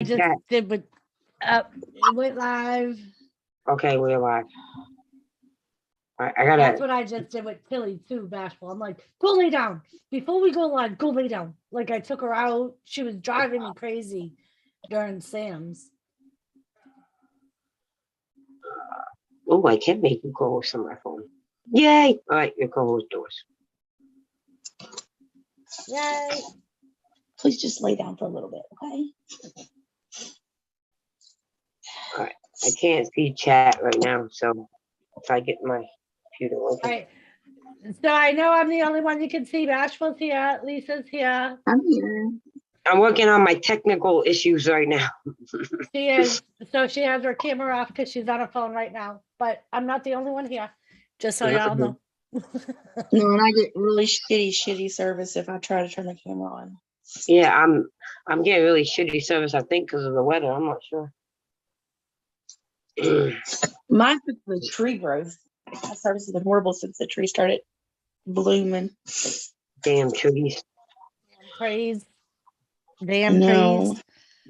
just did with it went live. Okay, we're live. I That's gotta. what I just did with Tilly too, Bashful. I'm like, go lay down. Before we go live, go lay down. Like I took her out. She was driving me crazy during Sam's. Oh, I can make you co-host on my phone. Yay! All right, your co-host Doris. Yay! Please just lay down for a little bit, okay? All right, I can't see chat right now, so if I get my computer open. All right. So I know I'm the only one you can see. Bashful's here. Lisa's here. I'm here. I'm working on my technical issues right now. She is. So she has her camera off because she's on her phone right now. But I'm not the only one here. Just so y'all know. No, and I get really shitty service if I try to turn the camera on. Yeah, I'm getting really shitty service. I think because of the weather. I'm not sure. Mine's with the tree growth. My service has been horrible since the tree started blooming. Damn trees. Praise. Damn No. trees.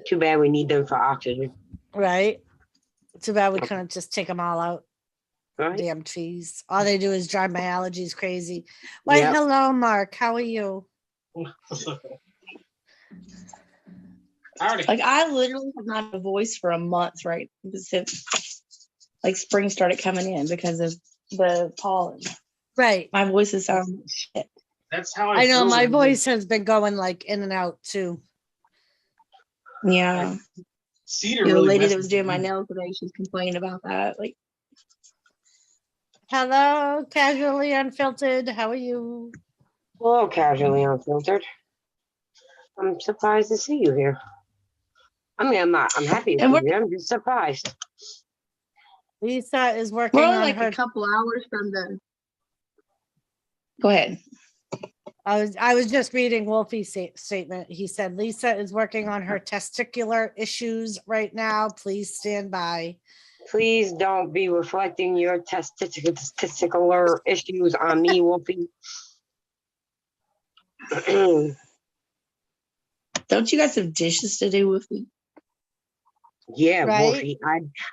Too bad we need them for oxygen. Right. Too bad we couldn't just take them all out. Right? Damn trees. All they do is drive my allergies crazy. Why, Yep. hello, Mark. How are you? Like I literally have not had a voice for a month, right? Since like spring started coming in because of the pollen. Right. My voice is sounding shit. That's how I know feel my when voice has been going like in and out too. Yeah. Skeeter The really lady that messes was doing with my me. nails today, she's complaining about that. Like, Hello, casually unfiltered. How are you? Hello, casually unfiltered. I'm surprised to see you here. I mean, I'm happy to And see you. I'm just surprised. Lisa is working we're only on like her. a couple hours from the. Go ahead. I was just reading Wolfie's statement. He said Lisa is working on her testicular issues right now. Please stand by. Please don't be reflecting your testicular issues on me, Wolfie. Don't you guys have dishes to do with me? Yeah, Right? Wolfie.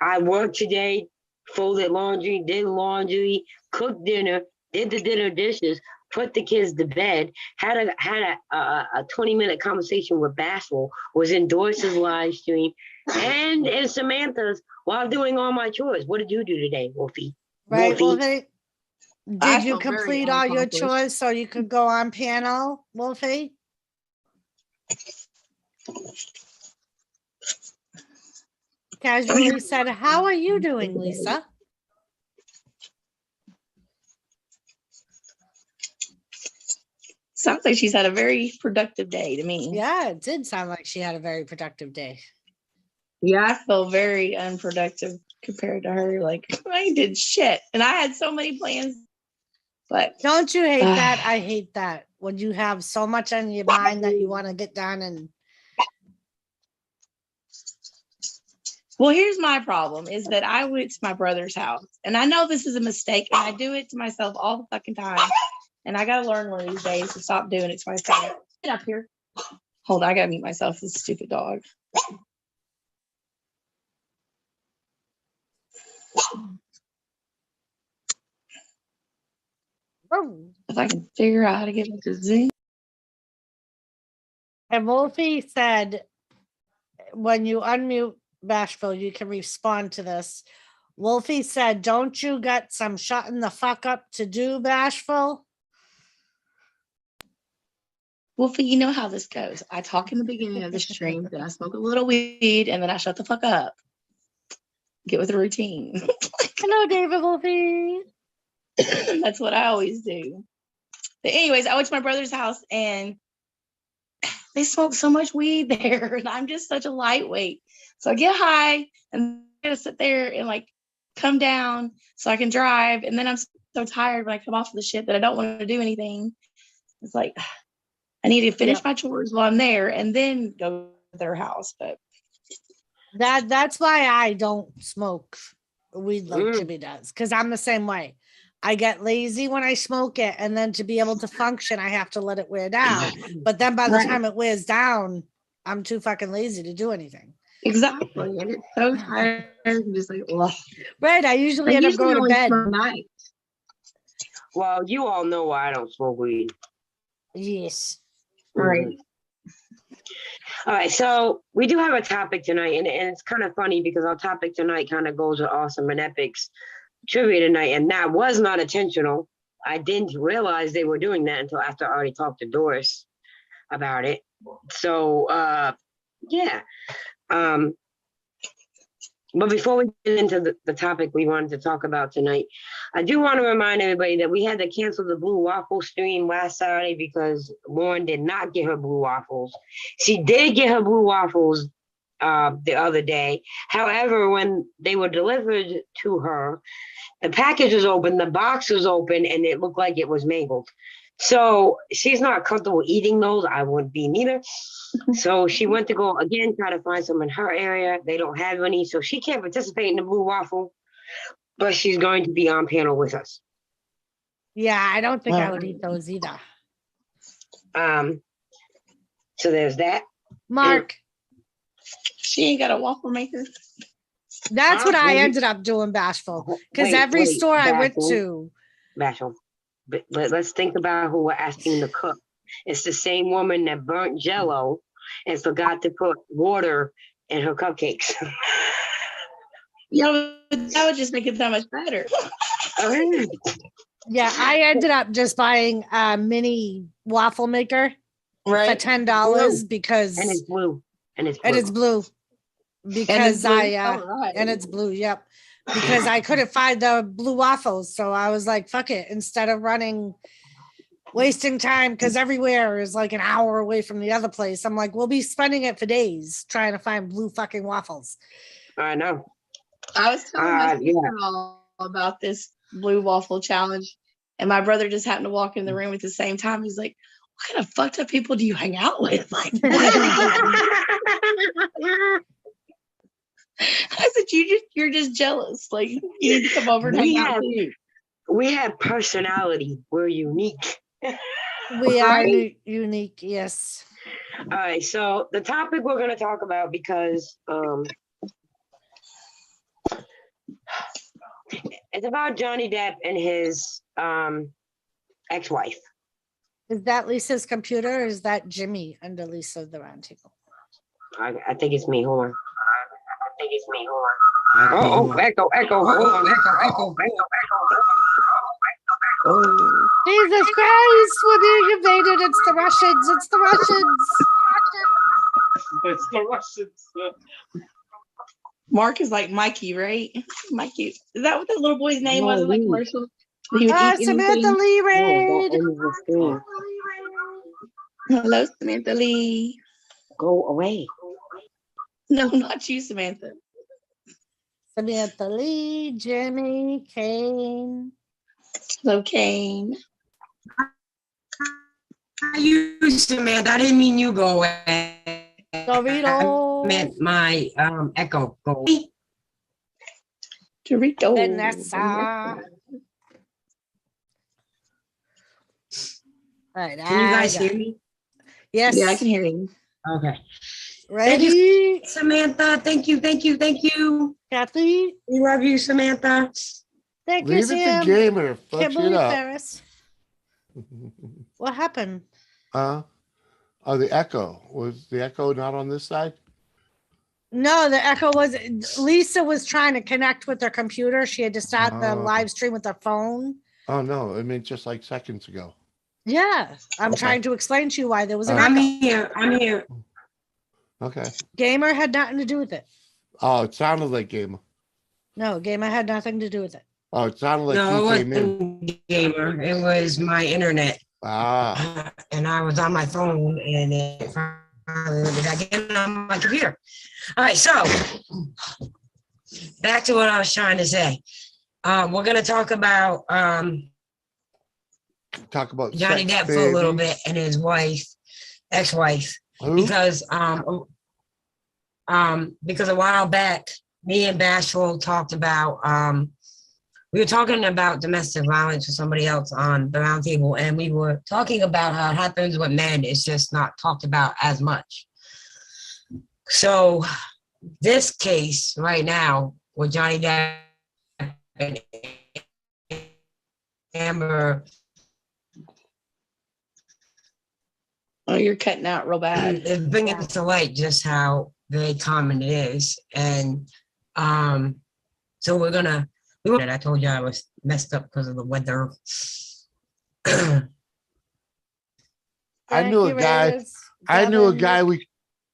I worked today, folded laundry, did laundry, cooked dinner, did the dinner dishes, put the kids to bed, had a 20-minute conversation with Bashful, was in Doris's live stream, and in Samantha's while doing all my chores. What did you do today, Wolfie? Right, Wolfie? Wolfie? I Did you feel very complete all your unaccomplished. chores so you could go on panel, Wolfie? Casually said, how are you doing, Lisa? Sounds like she's had a very productive day to me. Yeah, it did sound like she had a very productive day. Yeah, I feel very unproductive compared to her. Like I did shit, and I had so many plans. But Don't you hate that? I hate that. When you have so much on your mind that you want to get done and well, here's my problem: is that I went to my brother's house, and I know this is a mistake, and I do it to myself all the fucking time. And I gotta learn one of these days to stop doing it to myself. Get up here. Hold on, I gotta mute myself. This stupid dog. If I can figure out how to get it to Zoom. And Wolfie said, when you unmute Bashful, you can respond to this. Wolfie said, don't you got some shutting the fuck up to do, Bashful? Wolfie, you know how this goes. I talk in the beginning of the stream, then I smoke a little weed, and then I shut the fuck up. Get with the routine. Hello, David Wolfie. That's what I always do. But anyways, I went to my brother's house, and they smoke so much weed there, and I'm just such a lightweight. So I get high, and I gotta sit there and like come down so I can drive. And then I'm so tired when I come off of the shit that I don't want to do anything. It's like I need to finish my chores while I'm there, and then go to their house. But that's why I don't smoke weed like Jimmy does, because I'm the same way. I get lazy when I smoke it, and then to be able to function, I have to let it wear down. But then by the time it wears down, I'm too fucking lazy to do anything. Exactly. And it's so tired. I'm just like, ugh. Right. I usually end up going to only bed. smoke night. Well, you all know why I don't smoke weed. Yes. Right. All right, so we do have a topic tonight, and it's kind of funny because our topic tonight kind of goes with Awesome and Epic's trivia tonight, and that was not intentional. I didn't realize they were doing that until after I already talked to Doris about it. So, yeah. But before we get into the topic we wanted to talk about tonight, I do want to remind everybody that we had to cancel the Blue Waffle stream last Saturday because Lauren did not get her Blue Waffles. She did get her Blue Waffles the other day. However, when they were delivered to her, the package was open, the box was open, and it looked like it was mangled. So she's not comfortable eating those. I wouldn't be neither. So she went to go again, try to find some in her area. They don't have any, so she can't participate in the Blue Waffle, but she's going to be on panel with us. Yeah, I don't think I would eat those either. So there's that. Mark, She ain't got a waffle maker. that's what I Wait. ended up doing, Bashful. Because Wait, every wait, store I went Bashful. to, Bashful. But let's think about who we're asking to cook. It's the same woman that burnt Jell-O and forgot to put water in her cupcakes. Yeah, but that would just make it that much better. yeah, I ended up just buying a mini waffle maker for $10 because And it's blue. And it's blue. and it's blue. Because And it's blue, yep. Because I couldn't find the blue waffles. So I was like, fuck it. Instead of wasting time, because everywhere is like an hour away from the other place. I'm like, we'll be spending it for days trying to find blue fucking waffles. I know. I was telling my yeah. sister all about this blue waffle challenge, and my brother just happened to walk in the room at the same time. He's like, "What kind of fucked up people do you hang out with?" Like, I said, "You're just jealous. Like, you need to come over and hang out too." We have personality. We're unique. We are Right? unique, yes. All right, so the topic we're going to talk about, because it's about Johnny Depp and his ex-wife. Is that Lisa's computer or is that Jimmy under Lisa the round table? I think it's me. Hold on. Oh, echo. Hold on, echo. Oh. Jesus Christ, we're being invaded. It's the Russians. It's the Russians. Mark is like Mikey, right? Mikey. Is that what that little boy's name was in the Lee. commercial? He would eat Samantha anything? Lee No, Raid. that ends the screen. Hello, Samantha Lee. Go away. No, not you, Samantha. Samantha Lee, Jimmy, Kane. Hello, Kane. You, Samantha. I didn't mean you go away. Dorito. I meant my echo go away. Dorito. Vanessa. All right. Can you guys hear me? Yes. Yeah, I can hear you. Okay. Ready? Samantha, thank you. Kathy. We love you, Samantha. Thank you, Leave it Sam. to gamer. Fuck Kimberly shit up. Ferris. What happened? Oh, the echo. Was the echo not on this side? No, the echo was Lisa was trying to connect with her computer. She had to start the Oh. live stream with her phone. Oh no, I mean just like seconds ago. Yeah, I'm Okay. trying to explain to you why there was an I'm echo. I'm here. Okay. Gamer had nothing to do with it. Oh, it sounded like gamer. No, Gamer had nothing to do with it. Oh, it sounded like No, he it came in. wasn't gamer. It was my internet. Ah, And I was on my phone and it finally back in on my computer. All right, so back to what I was trying to say. We're gonna talk about talk about Johnny sex Depp for a little babies. bit and his wife, ex-wife, Who? because a while back, me and Bashful talked about we were talking about domestic violence with somebody else on the round table, and we were talking about how it happens with men. It's just not talked about as much. So this case right now with Johnny Depp and Amber, Oh, you're cutting out real bad. it's bringing to light just how very common it is. And so I told you I was messed up because of the weather. I knew a guy. Riz. I knew a Devin, guy we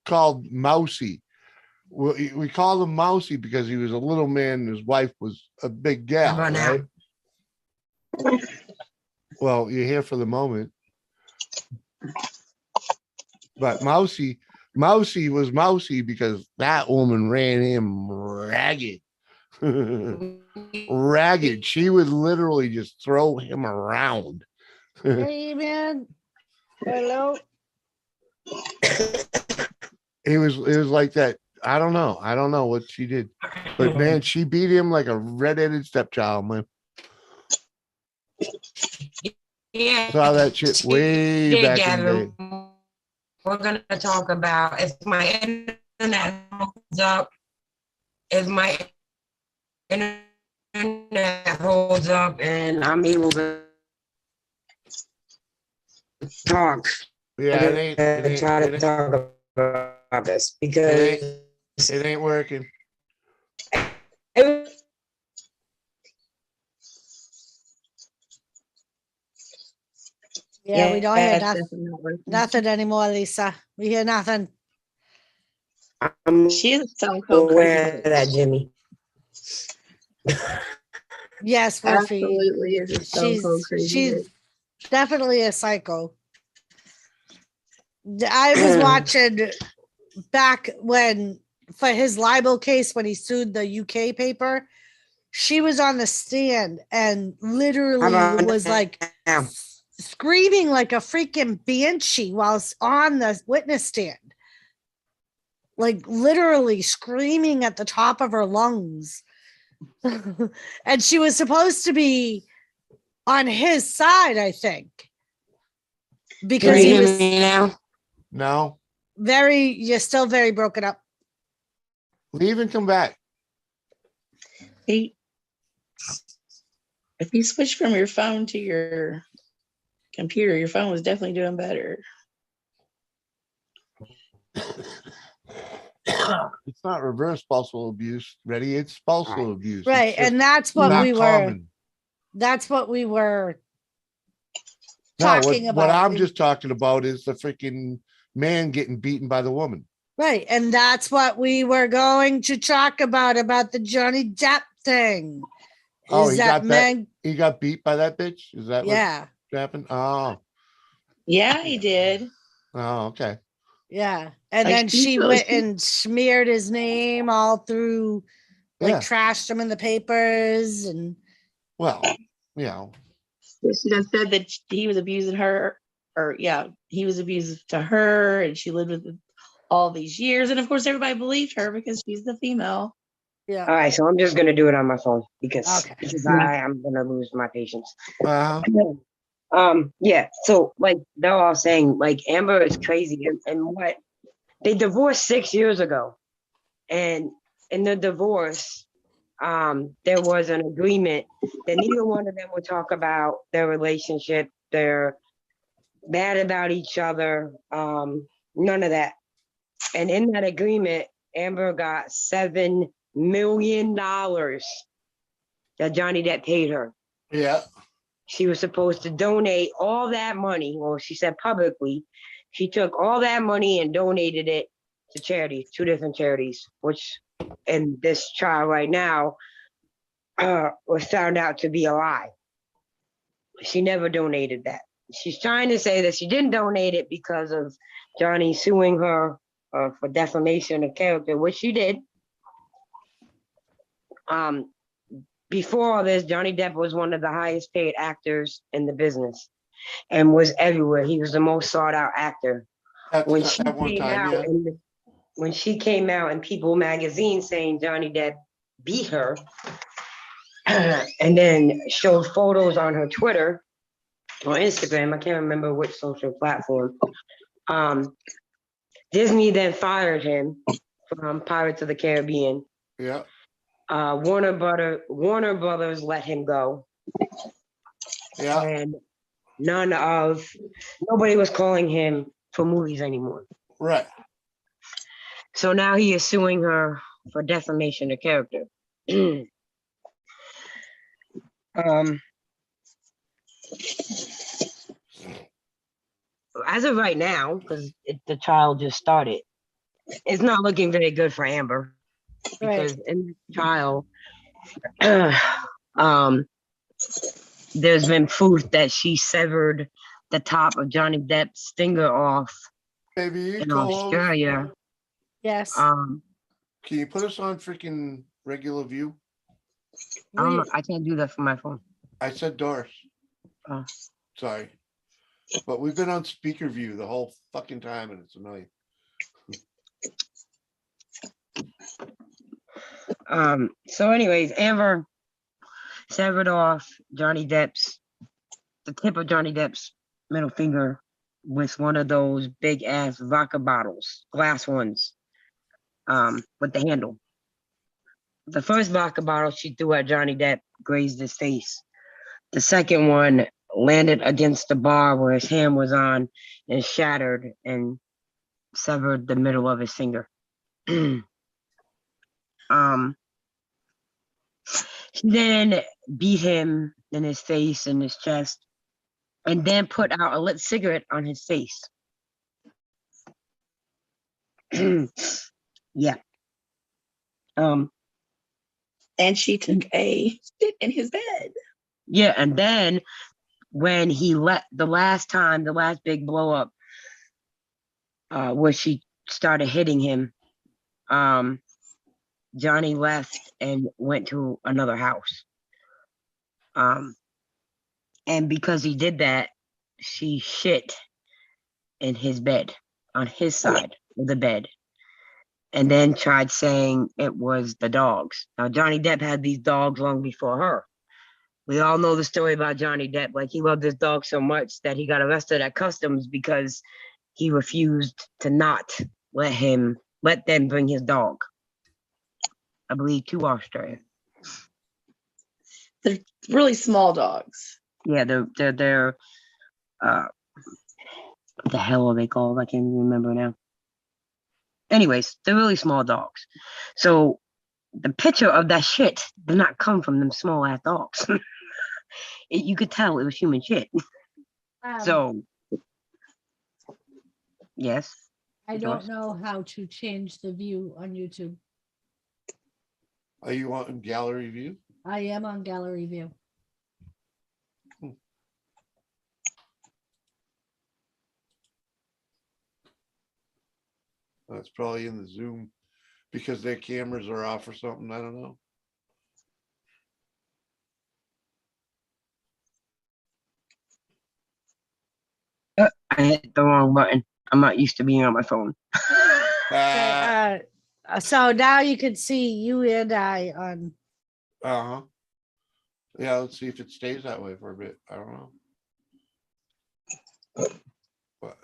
called Mousy. We called him Mousy because he was a little man and his wife was a big gal, How about right? now? Well, you're here for the moment. But Mousy was Mousy because that woman ran him ragged. Ragged. She would literally just throw him around. Hey, man. Hello. It was like that. I don't know what she did. But man, she beat him like a red-headed stepchild, man. Yeah. Saw that shit way back in the day. We're gonna talk about if my internet holds up. If my internet holds up and I'm able to talk. Yeah, it ain't Try to talk about this because it ain't working. Yeah, we don't hear it's nothing, definitely not working. nothing anymore, Lisa. We hear nothing. She is so cold aware crazy. of that, Jimmy. Yes, Wolfie. Absolutely is a stone cold crazy. She's definitely a psycho. I was watching back when for his libel case when he sued the UK paper. She was on the stand and literally was like screaming like a freaking banshee whilst on the witness stand. Like literally screaming at the top of her lungs. And she was supposed to be on his side, I think. Because he was now. No. you're still very broken up. Leave and come back. If you switch from your phone to your computer, your phone was definitely doing better. It's not reverse spousal abuse, ready? It's spousal abuse. Right. And that's what not we were. common. That's what we were No, talking about. What I'm just talking about is the freaking man getting beaten by the woman. Right. And that's what we were going to talk about the Johnny Depp thing. Oh, Is he that got man? he got beat by that bitch? Is that Yeah. what happened? Oh. Yeah, he did. Oh, okay. Yeah. And Like, then she went and smeared his name all through, like trashed him in the papers. And well, you know. She just said that he was abusing her, or he was abusive to her, and she lived with him all these years. And of course, everybody believed her because she's the female. Yeah. All right, so I'm just gonna do it on my phone because Yeah. I'm gonna lose my patience. Uh-huh. Yeah. So like they're all saying, like Amber is crazy, and what they divorced 6 years ago, and in the divorce, there was an agreement that neither one of them would talk about their relationship. They're bad about each other. None of that. And in that agreement, Amber got $7 million that Johnny Depp paid her. Yeah. She was supposed to donate all that money. Well, she said publicly, she took all that money and donated it to charities, 2 different charities, which in this trial right now was found out to be a lie. She never donated that. She's trying to say that she didn't donate it because of Johnny suing her for defamation of character, which she did. Before all this, Johnny Depp was one of the highest paid actors in the business and was everywhere. He was the most sought out actor. When she came out in People magazine saying Johnny Depp beat her and then showed photos on her Twitter or Instagram, I can't remember which social platform, Disney then fired him from Pirates of the Caribbean. Yeah. Warner Brothers let him go. Yeah. And nobody was calling him for movies anymore. Right. So now he is suing her for defamation of character. As of right now, because the trial just started, it's not looking very good for Amber. Because in the trial, there's been proof that she severed the top of Johnny Depp's finger off Baby, in Australia. Yes. Can you put us on freaking regular view? I can't do that from my phone. I said Doris. Oh. Sorry. But we've been on speaker view the whole fucking time and it's annoying. So anyways, Amber severed off the tip of Johnny Depp's middle finger with one of those big ass vodka bottles, glass ones, with the handle. The first vodka bottle she threw at Johnny Depp grazed his face. The second one landed against the bar where his hand was on and shattered and severed the middle of his finger. She then beat him in his face and his chest and then put out a lit cigarette on his face. Yeah. And she took a shit in his bed. Yeah, and then when he the last big blow up, where she started hitting him, Johnny left and went to another house. And because he did that, she shit in his bed, on his side of the bed, and then tried saying it was the dogs. Now, Johnny Depp had these dogs long before her. We all know the story about Johnny Depp. Like, he loved his dog so much that he got arrested at customs because he refused to not let them bring his dog, I believe, to Australia. They're really small dogs. Yeah, they're what the hell are they called? I can't even remember now. Anyways, they're really small dogs. So the picture of that shit did not come from them small ass dogs. You could tell it was human shit. So, yes. I don't know how to change the view on YouTube. Are you on gallery view? I am on gallery view. That's probably in the Zoom because their cameras are off or something. I don't know. I hit the wrong button. I'm not used to being on my phone. Okay, so now you can see you and I on. Yeah, let's see if it stays that way for a bit. I don't know. But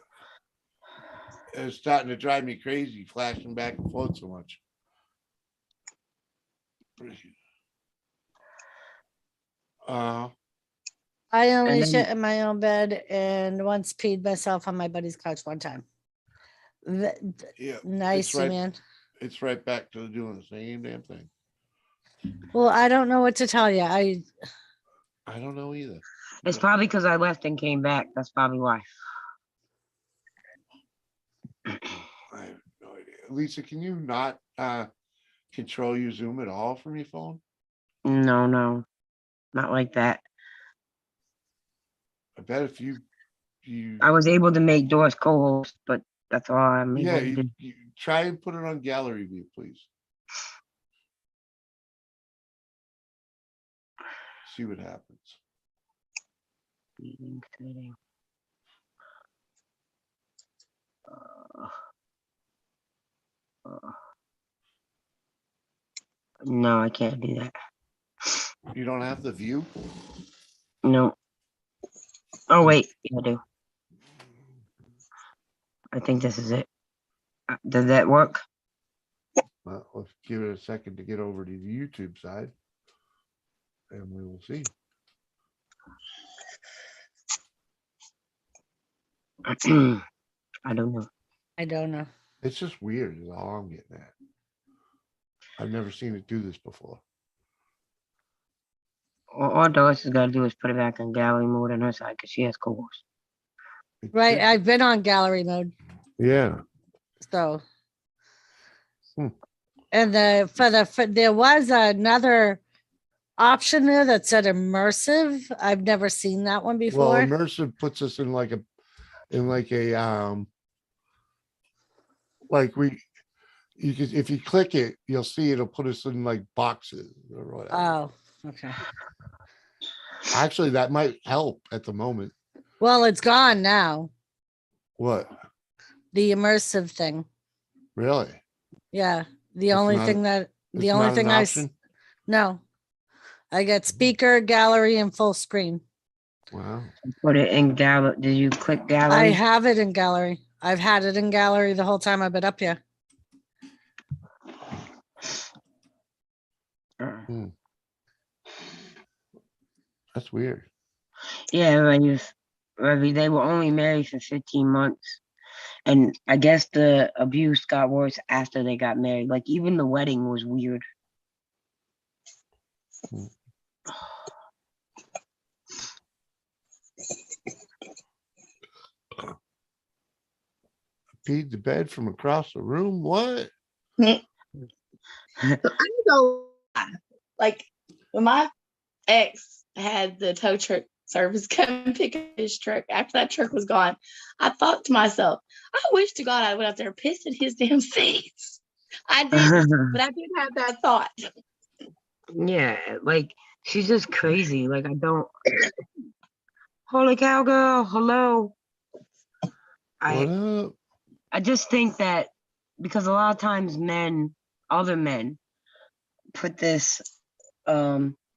it's starting to drive me crazy, flashing back and forth so much. I only shit in my own bed and once peed myself on my buddy's couch one time. Yeah, nice, right, man. It's right back to doing the same damn thing. Well, I don't know what to tell you. I don't know either. It's probably because I left and came back. That's probably why. I have no idea. Lisa, can you not control your Zoom at all from your phone? No, not like that. I bet if you I was able to make Doris co-host, but that's all I'm able to do. You try and put it on gallery view, please. See what happens. No, I can't do that. You don't have the view? No. Oh, wait. Yeah, I do. I think this is it. Does that work? Well, let's give it a second to get over to the YouTube side, and we will see. I don't know. I don't know. It's just weird is all I'm getting at. I've never seen it do this before. All Doris has got to do is put it back in gallery mode on her side because she has co-host. It Right. should- I've been on gallery mode. Yeah. So. Hmm. And there was another option there that said immersive. I've never seen that one Well, before. immersive puts us in like a like you could, if you click it, you'll see it'll put us in like boxes or whatever. Oh, okay. Actually, that might help at the moment. Well, it's gone now. What? The immersive thing. Really? Yeah. The It's only not- thing that It's the only not an thing option? no. I get speaker, gallery, and full screen. Wow. Put it in gallery. Did you click I gallery? have it in gallery. I've had it in gallery the whole time I've been up here. That's weird. Yeah, they were only married for 15 months. And I guess the abuse got worse after they got married. Like even the wedding was weird. Peed the bed from across the room. What? So I don't know. Like when my ex had the tow truck service come pick up his truck after that truck was gone, I thought to myself, I wish to God I went out there and pissed in his damn seats. I didn't, but I did have that thought. Yeah, like she's just crazy. Like I don't. Holy cow, girl! Hello. What up? I just think that because a lot of times other men, put this stigmatism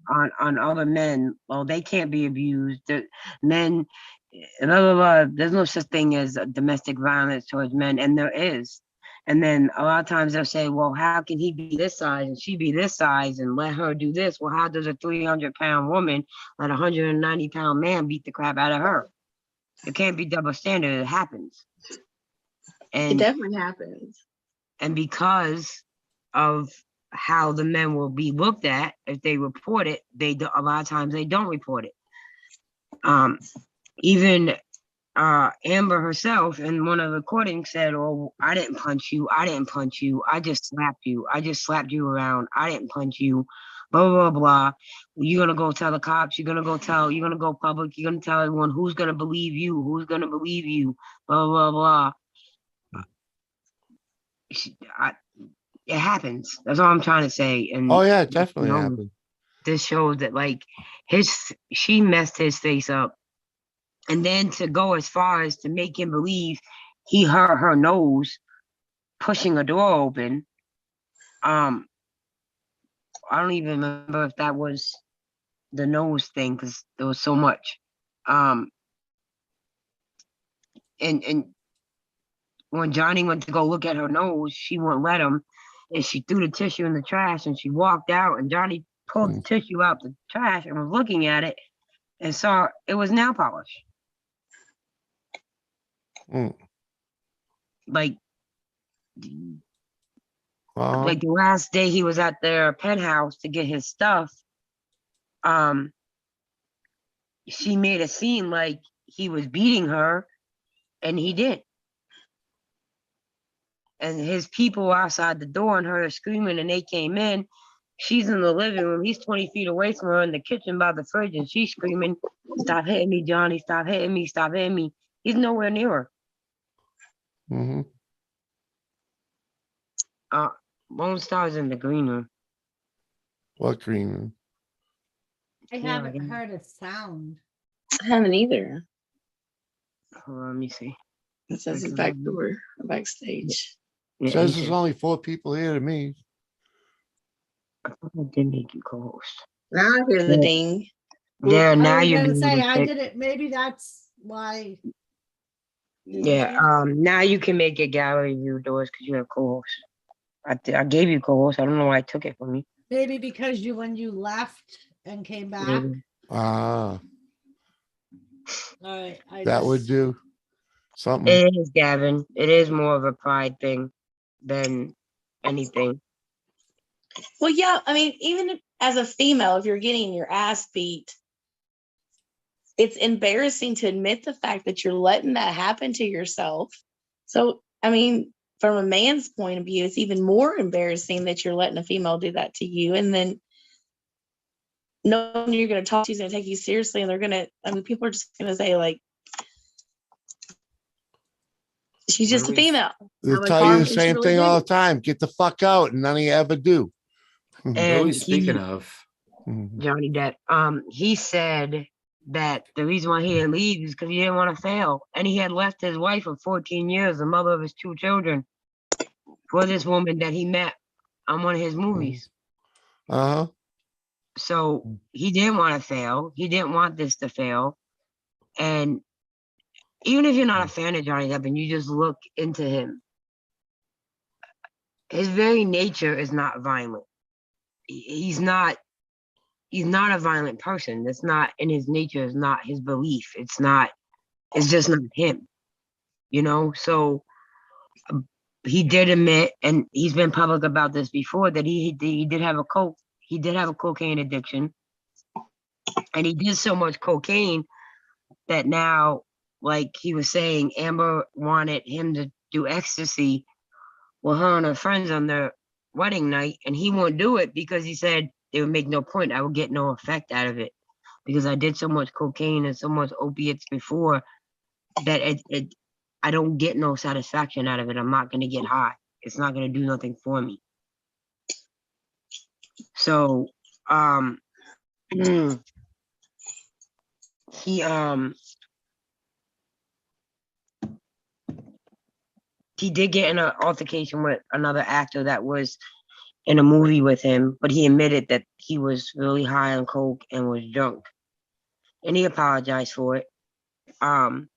on other men. Well, they can't be abused. Men, blah, blah, blah. There's no such thing as domestic violence towards men, and there is. And then a lot of times they'll say, well, how can he be this size and she be this size and let her do this? Well, how does a 300-pound woman let a 190-pound man beat the crap out of her? It can't be double standard. It happens. It definitely happens. And because of how the men will be looked at, if they report it, a lot of times they don't report it. Even Amber herself in one of the recordings said, oh, I didn't punch you. I didn't punch you. I just slapped you. I just slapped you around. I didn't punch you. Blah, blah, blah. You're going to go tell the cops. You're going to go public. You're going to tell everyone who's going to believe you. Who's going to believe you. Blah, blah, blah. It happens. That's all I'm trying to say. And Oh yeah, it definitely happened. this shows that like she messed his face up. And then to go as far as to make him believe he hurt her nose pushing a door open. I don't even remember if that was the nose thing because there was so much. And when Johnny went to go look at her nose, she wouldn't let him. And she threw the tissue in the trash and she walked out and Johnny pulled the tissue out the trash and was looking at it and saw it was nail polish. Like the last day he was at their penthouse to get his stuff, she made it seem like he was beating her, and he did. And his people outside the door and heard her screaming, and they came in. She's in the living room. He's 20 feet away from her in the kitchen by the fridge, and she's screaming, "Stop hitting me, Johnny! Stop hitting me! Stop hitting me!" He's nowhere near her. Lone Star's in the green room. What green room? I haven't heard a sound. I haven't either. Hold on, let me see. It says it's back door, backstage. Yeah, Says there's only 4 people here to me. I thought I did make you co-host. Now I hear the ding. Yeah, now I was you're gonna being say able to I pick. did it. Maybe that's why. Yeah. Now you can make a gallery view, Doris, because you have co-host. I gave you co-host. I don't know why I took it from you. Maybe because when you left and came back. Maybe. Ah, All right. that would do something. It is, Gavin. It is more of a pride thing than anything. Well, yeah, I mean, even as a female, if you're getting your ass beat, it's embarrassing to admit the fact that you're letting that happen to yourself. So, I mean, from a man's point of view, it's even more embarrassing that you're letting a female do that to you. And then knowing you're going to talk to, who's going to take you seriously, and they're going to, I mean, people are just going to say, like, she's just a female. They'll How much tell you harm the can she same really thing do? all the time. Get the fuck out, and none of you ever do. And Speaking of, Johnny Depp, he said that the reason why he didn't leave is because he didn't want to fail, and he had left his wife of 14 years, the mother of his 2 children, for this woman that he met on one of his movies. Uh-huh. So he didn't want to fail. He didn't want this to fail. And even if you're not a fan of Johnny Depp and you just look into him, his very nature is not violent. He's not a violent person. That's not in his nature, it's not his belief. It's just not him. You know, so he did admit, and he's been public about this before, that he did have a cocaine addiction. And he did so much cocaine that now, like he was saying, Amber wanted him to do ecstasy with her and her friends on their wedding night, and he won't do it because he said it would make no point. I would get no effect out of it because I did so much cocaine and so much opiates before that I don't get no satisfaction out of it. I'm not going to get high. It's not going to do nothing for me. So, he did get in an altercation with another actor that was in a movie with him, but he admitted that he was really high on coke and was drunk, and he apologized for it. And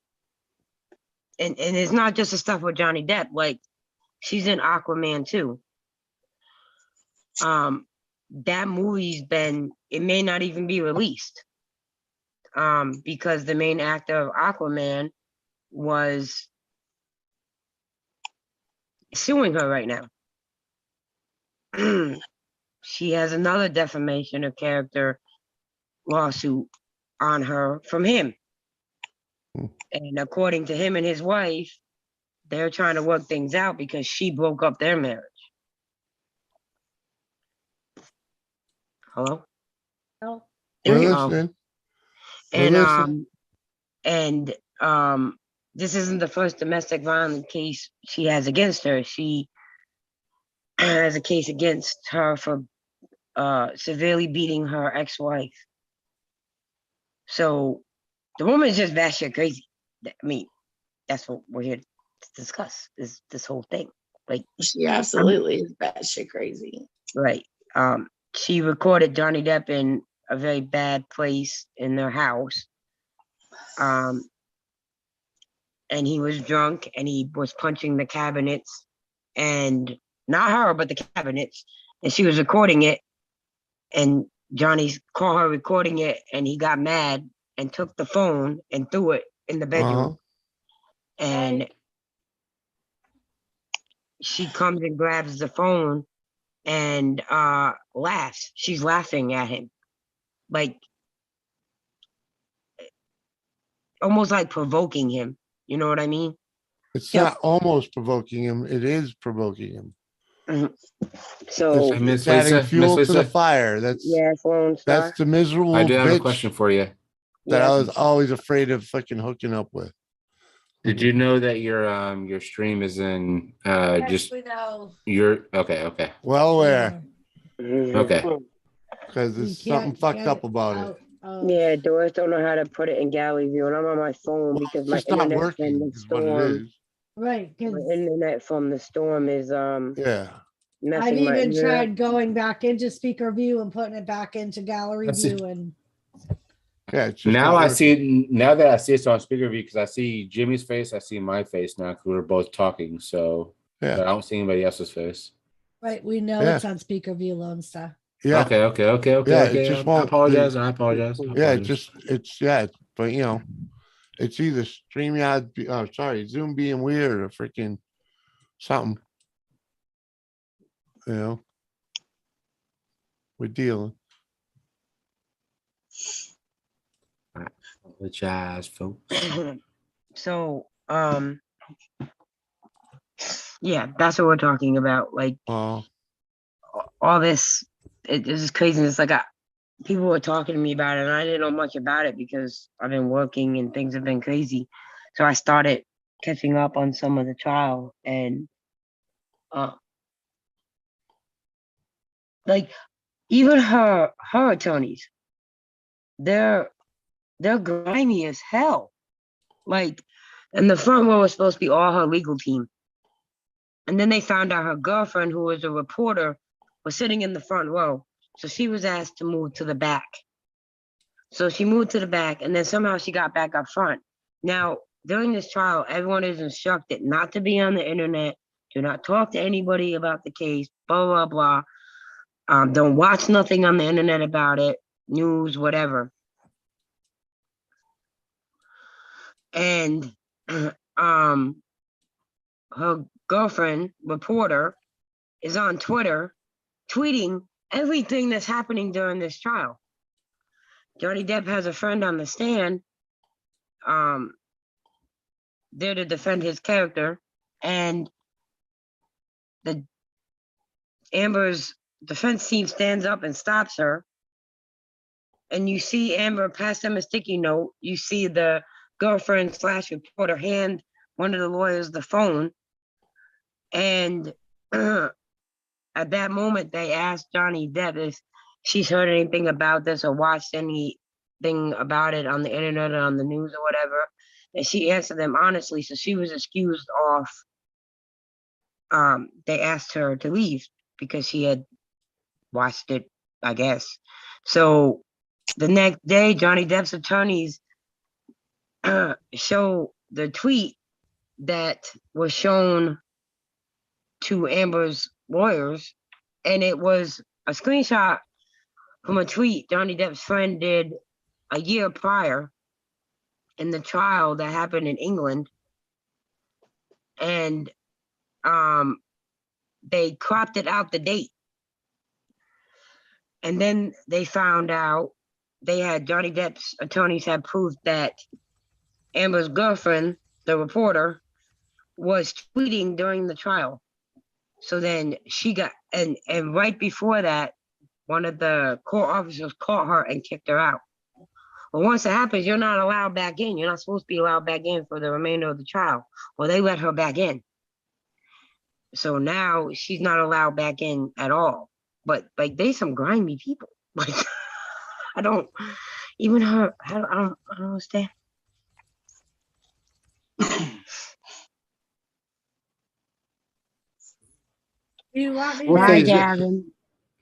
it's not just the stuff with Johnny Depp. Like, she's in Aquaman too. That movie's it may not even be released. Because the main actor of Aquaman was suing her right now. She has another defamation of character lawsuit on her from him. And according to him and his wife, they're trying to work things out because she broke up their marriage. Hello? Oh. We're Oh. listening. And this isn't the first domestic violence case she has against her. She has a case against her for severely beating her ex-wife. So the woman is just batshit crazy. I mean, that's what we're here to discuss, is this whole thing. Like, She absolutely is batshit crazy. Right. She recorded Johnny Depp in a very bad place in their house. And he was drunk and he was punching the cabinets, and not her, but the cabinets. And she was recording it, and Johnny caught her recording it, and he got mad and took the phone and threw it in the bedroom. And she comes and grabs the phone and laughs. She's laughing at him, like almost like provoking him. You know what I mean? It's not almost provoking him. It is provoking him. So it's adding fuel to the fire. That's that's the miserable I do have a bitch question for you. that I was always afraid of fucking hooking up with. Did you know that your stream is in Yes, we know. your okay. Well aware. Okay. Because there's something fucked up about it. Yeah, Doris don't know how to put it in gallery view, and I'm on my phone because my It's not internet working, from the is what it storm. is. Right. My internet from the storm is Yeah. I've messing my even internet. tried going back into speaker view and putting it back into gallery That's it. view, and Yeah, it's just Now not I working. see. Now that I see it on speaker view, because I see Jimmy's face, I see my face now because we're both talking. So Yeah. but I don't see anybody else's face. Right. We know Yeah. it's on speaker view, Lone Star. Yeah. Okay. Yeah, it just I won't. apologize. I apologize. Yeah, but you know, it's either StreamYard, Zoom being weird or freaking something. You know, we're dealing. I apologize, folks. So, yeah, that's what we're talking about. Like Oh, all this, this is craziness. Like people were talking to me about it, and I didn't know much about it because I've been working and things have been crazy. So I started catching up on some of the trial, and like even her attorneys, they're grimy as hell. Like, and the front row was supposed to be all her legal team. And then they found out her girlfriend, who was a reporter, was sitting in the front row. So she was asked to move to the back. So she moved to the back, and then somehow she got back up front. Now, during this trial, everyone is instructed not to be on the internet, do not talk to anybody about the case, blah, blah, blah. Don't watch nothing on the internet about it, news, whatever. And her girlfriend, reporter, is on Twitter tweeting everything that's happening during this trial. Johnny Depp has a friend on the stand, there to defend his character, and the Amber's defense team stands up and stops her. And you see Amber pass them a sticky note. You see the girlfriend / reporter hand one of the lawyers the phone. And at that moment, they asked Johnny Depp if she's heard anything about this or watched anything about it on the internet or on the news or whatever. And she answered them honestly. So she was excused off. They asked her to leave because she had watched it, I guess. So the next day, Johnny Depp's attorneys show the tweet that was shown to Amber's lawyers, and it was a screenshot from a tweet Johnny Depp's friend did a year prior in the trial that happened in England. And they cropped it out the date. And then they found out Johnny Depp's attorneys had proof that Amber's girlfriend, the reporter, was tweeting during the trial. So then she got, and right before that, one of the court officers caught her and kicked her out. Well, once it happens, you're not allowed back in. You're not supposed to be allowed back in for the remainder of the trial. Well, they let her back in. So now she's not allowed back in at all. But like, they some grimy people. Like, I don't understand. Do you want me Well, to? Hi, Gavin.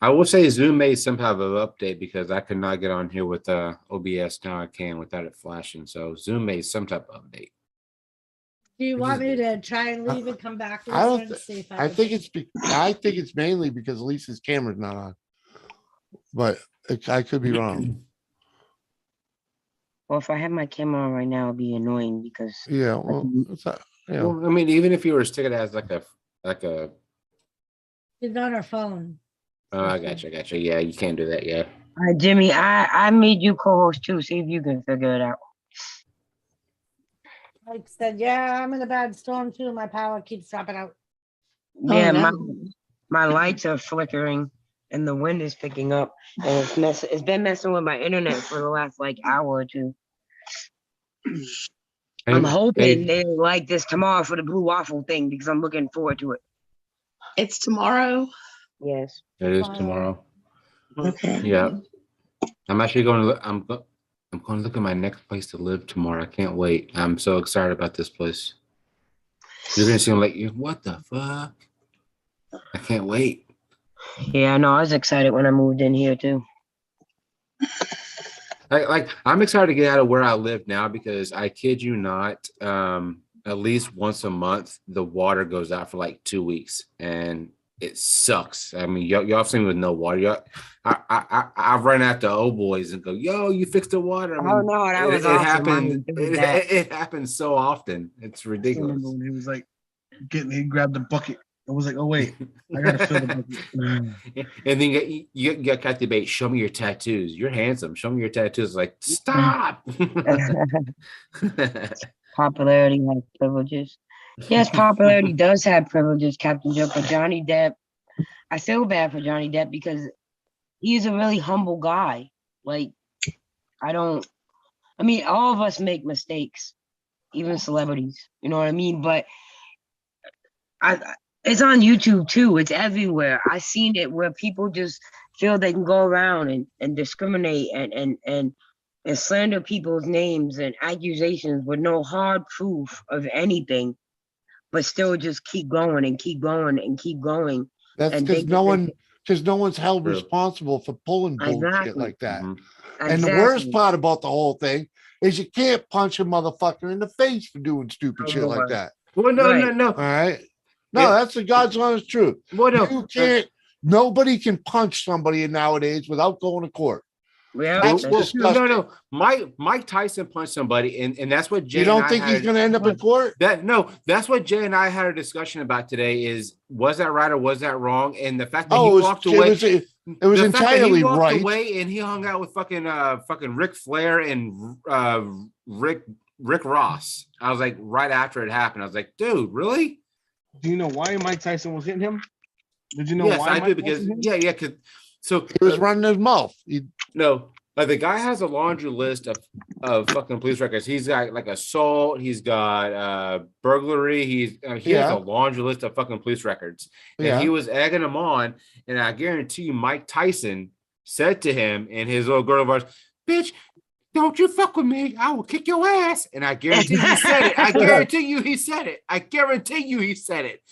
I will say Zoom made some type of update because I could not get on here with OBS. Now I can without it flashing. So Zoom made some type of update. Do you want me to try and leave and come back? I don't. and see if I can- think it's mainly because Lisa's camera's not on, but I could be wrong. Well, if I have my camera on right now, it'd be annoying because Yeah. Well, it's not, you know. Well, I mean, even if you were to stick it as like a. She's on her phone. Oh, I gotcha. Yeah, you can't do that. Yeah. all right, Jimmy, I made you co-host too. See if you can figure it out. Like said, yeah, I'm in a bad storm too. My power keeps dropping out. Yeah, no. my lights are flickering and the wind is picking up, and it's been messing with my internet for the last like hour or two. I'm hoping they like this tomorrow for the blue waffle thing because I'm looking forward to it. It's tomorrow. Yes. It is tomorrow. Okay. Yeah. I'm actually going to look. I'm going to look at my next place to live tomorrow. I can't wait. I'm so excited about this place. You're going to seem like, what the fuck? I can't wait. Yeah, I know. I was excited when I moved in here too. Like I'm excited to get out of where I live now because I kid you not, at least once a month the water goes out for like 2 weeks and it sucks. I mean, y'all seen with no water. I run after old boys and go, "Yo, you fixed the water." I Oh mean, no, that was it awesome. happened. I did that. It happens so often. It's I ridiculous. remember when he was like he grabbed the bucket and was like, "Oh wait, I gotta fill the bucket." And then you got cat debate. Show me your tattoos. You're handsome. Show me your tattoos. Like, stop. Popularity has privileges. Yes, popularity does have privileges, Captain Joe. But Johnny Depp, I feel bad for Johnny Depp because he's a really humble guy. Like, I mean, all of us make mistakes, even celebrities. You know what I mean? But it's on YouTube too. It's everywhere. I seen it where people just feel they can go around and discriminate and slander people's names and accusations with no hard proof of anything, but still just keep going and keep going and keep going. That's And because no one's held True. responsible for pulling bullshit Exactly. like that. Mhm. And the worst part about the whole thing is you can't punch a motherfucker in the face for doing stupid shit like that. Well, no. All right. No, that's the God's honest truth. Well, no. You can't, nobody can punch somebody nowadays without going to court. Yeah, That's Well, disgusting. no. Mike Tyson punched somebody, and that's what Jay. You don't and I think he's had- going to end up in court? That's what Jay and I had a discussion about today. Is was that right or was that wrong? And the fact that Oh, he walked away, it was the fact that entirely he walked right. away and he hung out with fucking Ric Flair and Rick Ross. I was like, right after it happened, I was like, dude, really? Do you know why Mike Tyson was hitting him? Did you know Yes, why? I do Mike because Tyson hit him? yeah. So He was running his mouth. no, the guy has a laundry list of fucking police records. He's got like assault. He's got burglary. He has a laundry list of fucking police records. And he was egging him on. And I guarantee you, Mike Tyson said to him in his little girl voice, "Bitch, don't you fuck with me. I will kick your ass." And I guarantee he said it. I guarantee you he said it. I guarantee you he said it.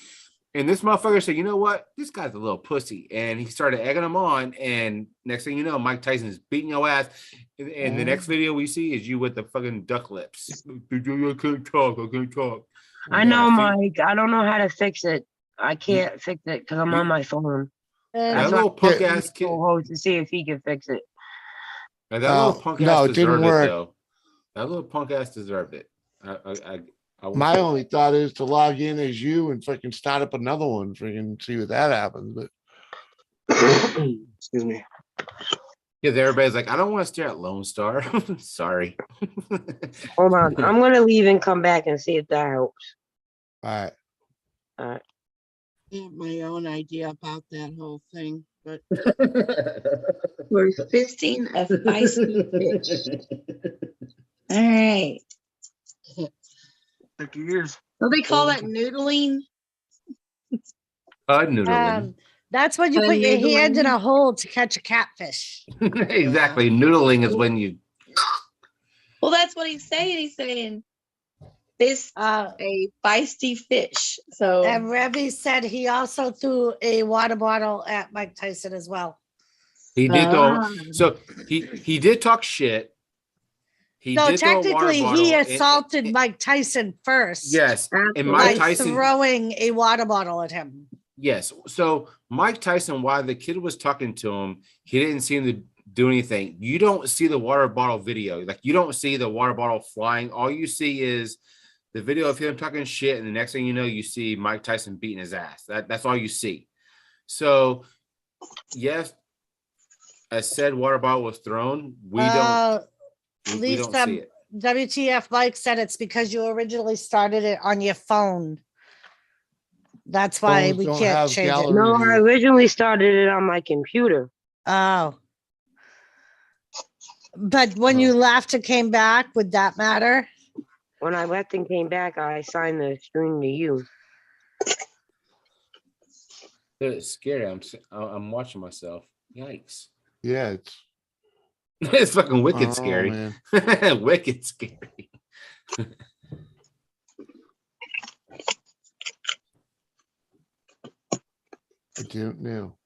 And this motherfucker said, "You know what? This guy's a little pussy." And he started egging him on. And next thing you know, Mike Tyson is beating your ass. And the next video we see is you with the fucking duck lips. I can't talk. I can't talk. I know, Mike. I don't know how to fix it. I can't fix it because I'm on my phone. That little punk ass kid. To see if he can fix it. That little punk ass it didn't deserved it, work. though. That little punk ass deserved it. My only thought is to log in as you and freaking start up another one, freaking see what that happens. But Excuse me. yeah, everybody's like, I don't want to stare at Lone Star. Sorry. Hold on. I'm going to leave and come back and see if that helps. all right. All right. I have my own idea about that whole thing, but We're fisting a spicy fish. All right. 50 years. So they call that noodling. Noodling. That's when you put your hand in a hole to catch a catfish. Exactly. Noodling is when you. Well, that's what he's saying. He's saying this a feisty fish. So And Revy said he also threw a water bottle at Mike Tyson as well. He did so he did talk shit. So technically, he assaulted Mike Tyson first. Yes, and by Mike Tyson throwing a water bottle at him. Yes. So Mike Tyson, while the kid was talking to him, he didn't seem to do anything. You don't see the water bottle video. Like, you don't see the water bottle flying. All you see is the video of him talking shit, and the next thing you know, you see Mike Tyson beating his ass. That's all you see. So, yes, a said water bottle was thrown. We don't see it. WTF Mike said it's because you originally started it on your phone. That's why Phones we don't can't have change it. gallery No, I view. originally started it on my computer. Oh. But when you left and came back, would that matter? When I left and came back, I assigned the stream to you. It's scary. I'm watching myself. Yikes. Yeah, It's fucking wicked oh, scary. man. Wicked scary. I didn't know.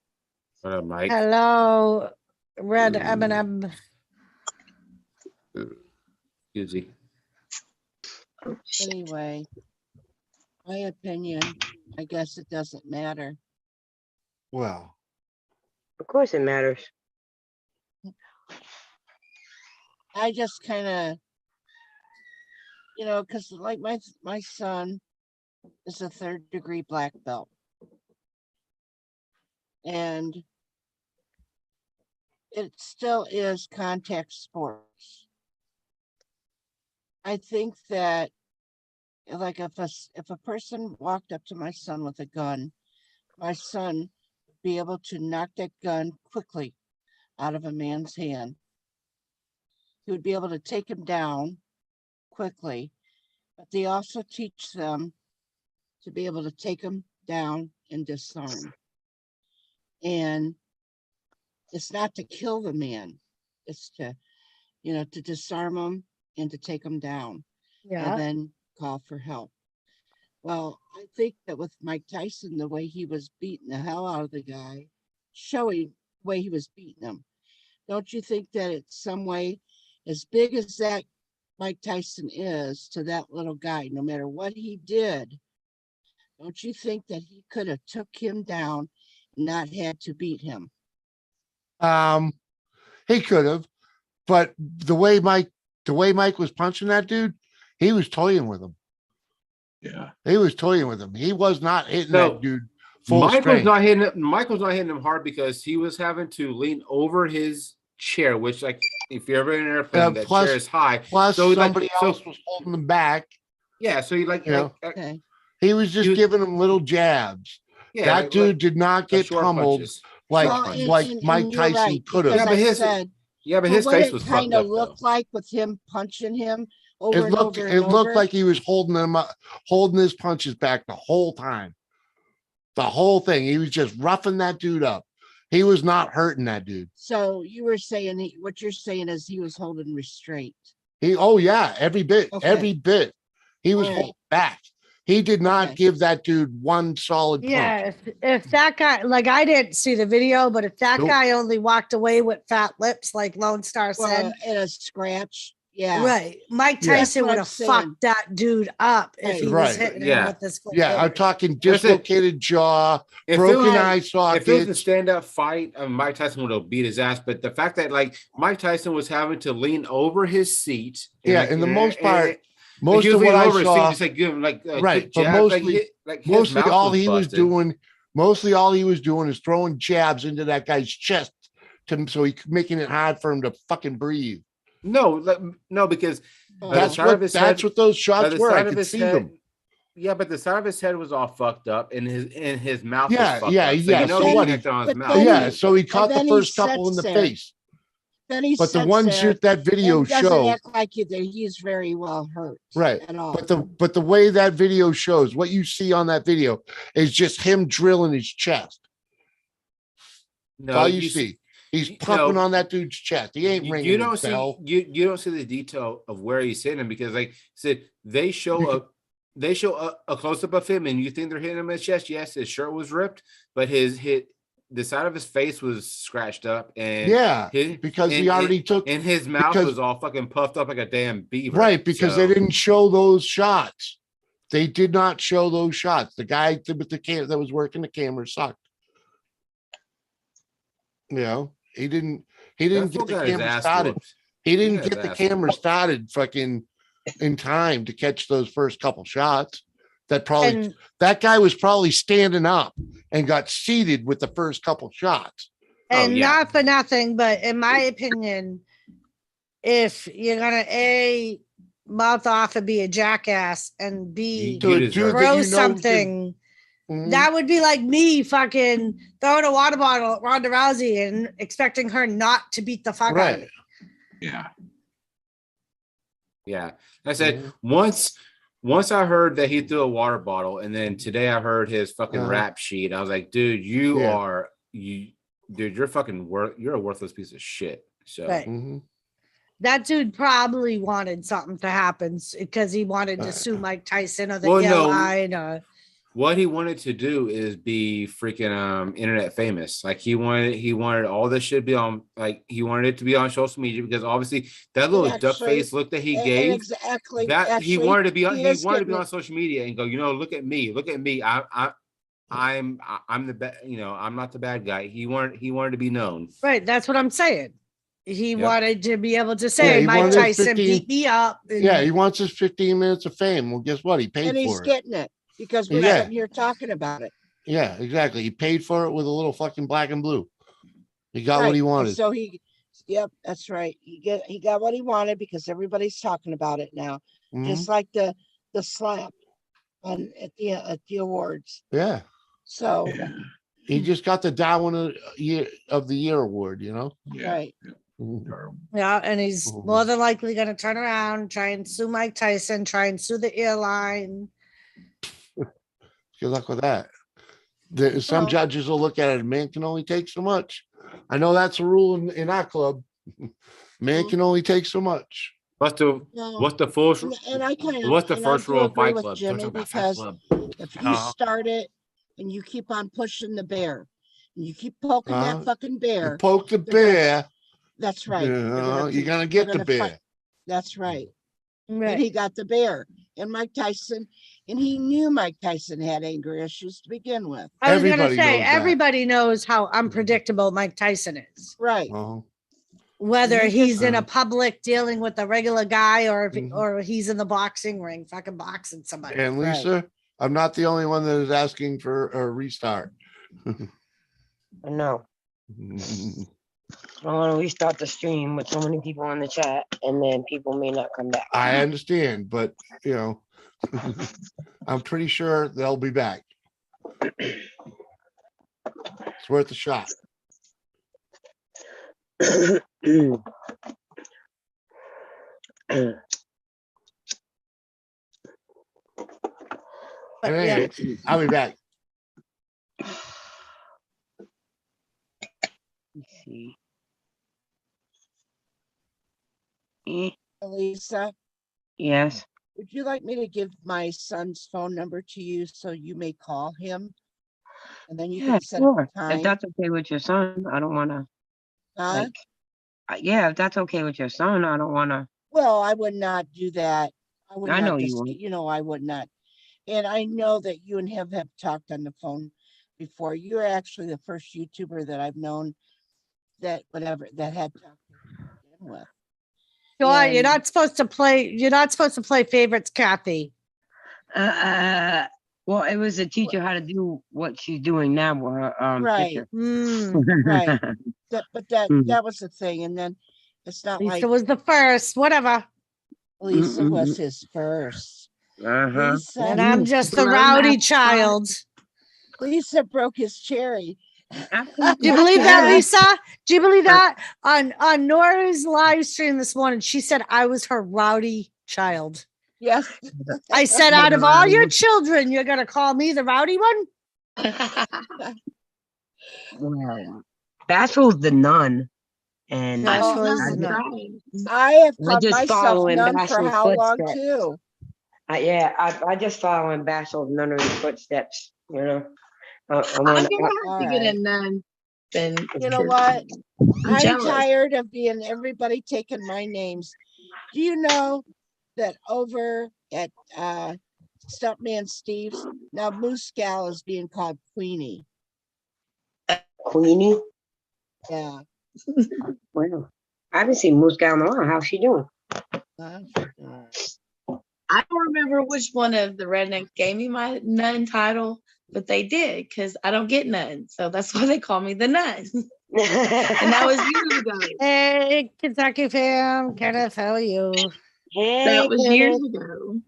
What up, Mike? Hello, Red M&M. Mugzee. Oh, shit. Anyway, my opinion, I guess it doesn't matter. Well, Of course it matters. I just kind of, because like my son is a 3rd-degree black belt. And it still is contact sports. I think that like if a person walked up to my son with a gun, my son would be able to knock that gun quickly out of a man's hand. He would be able to take him down quickly, but they also teach them to be able to take him down and disarm. And it's not to kill the man, it's to, to disarm him and to take him down and then call for help. Well, I think that with Mike Tyson, the way he was beating the hell out of the guy, showing the way he was beating him, don't you think that it's some way, as big as that Mike Tyson is to that little guy, no matter what he did, don't you think that he could have took him down and not had to beat him? he could have, but the way Mike was punching that dude, he was toying with him. Yeah. He was toying with him. He was not hitting No, that dude full Mike strength. was not hitting him. Mike was not hitting him hard because he was having to lean over his chair, which, like, if you're ever in an airplane, that plus- chair is high. Plus, So, somebody else was holding him back. Yeah, so he Okay. He was just giving him little jabs. yeah, That dude did not get short pummeled punches. like Short Well, punches. and Mike you're Tyson right, could have. because Yeah, but I his- said, Yeah, but well, his what face it was fucked kind up of though. looked like with him punching him over It and looked over it and looked over. like he was holding him up, holding his punches back the whole time. The whole thing. He was just roughing that dude up. He was not hurting that dude. So you were saying what you're saying is he was holding restraint. Oh yeah, every bit. He was All right. holding back. He did not Okay. give that dude one solid punch. Yeah, if that guy, like, I didn't see the video, but if that Nope. guy only walked away with fat lips, like Lone Star said, Well, and a scratch. Yeah. right, Mike Yeah. Tyson That's what would I'm have saying. fucked that dude up if Right. he was Right. hitting him Yeah. with his foot. Yeah, I'm forward. talking That's it. dislocated jaw, If it broken was- eye If it was a sockets. stand-up fight, Mike Tyson would have beat his ass. But the fact that, like, Mike Tyson was having to lean over his seat, Yeah, in the most part, most he was of what leaning I over his seat, saw, just like give him like a right, quick but jab, like, mostly- his mostly mouth all he was busted. doing, is throwing jabs into that guy's chest so he making it hard for him to fucking breathe. No, because by the That's side of what his that's head- what those by shots the were. I side of could his see head, them. Yeah, but the side of his head was all fucked up, and his mouth Yeah, was fucked yeah, up. So yeah. you know So he what? connected on his But mouth. then Yeah, so he caught the then he first couple in the sits there. face. Then he But the sits ones there that video and doesn't show, act like that he's very well hurt. right? At all. But the way that video shows, what you see on that video is just him drilling his chest. That's all you see. He's pumping on that dude's chest. He ain't ringing You don't his see bell. you don't see the detail of where he's hitting him, because, like I said, they show a close up of him, and you think they're hitting him in his chest. Yes, his shirt was ripped, but the side of his face was scratched up, and Yeah, because he already took and his mouth because- was all fucking puffed up like a damn beaver. right because they So- didn't show those shots. They did not show those shots. The guy with the cam that was working the camera sucked. You know, he didn't That get fool the got his camera ass started. whooped. He didn't got get his the ass camera started fucking in time to catch those first couple shots. And That guy was probably standing up and got seated with the first couple shots. and yeah. not for nothing, but in my opinion, if you're gonna mouth off and be a jackass and You B To a deserve dude it. that throw you know something, Mhm. that would be like me fucking throwing a water bottle at Ronda Rousey and expecting her not to beat the fuck out of Right. me. Yeah. Yeah, I said Mhm. once I heard that he threw a water bottle, and then today I heard his fucking Uh-huh. rap sheet. I was like, dude, Yeah. you're fucking you're a worthless piece of shit. So Right. Mhm. That dude probably wanted something to happen because he wanted to sue Mike Tyson or the Well, no. airline. Or what he wanted to do is be freaking internet famous. Like he wanted all this shit to be on, like he wanted it to be on social media, because obviously that little duck face look that he and gave, exactly, that he actually, wanted to be on, he he is wanted to be getting on social media and go, look at me, I'm the bad, I'm not the bad guy. He wanted to be known. Right. That's what I'm saying. He Yep. wanted to be able to Yeah, say he Mike wanted Tyson 15 beat me up. Yeah, he wants his 15 minutes of fame. Well, guess what? He paid and he's for it. getting it because we're Yeah. sitting here talking about it. Yeah, exactly. He paid for it with a little fucking black and blue. He got what Right, he and wanted. so yep, that's right. He got what he wanted because everybody's talking about it now. Mhm. Just like the slap at the awards. Yeah. So He just got the Darwin of the Year award, right. Mhm. Yeah, and he's Mhm. more than likely going to turn around, try and sue Mike Tyson, try and sue the airline. Good luck with that. Some Well- judges will look at it. A man can only take so much. I know that's a rule in our club. Man can only take so much. What's the No, first and I kind of what's the first rule of agree Fight with Club? Jimmy Don't talk about Fight because Club. if you start it and you keep on pushing the bear and you keep poking Uh-huh. that fucking You bear, poke the they're gonna- bear, that's right. you're gonna get the bear. That's right. And Right. he got the bear. And Mike Tyson, and he knew Mike Tyson had anger issues to begin with. I was going to Everybody say, knows that. everybody knows how unpredictable Mike Tyson is. Right. Uh-huh. Whether He he's just- in a public dealing with a regular guy or Mhm. or he's in the boxing ring, fucking boxing somebody. And Lisa, I'm not the only one that is asking for a restart. No, I don't want to restart the stream with so many people in the chat, and then people may not come back. I understand, but I'm pretty sure they'll be back. It's worth a shot. But And yeah, anyway, I'll be back. Let's see. Lisa, Yes. would you like me to give my son's phone number to you so you may call him? And then you Yeah, can set sure. a time. If that's okay with your son, I don't want to. Huh? Yeah, if that's okay with your son, I don't want to. Well, I would not do that. I know you won't. I would not. And I know that you and him have talked on the phone before. You're actually the first YouTuber that I've known that had talked with. sure, you're And- not supposed to play. You're not supposed to play favorites, Kathy. Well, it was to teach her how to do what she's doing now with her Right. picture. Right. But Mhm. that was the thing. And then it's not Lisa like was the first, whatever. Lisa was his first. Uh-huh. Lisa, And I'm just the Well, rowdy that's fine. child. Lisa broke his cherry. Do you believe that, Yeah. Lisa? Do you believe that? On Nora's live stream this morning, she said I was her rowdy child. Yes. I said, out of all your children, you're gonna call me the rowdy one? Well, Bashful's the nun. And Bashful I is the just- nun. I have I called just myself following none for Bashful's how long footsteps. too. I just follow in Bashful's nunnery footsteps, I I'm want gonna have to get a nun. Then You know what? I'm jealous. tired of being everybody taking my names. Do you know that over at Stuntman Steve's now Moose Gal is being called Queenie? Queenie. Yeah. Well, I haven't seen Moose Gal in a while. How's she doing? I don't remember which one of the rednecks gave me my nun title, but they did because I don't get none. So that's why they call me the nun. And that was years ago. Hey, Kentucky fam, Kenneth, how are you? Hey, That was years Kenneth. ago.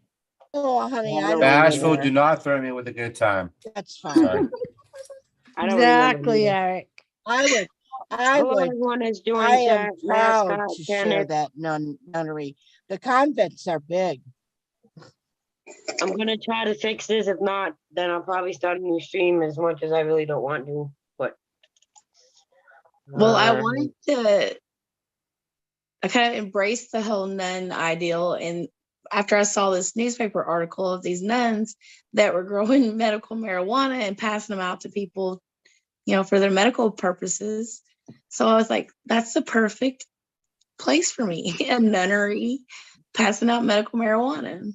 Oh, honey, I don't Bashful, remember. do not throw me with a good time. That's fine. Sorry. I don't Exactly, remember Eric. I Hello, would. everyone that's I joined am chat. proud Mascot, to share Kenneth. that nunnery. The convents are big. I'm gonna try to fix this. If not, then I'll probably start a new stream. As much as I really don't want to, but Well, I kind of embraced the whole nun ideal, and after I saw this newspaper article of these nuns that were growing medical marijuana and passing them out to people, for their medical purposes. So I was like, that's the perfect place for me, a nunnery passing out medical marijuana.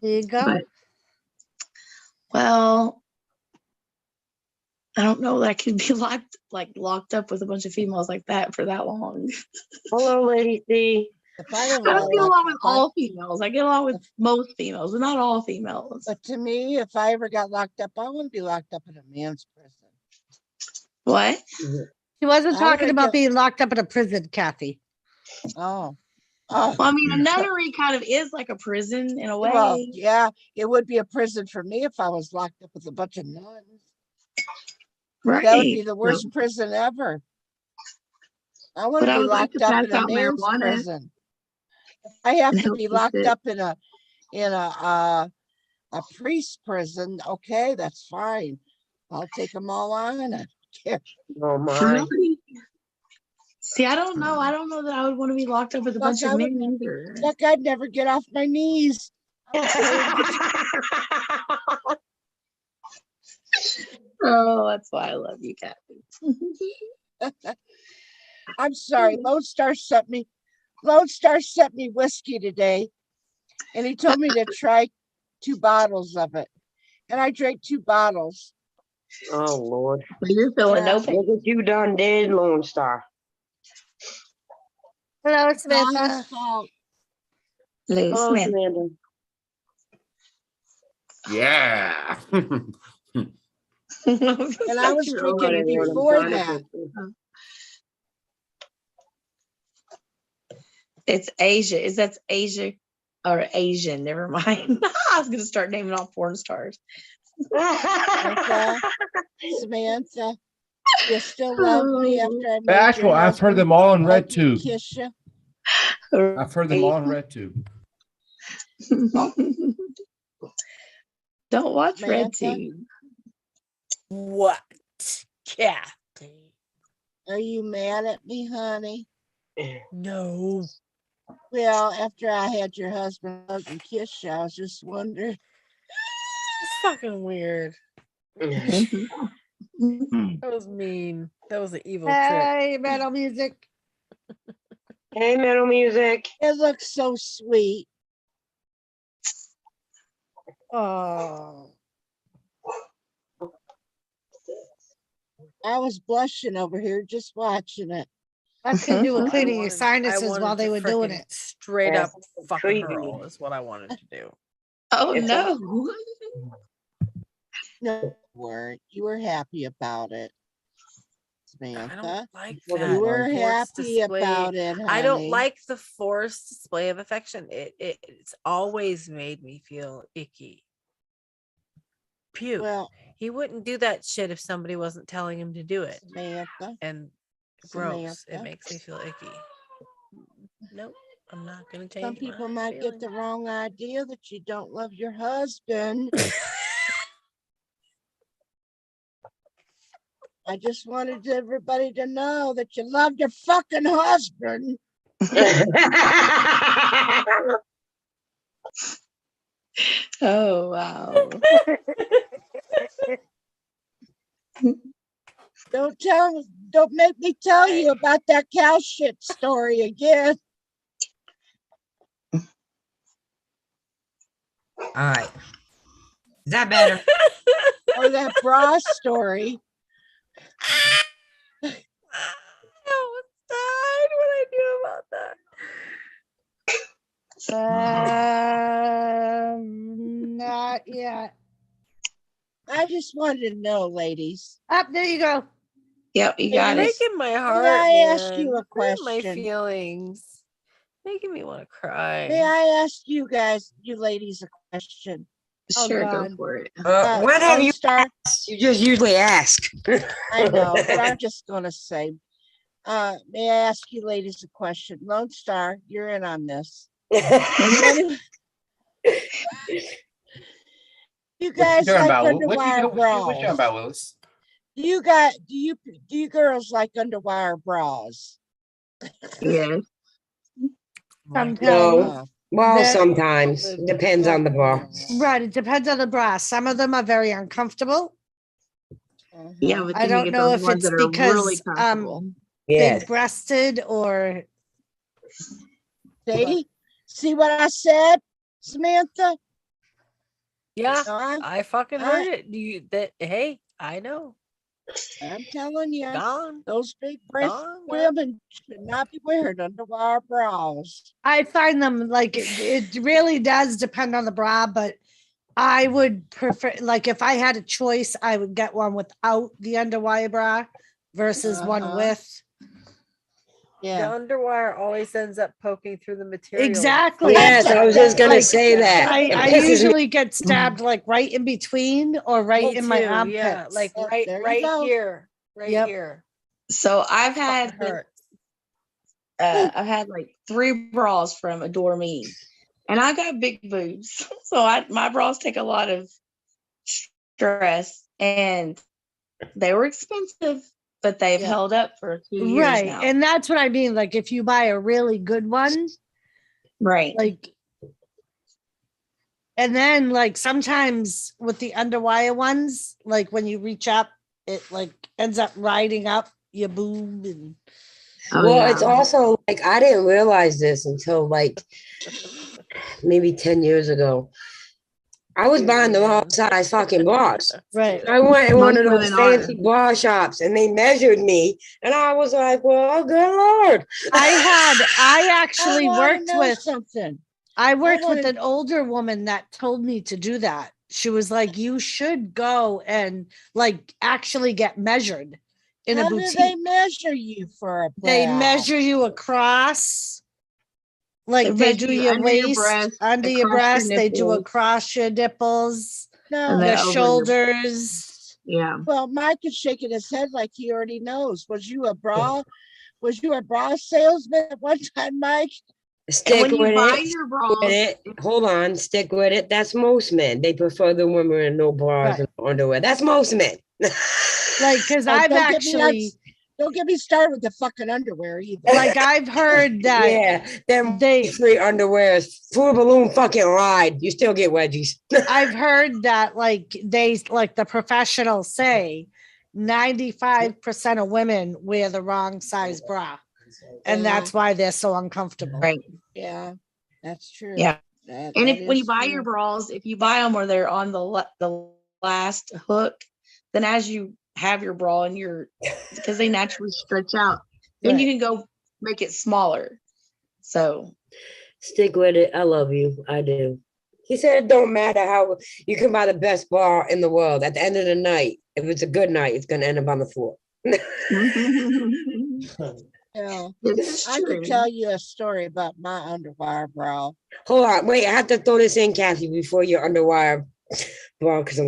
There you go. But, well, I don't know that I could be locked up with a bunch of females like that for that long. Hello, Lady C. If I I ever don't got get along locked with up, all females. I get along with most females, but not all females. but to me, if I ever got locked up, I wouldn't be locked up in a man's prison. What? She wasn't I talking wanna about get- being locked up in a prison, Kathy. Oh. Well, I mean, a nunnery kind of is like a prison in a way. Well, yeah, it would be a prison for me if I was locked up with a bunch of nuns. Right. That would be the worst prison ever. I want But I to be would like locked to up pass in a out man's marijuana. prison. If I have And to help be you locked sit. up in a priest prison, okay, that's fine. I'll take them all on. I don't care. Oh my. See, I don't know. I don't know that I would want to be locked up with a bunch Fuck, of I would- men either. Fuck, I'd never get off my knees. Oh, that's why I love you, Kathy. I'm sorry. Lone Star sent me whiskey today, and he told me to try 2 bottles of it, and I drank 2 bottles. Oh Lord. So you're feeling no Yeah. pain. Look what you done did, Lone Star. Hello, It's not his Samantha. fault. Loose Hello, man. Samantha. Yeah. And I was Hold on, drinking everyone, I'm before trying to that. put this- It's Asia. That's Asia or Asian? Never mind. I was gonna start naming all porn stars. Samantha, you still love me after I made Bashful, your I've heard them husband all on hug you, RedTube. kiss you? I've heard them all on RedTube. Don't watch Samantha? RedTube. What? Kathy? Are you mad at me, honey? No. Well, after I had your husband hug and kiss you, I was just wondering. It's fucking weird. Mhm. That was mean. That was an evil trick. Hey, metal music. Hey, metal music. It looks so sweet. Oh. I was blushing over here just watching it. That's gonna do with I cleaning your wanted- sinuses wanted while they to were doing frickin' it. Straight Yes, up fucking crazy. girl is what I wanted to do. Oh It's no. No, you weren't. You were happy about it, I Samantha. don't like What that. You were forced happy display. about it, honey. I don't like the forced display of affection. It's always made me feel icky. Puke. Well, He wouldn't do that shit if somebody wasn't telling him to do it. Samantha, And gross. It Samantha. makes me feel icky. Nope. I'm not gonna change. some people my might get the feelings. wrong idea that you don't love your husband. I just wanted everybody to know that you loved your fucking husband. Oh wow. Don't make me tell you about that cow shit story again. All right. Is that better? Or that bra story. I almost died. What I do about that? Not yet. I just wanted to know, ladies. Up there you go. Yep, you got it. Breaking my heart. I ask man. you a Hurting my question? feelings. Making me want to cry. May I ask you guys, you ladies, a question? Oh, Sure, go God. for it. When have Lone you Star, asked? You just usually ask. I know, but I'm just gonna say, may I ask you ladies a question? Lone Star, you're in on this. You guys like underwire bras? Willis? Do you girls like underwire bras? Yes. Sometimes. No. Well, That- sometimes depends on the bra. Right. It depends on the bra. Some of them are very uncomfortable. Yeah, but I then you don't get know those if ones it's that are really because comfortable. Yes. big breasted or See what I said, Samantha? Yeah, I'm, I fucking heard it. Hey, I know. I'm telling you, Gone. those big breasted Gone, girl. women should not be wearing underwire bras. I find them like it really does depend on the bra, but I would prefer, like, if I had a choice, I would get one without the underwire bra versus one Uh-huh. with. The Yeah. underwire always ends up poking through the material. Exactly. Yes, I was just gonna say that. I It pisses me- usually get stabbed like right in between or right Me in my too, armpits. yeah, like Yep, there you go. here, Yep. here. So I've Fucking had hurts. I've had like 3 bras from Adore Me, and I got big boobs, so my bras take a lot of stress, and they were expensive, but they've Yeah. held up for a few years Right. now. And that's what I mean. Like if you buy a really good one, Right. like, and then like sometimes with the underwire ones, like when you reach up, it like ends up riding up your boob and Well, it's also like I didn't realize this until like maybe 10 years ago. I was buying the wrong size fucking bras. right. I went in one of Most those women are. fancy bra shops and they measured me, and I was like, "Well, good lord!" I actually wanna worked know with something. I worked with wanna- an older woman that told me to do that. She was like, you should go and like actually get measured in a How do boutique. they measure you for a bra? They measure you across, like They they measure do you your under your waist, breast, under your across your breast. They do nipples. across your nipples, No. And then your over your- shoulders. Yeah. Well, Mike is shaking his head like he already knows. Was you a bra salesman at one time, Mike? Stick when you with buy it. your Stick bras, with it. Hold on, stick with it. That's most men. They prefer the women in no bras Right. and underwear. That's most men. Like, because I've Don't get me started with the fucking underwear either. like I've heard that Yeah, them they free underwear is full balloon fucking ride. You still get wedgies. I've heard that like they like the professionals say 95% of women wear the wrong size bra. And that's why they're so uncomfortable. right? Yeah, that's true. Yeah. That And when you is buy true. your bras, if you buy them where they're on the last hook, then as you have your bra and because they naturally stretch out, then you can go make it smaller. So Stick with it. I love you. I do. He said it don't matter how you can buy the best bar in the world. At the end of the night, if it's a good night, it's gonna end up on the floor. Yeah. it's I true. could tell you a story about my underwire bra. Hold on, wait. I have to throw this in, Kathy, before your underwire bra, because I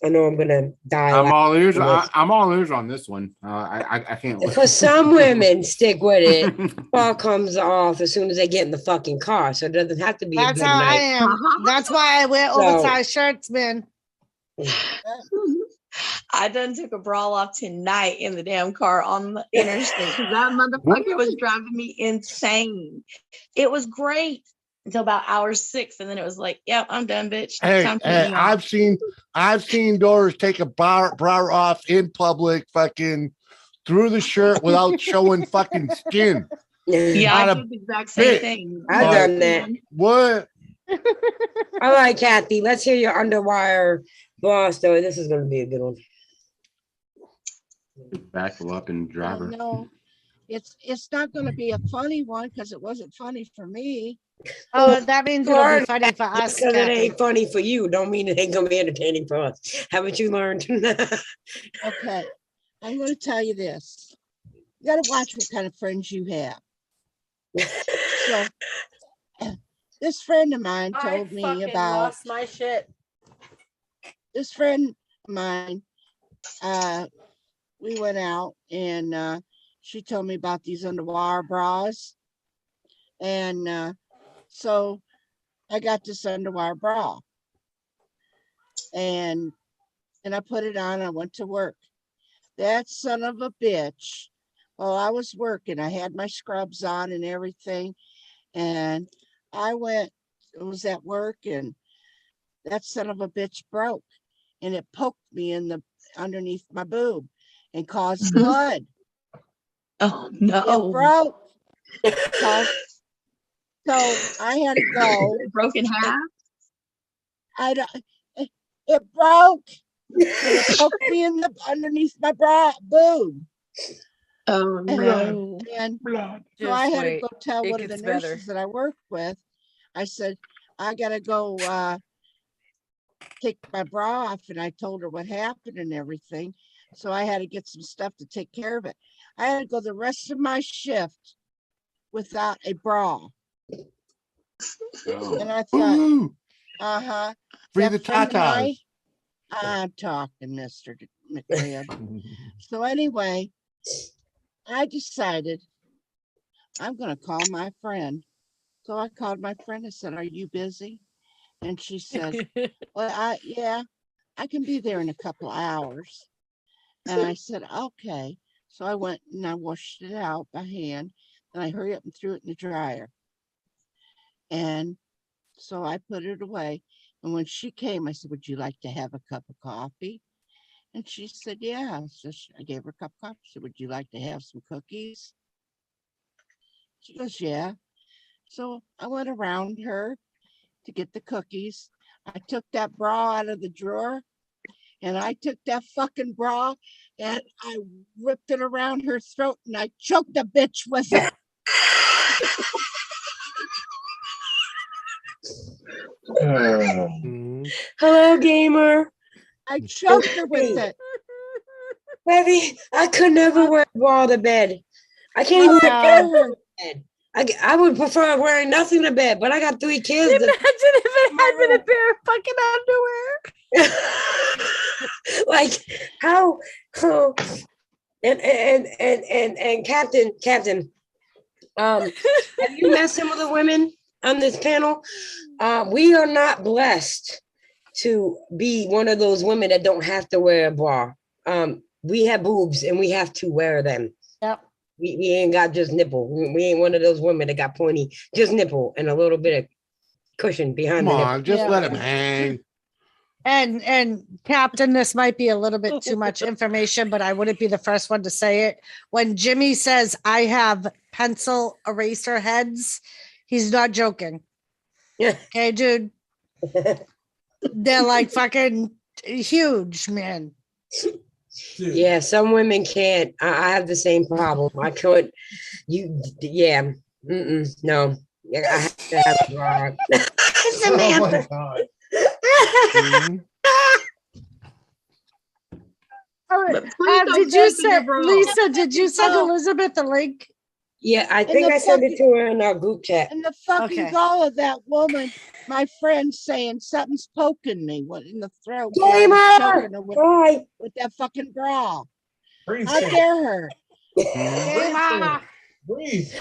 know I'm gonna die. I'm all ears. laughing. I'm all ears on this one. I can't. For some women, stick with it. Bra comes off as soon as they get in the fucking car, so it doesn't have to be a That's good how I night. am. That's why I wear So- oversized shirts, man. I done took a bra off tonight in the damn car on the interstate because that motherfucker was driving me insane. It was great until about hour 6, and then it was like, "Yep, I'm done, bitch." Hey, Time to get me off. I've seen Doris take a bra off in public, fucking through the shirt without showing fucking skin. Yeah, Not I a did the exact same bit. thing. I've done that. What? All right, Kathy, let's hear your underwire bra story. This is gonna be a good one. Backle up and drive her. No, it's not going to be a funny one because it wasn't funny for me. Oh, that means it'll be funny for us. Because it Kathy. ain't funny for you, don't mean it ain't gonna be entertaining for us. Haven't you learned? Okay, I'm going to tell you this. You got to watch what kind of friends you have. So, this friend of mine told me about lost my shit. this friend of mine. We went out and she told me about these underwire bras, and so I got this underwire bra, and I put it on. I went to work. That son of a bitch. While I was working, I had my scrubs on and everything, and I went was at work, and that son of a bitch broke, and it poked me in the underneath my boob and caused blood. Oh It no. broke. So I had to go. Broken half. I don't, it broke. And it poked me in the underneath my boob. Oh no. And so Just I had wait. to go tell It one of the gets nurses better. that I worked with. I said, I gotta go take my bra off, and I told her what happened and everything. So I had to get some stuff to take care of it. I had to go the rest of my shift without a bra. And I thought, Ooh, free that the friend of mine, tatas. I'm talking, Mr. McLeod. So anyway, I decided I'm going to call my friend. So I called my friend and said, are you busy? And she said, well, yeah, I can be there in a couple of hours. And I said, okay. So I went and I washed it out by hand. And I hurried up and threw it in the dryer. And so I put it away. And when she came, I said, would you like to have a cup of coffee? And she said, yeah. So I gave her a cup of coffee. She said, would you like to have some cookies? She goes, yeah. So I went around her to get the cookies. I took that bra out of the drawer, and I took that fucking bra and I whipped it around her throat, and I choked the bitch with it. Hello, gamer. I choked her with it. Baby, I could never wear a bra to bed. I can't even wear to bed. I would prefer wearing nothing to bed, but I got 3 kids. Imagine if it had been a pair of fucking underwear. Like how and Captain, have you met some of the women on this panel? We are not blessed to be one of those women that don't have to wear a bra. We have boobs and we have to wear them. Yep. We ain't got just nipple. We ain't one of those women that got pointy, just nipple and a little bit of cushion behind Come the on, nipple. just let him hang. And Captain, this might be a little bit too much information, but I wouldn't be the first one to say it. When Jimmy says I have pencil eraser heads, he's not joking. Yeah. Okay, dude. They're like fucking huge, man. Yeah, some women can't. I have the same problem. I couldn't. Yeah. No. I have to have a bra. Oh my God. Did you send Lisa? Did you send Elizabeth the link? Yeah, I think I sent it to her in our group chat. And the fucking gall of that woman, my friend, saying something's poking me in the throat. Gamer! With that fucking bra. Breathe, How Sam. dare her? Gamer! Breathe.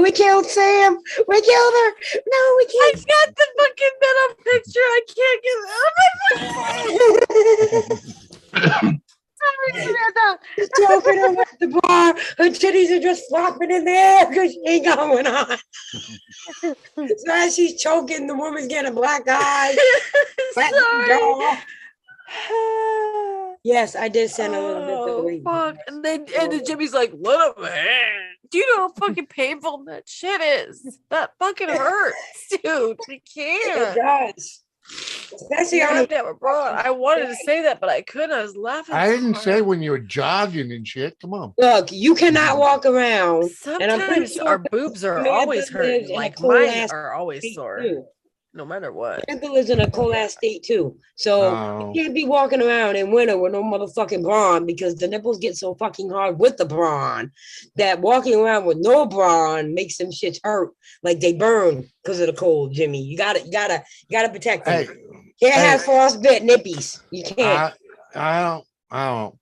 We killed Sam. We killed her. No, we I can't. got the fucking middle picture. I can't get it out of my face. She's choking her with the bar. Her titties are just flopping in there because she ain't got one on. So as she's choking, the woman's getting a black eye. Sorry. Yes, I did send a little bit of link. Fuck. And then Jimmy's like, let him hang. Do you know how fucking painful that shit is? That fucking hurts, dude. I can't. It does. Especially on a I wanted to say that, but I couldn't. I was laughing. I so didn't hard. say when you were jogging and shit. Come on. Look, you cannot walk around. Sometimes and I'm pretty sure our boobs are Samantha always hurting. lives in a Like cold mine ass are always state, sore, too. no matter what. Samantha lives in a cold ass state too. So you can't be walking around in winter with no motherfucking bra on because the nipples get so fucking hard with the bra on that walking around with no bra on makes them shits hurt. Like they burn because of the cold, Jimmy. You gotta protect them. Can't have frostbite nippies. You can't. I don't.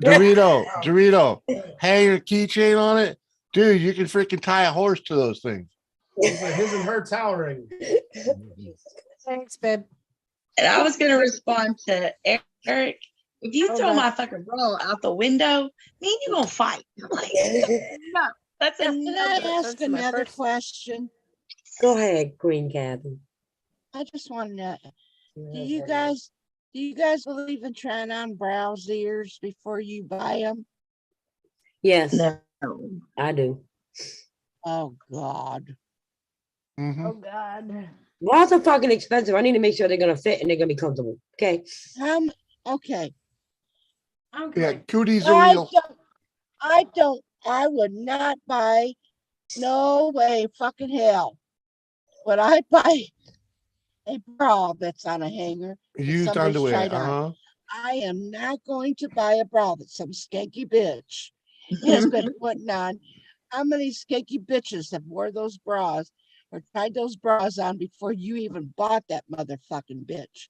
Dorito, hang your keychain on it. Dude, you can freaking tie a horse to those things. His and her towering. Thanks, babe. And I was gonna respond to Eric. If you throw my fucking bra out the window, me and you gonna fight. Like, no, that's Can I ask another question? Go ahead, Queen Kathy. I just want to know, do you guys believe in trying on browsers before you buy them? Yes, No. I do. Oh God. Mhm. Oh God. Bras are fucking expensive. I need to make sure they're gonna fit and they're gonna be comfortable. Okay. Okay. Yeah, cooties are real. I would not buy, no way, fucking hell. Would I buy a bra that's on a hanger? that Used somebody's underwear. tried on? I am not going to buy a bra that some skanky bitch has been putting on. How many skanky bitches have wore those bras or tried those bras on before you even bought that motherfucking bitch?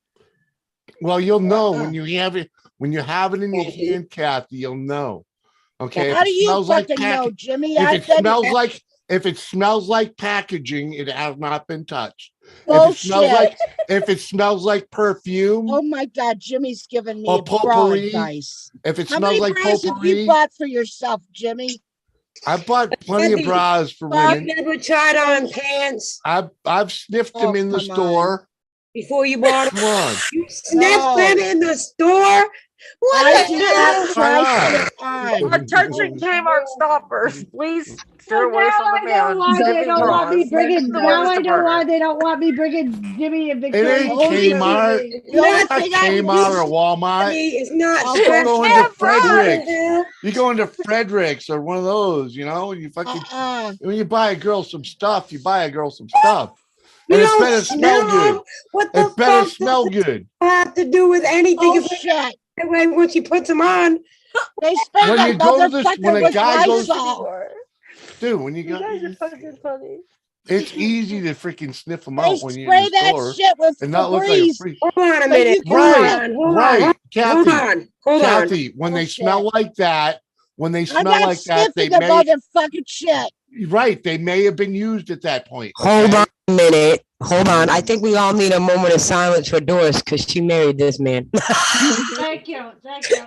Well, you'll know when you have it in your hand, Kathy. You'll know. Okay. How do you fucking know, Jimmy? If it smells like packaging, it has not been touched. Bullshit. If it smells like perfume, Oh my God, Jimmy's giving me or bra potpourri, advice. if it How smells many like bras have potpourri, you bought for yourself, Jimmy? I bought plenty of bras for women. You never tried on pants I've sniffed them in the store. before you bought them? Come on. You sniffed them in the store? What I the did hell? not try shit on. Attention Kmart stoppers, please steer away from the man. They don't want me bringing. The Now worst I know why burner. they don't want me bringing Jimmy and Victoria. It ain't Kmart. It's not Kmart or Walmart. It's not. You're going to Frederick's. Right. You're going to Frederick's or one of those, you know, you fucking when you buy a girl some stuff, you buy a girl some stuff. And it better smell good. What the It better fuck smell does good. it have to do with anything? Oh shit. When she puts them on. They spray When that you go to this, motherfucker when a with guy goes, Lysol. dude, when you You go, guys are fucking funny. it's easy to freaking sniff them They out when you're spray in the that store shit with and not look like a Febreze. freak. Hold on a So minute. you can Right, Hold right, on. Kathy. Hold on. Kathy, when they Bullshit. smell like that, when they I'm smell not like that, they sniffing the may, motherfucking shit. right, they may have been used at that point. Hold okay? on a minute. Hold on. I think we all need a moment of silence for Doris because she married this man. Thank you. Thank you.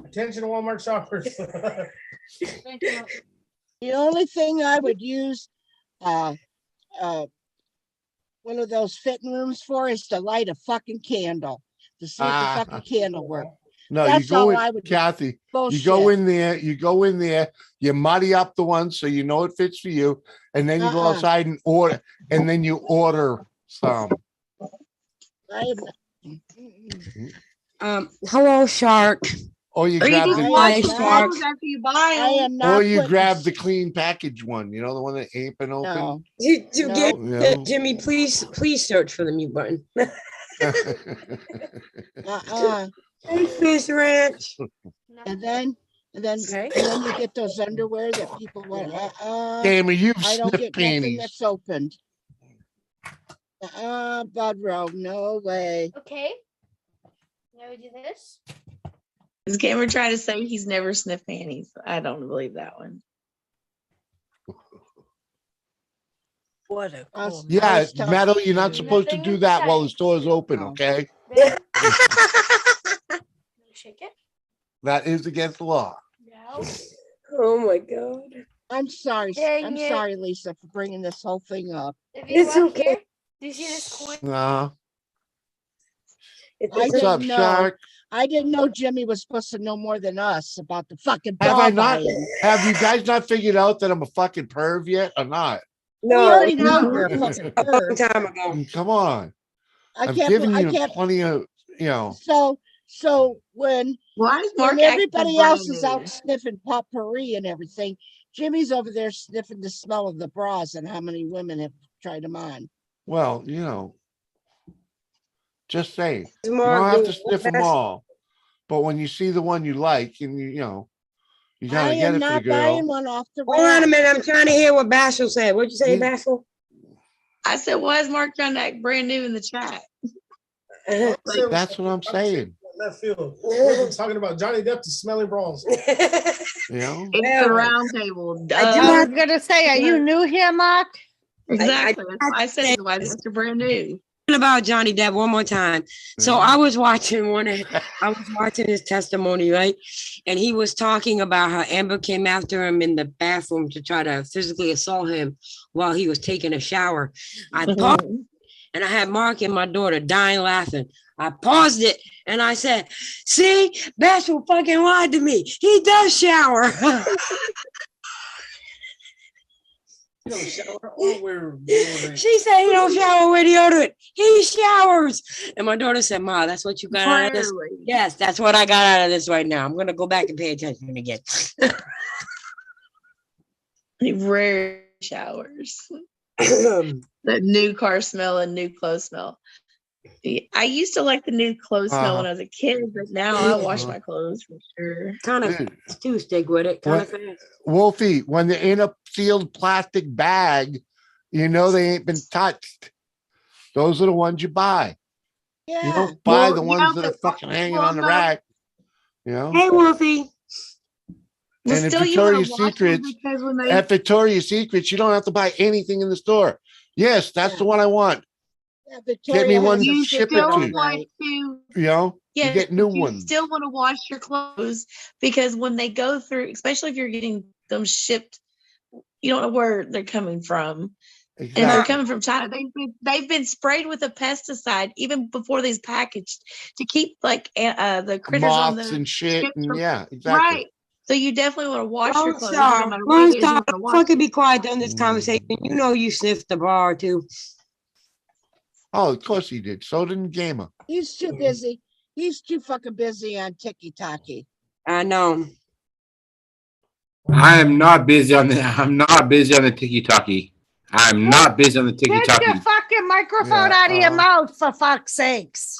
Attention Walmart shoppers. Thank you. The only thing I would use one of those fitting rooms for is to light a fucking candle to see if the fucking candle works. No, That's you go all in, I would do. Kathy. Bullshit. You go in there, you muddy up the one so you know it fits for you, and then you go outside and order, and then you order some. Hello, Shark. Or you Or you grab just the wash Nice the shark. clothes after you buy them. or you grab the clean package one, you know, the one that ain't been open. No. No. Jimmy, please search for the mute button. Hey, Fish Ranch. And then you get those underwear that people want. Damn it, you've I don't sniffed get nothing panties. that's opened. Bud Rogue, no way. Okay. Now we do this. This gamer tried to say he's never sniffed panties. I don't believe that one. What a cool. Yeah, Metal, you're not supposed to do that while the store's open, okay? Shake it. That is against the law. No. Oh my God. I'm sorry. Dang I'm it. sorry, Lisa, for bringing this whole thing up. If you It's look okay. here, do you see this coin? No. I What's didn't up, know. Shark? I didn't know Jimmy was supposed to know more than us about the fucking Have bra I not? buying. Have you guys not figured out that I'm a fucking perv yet or not? We already know you're a fucking a long perv. time ago. Come on. I I've can't. given I you can't. plenty of, you know. So when Why is Mark everybody acting else is brand out sniffing potpourri and everything, Jimmy's over there sniffing the smell of the bras and how many women have tried them on. Well, you know, just saying. You Mark don't have to doing sniff them best. all. But when you see the one you like and you know, you I gotta get am it for the not girl. buying one off the Hold on a rack. minute. I'm trying to hear what Bashful said. What'd you say, Yeah. Bashful? I said, why is Mark trying to act brand new in the chat? That's what I'm saying. Left field. We're talking about Johnny Depp to smelly bras. You know? It's the round table. I was gonna say, are you new here, Mark? Exactly. That's why I said, why is Mr. brand new? about Johnny Depp one more time. So I was watching his testimony, right? And he was talking about how Amber came after him in the bathroom to try to physically assault him while he was taking a shower. I paused and I had Mark and my daughter dying laughing. I paused it and I said, see, Bashful fucking lied to me. He does shower. She said he don't shower with deodorant. He showers. And my daughter said, Ma, that's what you got out of this? Yes, that's what I got out of this right now. I'm going to go back and pay attention again. He rarely showers. That new car smell and new clothes smell. I used to like the new clothes smell when I was a kid, but now I wash my clothes for sure. Kind of too stick with it. Kind of fast. Wolfie, when they're in a sealed plastic bag, you know they ain't been touched. Those are the ones you buy. Yeah. You don't buy the ones that are fucking hanging on the rack. You know? Hey, Wolfie. And at Victoria's Secrets, you don't have to buy anything in the store. Yes, that's the one I want. Yeah, Get me one to ship it to. You know, you get new you ones. Still want to wash your clothes because when they go through, especially if you're getting them shipped, you don't know where they're coming from. Exactly. And they're coming from China. They've been sprayed with a pesticide even before these packaged to keep like the critters moths on the and shit. And yeah, exactly. Right. So you definitely want to wash your clothes. Fucking be quiet during this conversation. You know you sniffed the bar too. Oh, of course he did. So didn't Gamer. He's too busy. He's too fucking busy on TikTok. I know. I'm not busy on the TikTok. I'm not busy on the TikTok. Get your fucking microphone out of your mouth, for fuck's sakes.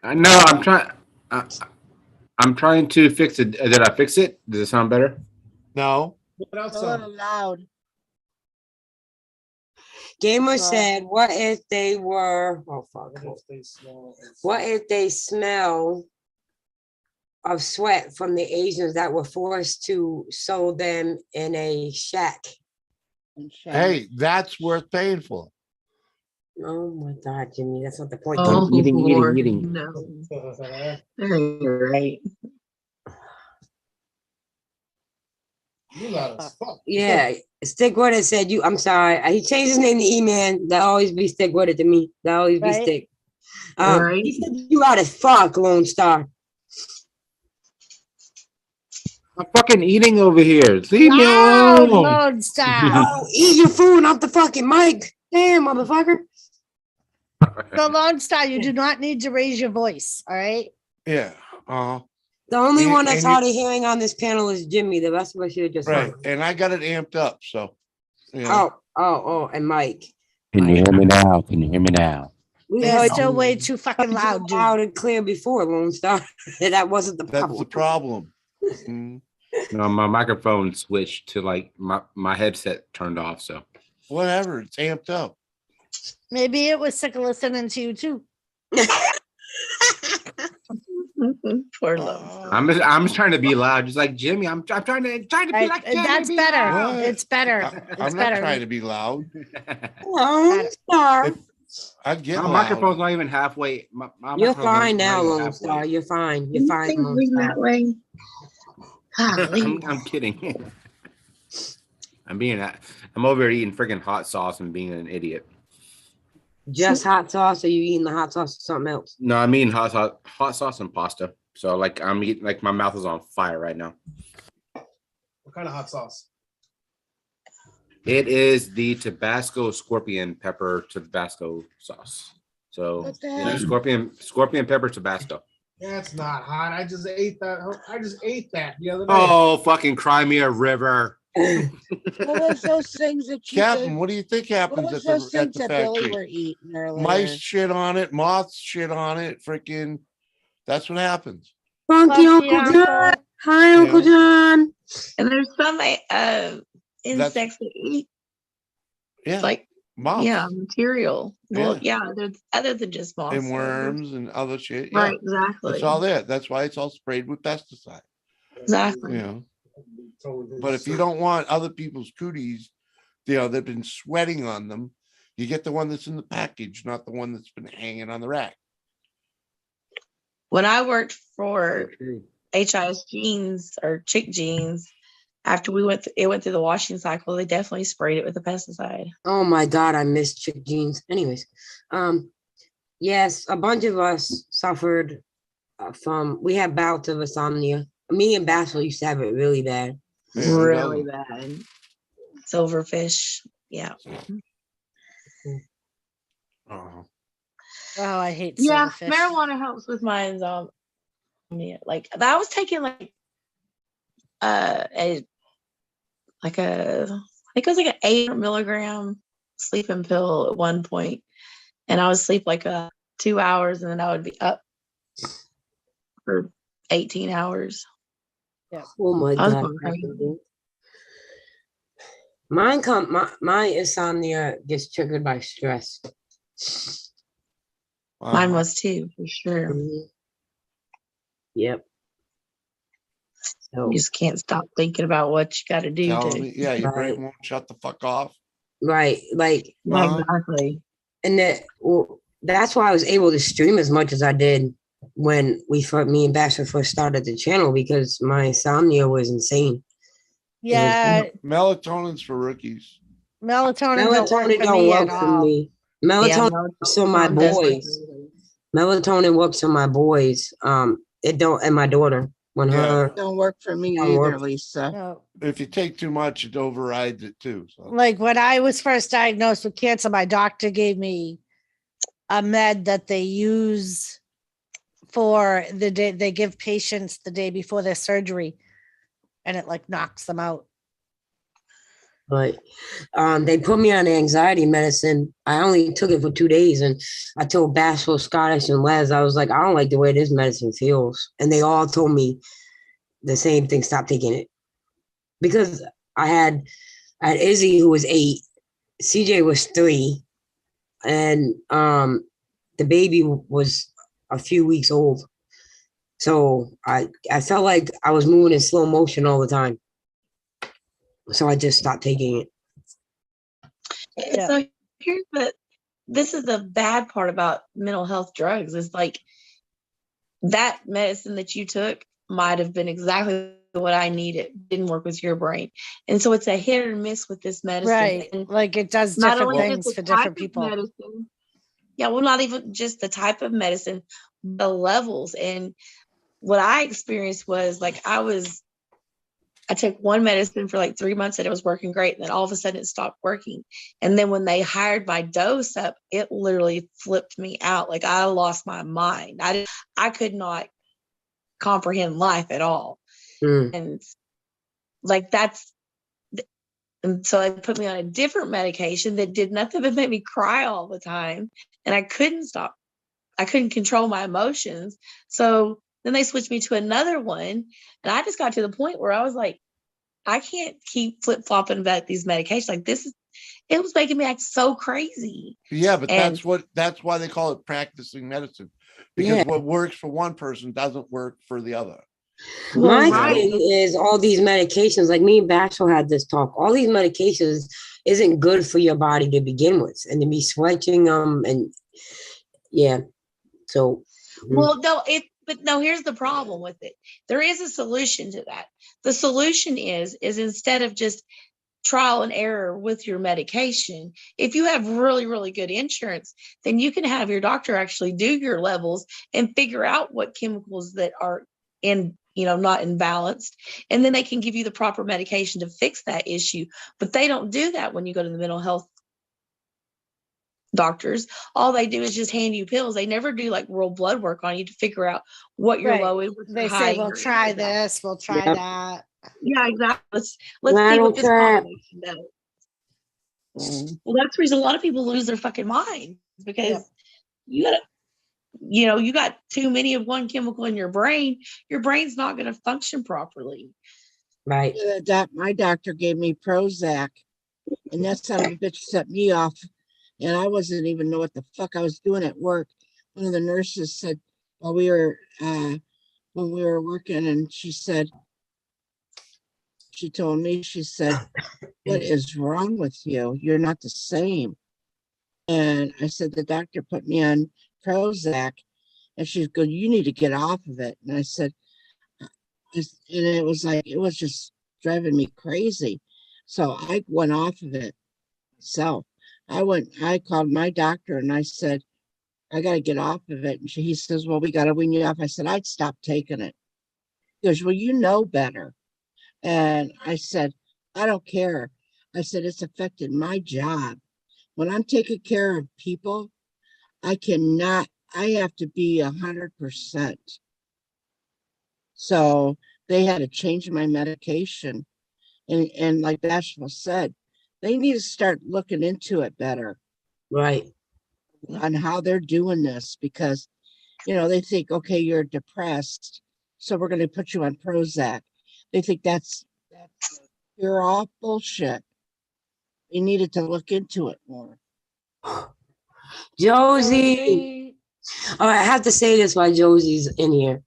I know. I'm trying to fix it. Did I fix it? Does it sound better? No. A little loud. Gamer said, "What if they were? Oh fuck! What if they smell of sweat from the Asians that were forced to sew them in a shack?" Hey, that's worth paying for. Oh my God, Jimmy, that's not the point. Oh, eating. No. Right. Yeah, Stick with it said you. I'm sorry. He changed his name to E-Man. That always be Stick with it to me. That always be Stick. He said you out as fuck, Lone Star. I'm fucking eating over here. Leave me alone. Lone Star. Eat your food off the fucking mic. Damn, motherfucker. So Lone Star, you do not need to raise your voice. All right. Yeah. The only one that's hard of hearing on this panel is Jimmy. The rest of us here just right. And I got it amped up, so. You know. Oh, and Mike. Can you hear me now? Can you hear me now? We're still way too fucking loud, dude. Loud and clear before, Lone Star. That wasn't the problem. That's the problem. Mm. No, my microphone switched to like my headset turned off. So whatever, it's amped up. Maybe it was sick of listening to you too. Poor Lone. I'm just trying to be loud, just like Jimmy. I'm trying to be like Jimmy. That's better. What? It's better. I'm not trying to be loud. Lone Star. I get my loud. microphone's not even halfway. You're fine now, Lone Star. You're fine. You're fine. That way. I'm kidding. I'm over here eating freaking hot sauce and being an idiot. Just hot sauce, or you eating the hot sauce or something else? No, I'm eating hot sauce and pasta. So like I'm eating, like my mouth is on fire right now. What kind of hot sauce? It is the Tabasco scorpion pepper Tabasco sauce. So scorpion pepper Tabasco. That's not hot. I just ate that the other day. Oh, fucking cry me a river. What was those things that you Captain, what do you think happens at the factory? Were eating earlier? Mice shit on it, moths shit on it, freaking. That's what happens. Funky Uncle John. Hi, Uncle John. And there's some insects that eat. Yeah. Like moths. Yeah, material. Well, there's other than just moths. And worms and other shit. Yeah. Right, exactly. It's all there. That's why it's all sprayed with pesticide. Exactly. You know. But if you don't want other people's cooties, they've been sweating on them, You get the one that's in the package, not the one that's been hanging on the rack. When I worked for HIS jeans or chick jeans, after it went through the washing cycle, they definitely sprayed it with a pesticide. Oh my God, I miss chick jeans. Anyways, yes, a bunch of us suffered we had bouts of insomnia. Me and Bashful used to have it really bad. Really bad. Silverfish. Yeah. Oh, I hate Yeah, silverfish. marijuana helps with my insomnia. Like I was taking I think it was like an 800 milligram sleeping pill at one point, and I would sleep like 2 hours, and then I would be up for 18 hours. Yeah. Oh my God. My insomnia gets triggered by stress. Mine was too, for sure. Mhm. Yep. So, You just can't stop thinking about what you got to do. Yeah, your brain won't shut the fuck off. Right. Like, exactly. And that's why I was able to stream as much as I did when me and Bashful first started the channel, because my insomnia was insane. Yeah. Melatonin's for rookies. Melatonin don't work for me. Melatonin works for my boys. Melatonin works for my boys. It don't, and my daughter. Don't work for me either, Lisa. No. If you take too much, it overrides it too. So. Like when I was first diagnosed with cancer, my doctor gave me a med that they use for the day they give patients the day before their surgery, and it like knocks them out. But they put me on anxiety medicine. I only took it for 2 days, and I told Bashful, Scottish, and Les, I was like, I don't like the way this medicine feels. And they all told me the same thing, stop taking it. Because I had Izzy, who was 8, CJ was 3, and the baby was a few weeks old. So I felt like I was moving in slow motion all the time. So I just stopped taking it. Yeah. So this is the bad part about mental health drugs, is like that medicine that you took might have been exactly what I needed, didn't work with your brain. And so it's a hit or miss with this medicine. Right. And like it does different things for different people. Yeah, well, not even just the type of medicine, the levels. And what I experienced was like I took one medicine for like 3 months and it was working great. And then all of a sudden it stopped working. And then when they hired my dose up, it literally flipped me out. Like I lost my mind. I could not comprehend life at all. And like and so they put me on a different medication that did nothing but make me cry all the time. And I couldn't control my emotions. So then they switched me to another one. And I just got to the point where I was like, I can't keep flip-flopping about these medications. Like it was making me act so crazy. Yeah, but that's why they call it practicing medicine. Because what works for one person doesn't work for the other. My thing is all these medications, like me and Bashful had this talk, all these medications isn't good for your body to begin with, and to be switching them and so. Well, no, here's the problem with it. There is a solution to that. The solution is instead of just trial and error with your medication, if you have really, really good insurance, then you can have your doctor actually do your levels and figure out what chemicals that are not imbalanced. And then they can give you the proper medication to fix that issue. But they don't do that when you go to the mental health doctors. All they do is just hand you pills. They never do like real blood work on you to figure out what your low is. They say, we'll try this, we'll try that. Yeah, exactly. Let's see what this combination does. Well, that's the reason a lot of people lose their fucking minds, because you got too many of one chemical in your brain's not going to function properly. Right. My doctor gave me Prozac, and that son of a bitch set me off, and I wasn't even know what the fuck I was doing at work. One of the nurses said while we were working, and she told me, she said, what is wrong with you? You're not the same. And I said, the doctor put me on Prozac. And she's going, you need to get off of it. And I said, and it was like, it was just driving me crazy. So I went off of it. So I called my doctor and I said, I got to get off of it. And he says, well, we got to wean you off. I said, I'd stop taking it. He goes, well, you know better. And I said, I don't care. I said, it's affected my job. When I'm taking care of people, I have to be 100%. So they had to change my medication. And like Bashful said, they need to start looking into it better. Right. On how they're doing this, because, they think, okay, you're depressed, so we're going to put you on Prozac. They think that's you're all bullshit. They needed to look into it more. Josie. Oh, I have to say this while Josie's in here.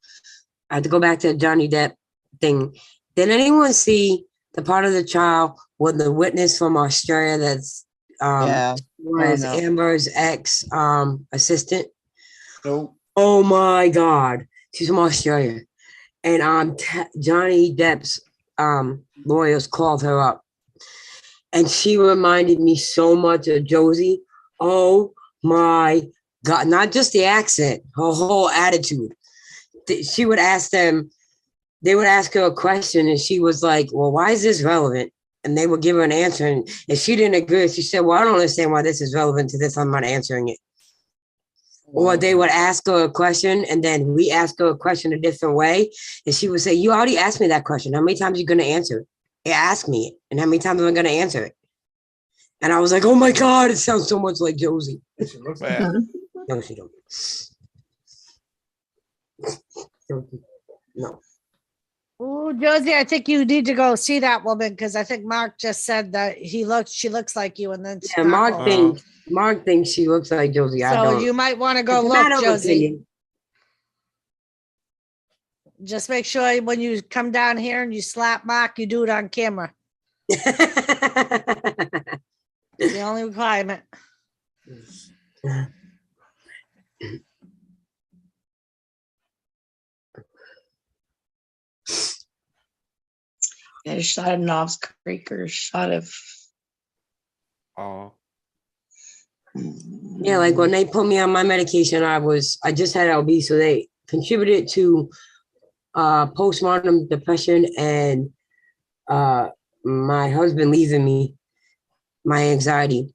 I have to go back to the Johnny Depp thing. Did anyone see the part of the trial with the witness from Australia that's was Amber's ex assistant? No. Oh my God. She's from Australia. And Johnny Depp's lawyers called her up. And she reminded me so much of Josie. Oh my God. Not just the accent, her whole attitude. She would ask them, they would ask her a question and she was like, well, why is this relevant? And they would give her an answer. And if she didn't agree, she said, well, I don't understand why this is relevant to this. I'm not answering it. Or they would ask her a question and then we ask her a question a different way. And she would say, you already asked me that question. How many times are you going to answer it? Yeah, ask me it. And how many times am I going to answer it? And I was like, oh my God, it sounds so much like Josie. No, she don't. No. Oh, Josie, I think you need to go see that woman because I think Mark just said that she looks like you, and then Yeah, Mark thinks she looks like Josie. I so don't. you might want to go It's a look, matter of Josie. opinion. Just make sure when you come down here and you slap Mark, you do it on camera. It's the only requirement. A shot of Knobs Creek or a shot of. Oh. Yeah, like when they put me on my medication, I just had LB, so they contributed to postpartum depression and my husband leaving me, my anxiety.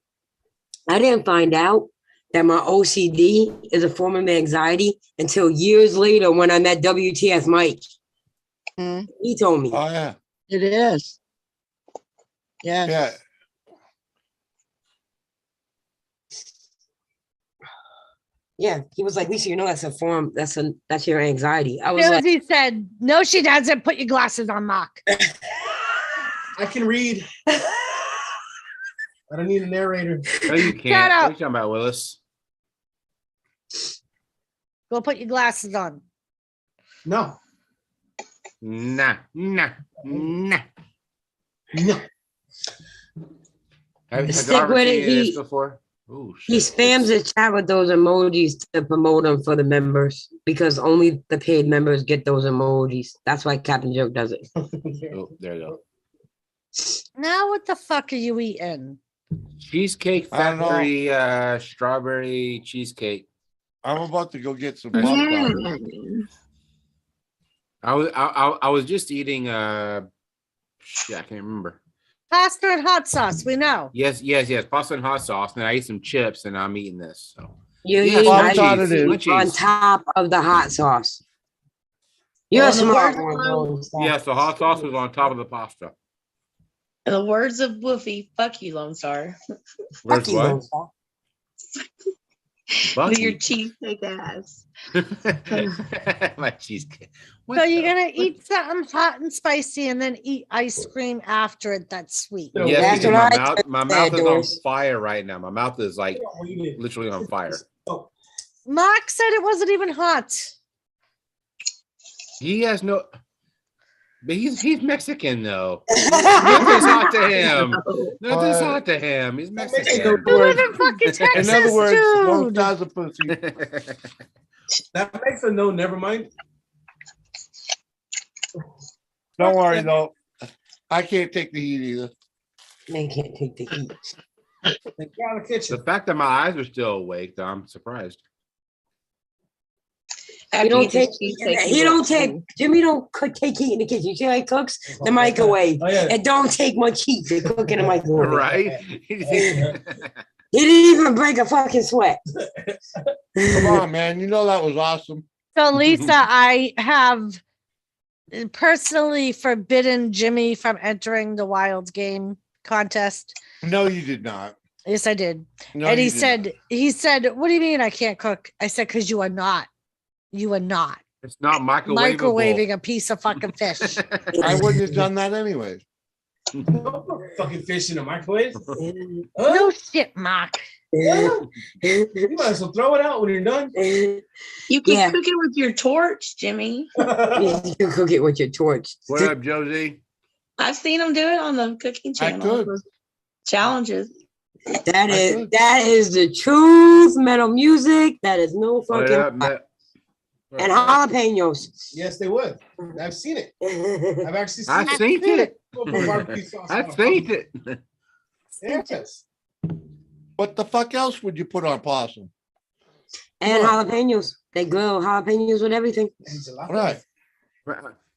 I didn't find out that my OCD is a form of anxiety until years later when I met WTF Mike. He told me. Oh, yeah. It is. Yes. Yeah. Yeah, he was like, Lisa, that's a form. That's your anxiety. I was Josie said, no, she doesn't. Put your glasses on, Mark. I can read. I don't need a narrator. No, you can't. Shut What up. are you talking about, Willis? Go put your glasses on. No. Nah. Have Stick you ever with seen it. this before? Ooh, He shit. spams the chat with those emojis to promote them for the members because only the paid members get those emojis. That's why Captain Joke does it. Oh, there you go. Now what the fuck are you eating? Cheesecake I don't know. Factory, strawberry cheesecake. I'm about to go get some That's- popcorn. I was just eating shit, I can't remember. Pasta and hot sauce, we know. Yes, pasta and hot sauce, and I ate some chips, and I'm eating this. So You're Yeah, eating munchies, ice cream munchies. on top of the hot sauce. You're a smart one. yeah, so hot sauce was on top of the pasta. In the words of Woofy, fuck you, Lone Star. Where's you, what? Lone Star. With your Bucky. cheesecake ass. My cheesecake. What So you're the gonna fuck? eat something hot and spicy and then eat ice cream after it that's sweet. Yes, That's because what my I mouth said, is on Doris. fire right now. My mouth is like literally on fire. Mark said it wasn't even hot. He has no. But he's Mexican though. Nothing's hot to him. Nothing's But- hot to him. He's You Mexican. live in fucking Texas, In other words, both dude. sides of pussy. That makes a no. Never mind. Don't worry though. I can't take the heat either. They can't take the heat. Get out of the kitchen. The fact that my eyes are still awake, though, I'm surprised. He don't take. Jimmy don't take heat in the kitchen. You see how he cooks? The microwave. Oh, yeah. It don't take much heat to cook in the microwave. Right? He didn't even break a fucking sweat. Come on, man. You know that was awesome. So, Lisa, I have personally forbidden Jimmy from entering the Wild game contest. No, you did not. Yes, I did. No, And you he did said, what do you mean I can't cook? I said, because you are not. You are not It's not microwavable. microwaving a piece of fucking fish. not. I wouldn't have done that anyways. Don't put fucking fish in the microwave. No shit, Mark. You might as well throw it out when you're done. You can cook it with your torch, Jimmy. You can cook it with your torch. What up, Josie? I've seen them do it on the cooking I channel. could. Those challenges. That is the truth. Metal music. That is no fucking. And jalapenos. Yes, they would. I've seen it. I've actually seen I've seen it. Barbecue sauce I've on seen it. it. Yes. What the fuck else would you put on possum? And jalapenos. They grill jalapenos with everything. Right.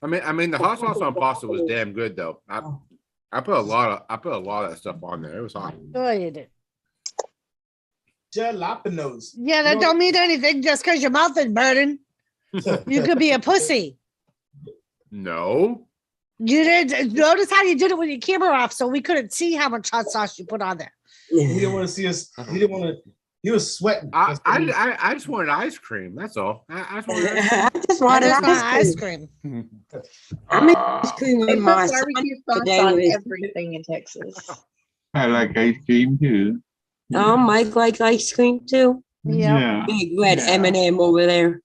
I mean, the hot sauce on pasta was damn good though. I put a lot of that stuff on there. It was hot. Sure you did. Jalapenos. Yeah, that don't mean anything just because your mouth is burning. You could be a pussy. No. You did notice how you did it with your camera off, so we couldn't see how much hot sauce you put on there. He didn't want to see us. He didn't want to. He was sweating. I just wanted ice cream. That's all. I just I wanted just wanted ice cream. I made ice cream They with put my son barbecue sauce today. on with- everything in Texas. I like ice cream too. Oh, Mike like ice cream too. Yeah. Big red M&M over there.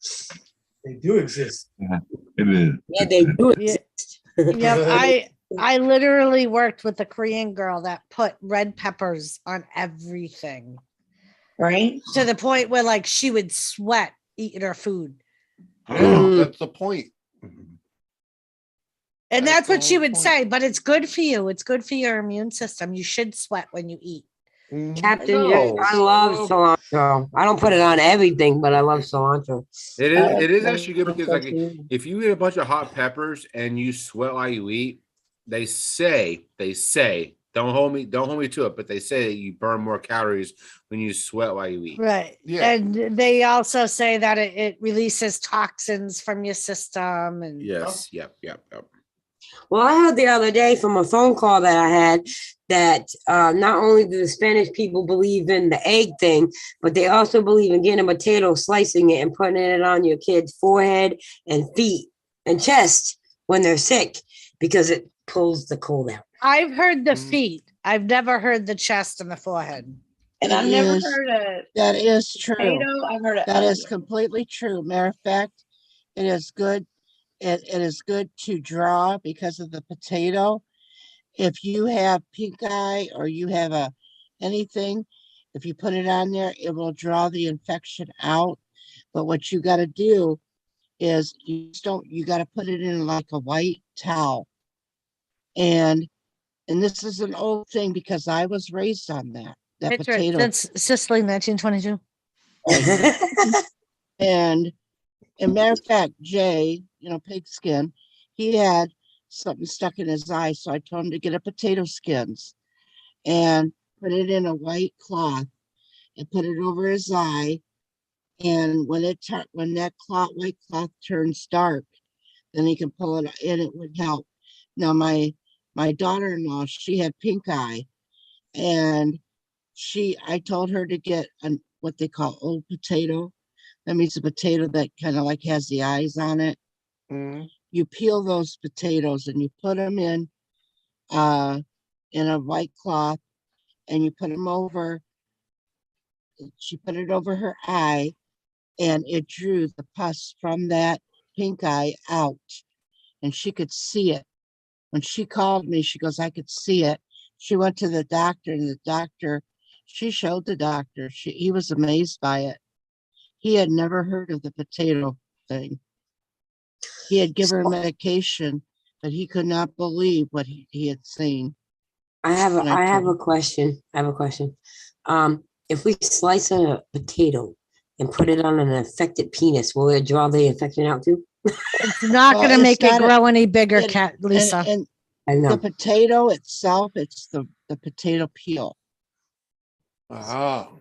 They do exist. Yeah, it is. Yeah, they do Yeah. exist. Yep, I literally worked with a Korean girl that put red peppers on everything. Right? To the point where like she would sweat eating her food. That's the point. And that's what she would point. say, but it's good for you. It's good for your immune system. You should sweat when you eat. Captain, No. I love cilantro. I don't put it on everything, but I love cilantro. It is actually good because like if you eat a bunch of hot peppers and you sweat while you eat, they say don't hold me to it, but they say that you burn more calories when you sweat while you eat. Right. Yeah. And they also say that it releases toxins from your system. And Yes. Yep. Well, I heard the other day from a phone call that I had that not only do the Spanish people believe in the egg thing, but they also believe in getting a potato, slicing it, and putting it on your kid's forehead and feet and chest when they're sick because it pulls the cold out. I've heard the feet. I've never heard the chest and the forehead. And I've never heard of That is true. potato. I've heard of That is completely true. Matter of fact, it is good. It is good to draw because of the potato. If you have pink eye or you have anything, if you put it on there, it will draw the infection out. But what you got to do is you got to put it in like a white towel. And this is an old thing because I was raised on that potato. That's Sicily, 1922. And matter of fact, Jay, Pigskin, he had something stuck in his eye. So I told him to get a potato skins and put it in a white cloth and put it over his eye. And when that white cloth turns dark, then he can pull it and it would help. Now my daughter-in-law, she had pink eye, and I told her to get what they call old potato. That means a potato that kind of like has the eyes on it. You peel those potatoes and you put them in a white cloth and you put them over. She put it over her eye and it drew the pus from that pink eye out and she could see it. When she called me, she goes, I could see it. She went to the doctor, and the doctor, she showed the doctor. He was amazed by it. He had never heard of the potato thing. He had given her medication, but he could not believe what he had seen. I have a question. If we slice a potato and put it on an infected penis, will it draw the infection out too? It's not going to make it grow any bigger, Lisa. And I know. the potato itself, it's the potato peel. Oh.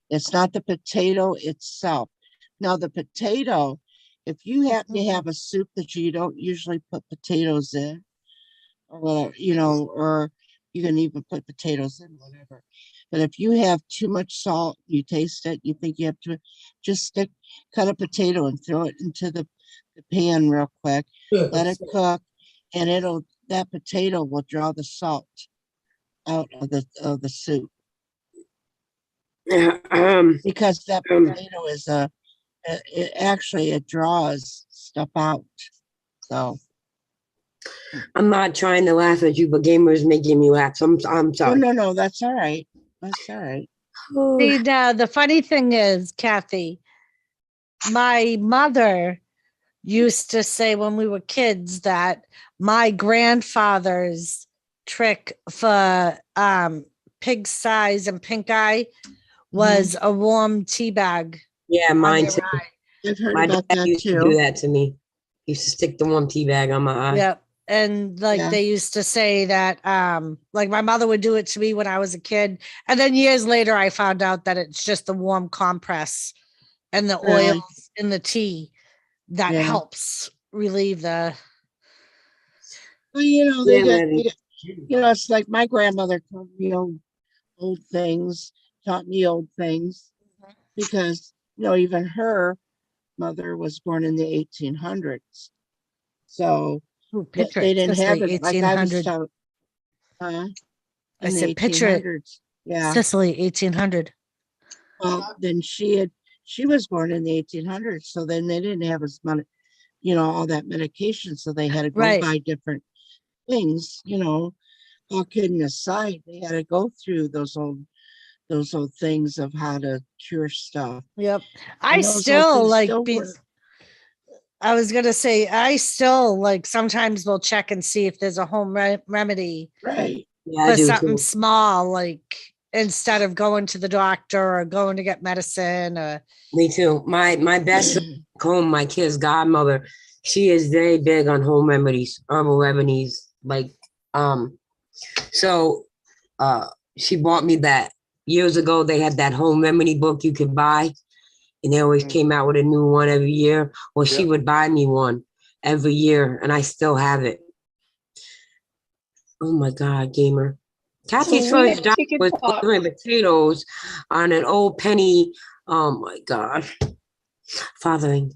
It's not the potato itself. Now, the potato, if you happen to have a soup that you don't usually put potatoes in, or whatever, or you can even put potatoes in, whatever. But if you have too much salt, you taste it, you think you have to, just cut a potato and throw it into the pan real quick, let it cook, and that potato will draw the salt out of the soup. Because that potato is it draws stuff out. So I'm not trying to laugh at you, but gamers making me laugh. So I'm sorry. No, that's all right. That's all right. See, the funny thing is, Kathy, my mother used to say when we were kids that my grandfather's trick for pig size and pink eye was a warm tea bag. Yeah, mine too. I've heard My about dad that used too. to do that to me. He used to stick the warm tea bag on my eye. Yep. And they used to say that like my mother would do it to me when I was a kid. And then years later I found out that it's just the warm compress and the oils in the tea that helps relieve the. Well, it's like my grandmother taught me old things, because even her mother was born in the 1800s, so they didn't have it like I was taught. I said, picture it. Yeah, Sicily, 1800. Well, then she was born in the 1800s, so then they didn't have as much, all that medication, so they had to go by different things. All kidding aside, they had to go through those old things of how to cure stuff. Yep. I still I was gonna say I still sometimes will check and see if there's a home remedy for something small, instead of going to the doctor or going to get medicine. Me too. My best home, my kid's godmother, she is very big on home remedies, herbal remedies. So she bought me that years ago. They had that home remedy book you could buy, and they always came out with a new one every year. Well, she would buy me one every year, and I still have it. Oh my God, gamer. Kathy's first job was delivering potatoes on an old penny. Oh my God. Far thing.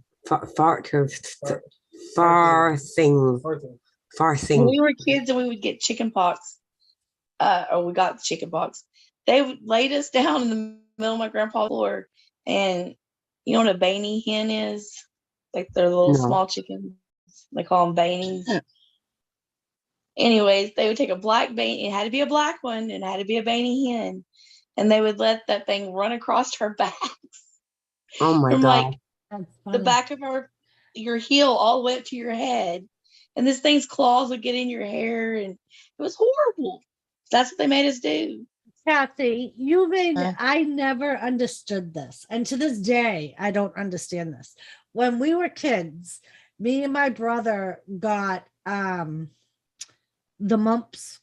When we were kids and we would get chicken pox, or we got chicken pox, they would laid us down in the middle of my grandpa's floor, and you know what a baney hen is? Like they're little small chickens. They call them banies. Anyways, they would take a black bane. It had to be a black one, and it had to be a baney hen, and they would let that thing run across her back. Oh my God! The back of your heel all the way up to your head, and this thing's claws would get in your hair, and it was horrible. That's what they made us do. Kathy, I never understood this, and to this day, I don't understand this. When we were kids, me and my brother got the mumps,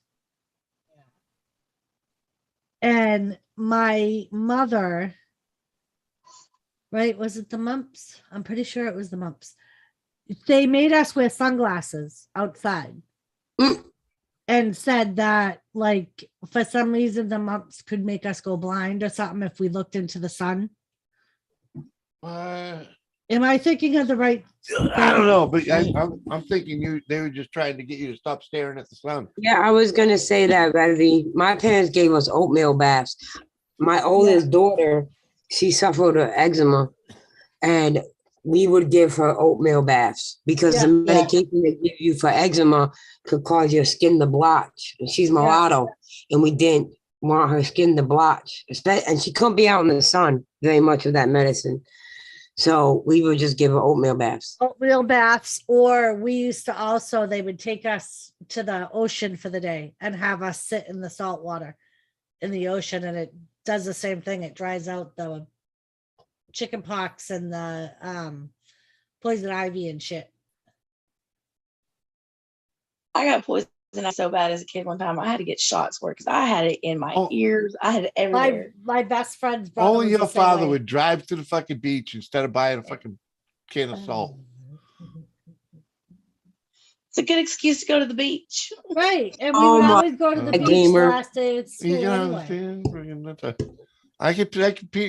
and my mother, was it the mumps? I'm pretty sure it was the mumps. They made us wear sunglasses outside and said that for some reason the mumps could make us go blind or something if we looked into the sun. Am I thinking of the right thing? I don't know, but I'm thinking they were just trying to get you to stop staring at the sun. Yeah, I was gonna say that, Ravi. My parents gave us oatmeal baths. My oldest daughter, she suffered an eczema, and we would give her oatmeal baths because Yeah. the medication they give you for eczema could cause your skin to blotch. And she's mulatto, and we didn't want her skin to blotch. And she couldn't be out in the sun very much with that medicine. So we would just give her oatmeal baths. Oatmeal baths, or we used to also, they would take us to the ocean for the day and have us sit in the salt water in the ocean, and it does the same thing. It dries out the chicken pox and the poison ivy and shit. I got poisoned so bad as a kid one time. I had to get shots for it because I had it in my ears. I had it everywhere. My best friend's brother. Only was your the same father way. would drive to the fucking beach instead of buying a fucking can of salt. It's a good excuse to go to the beach. Right. And we would always go to the beach the gamer. last day at school You can anyway. understand. I can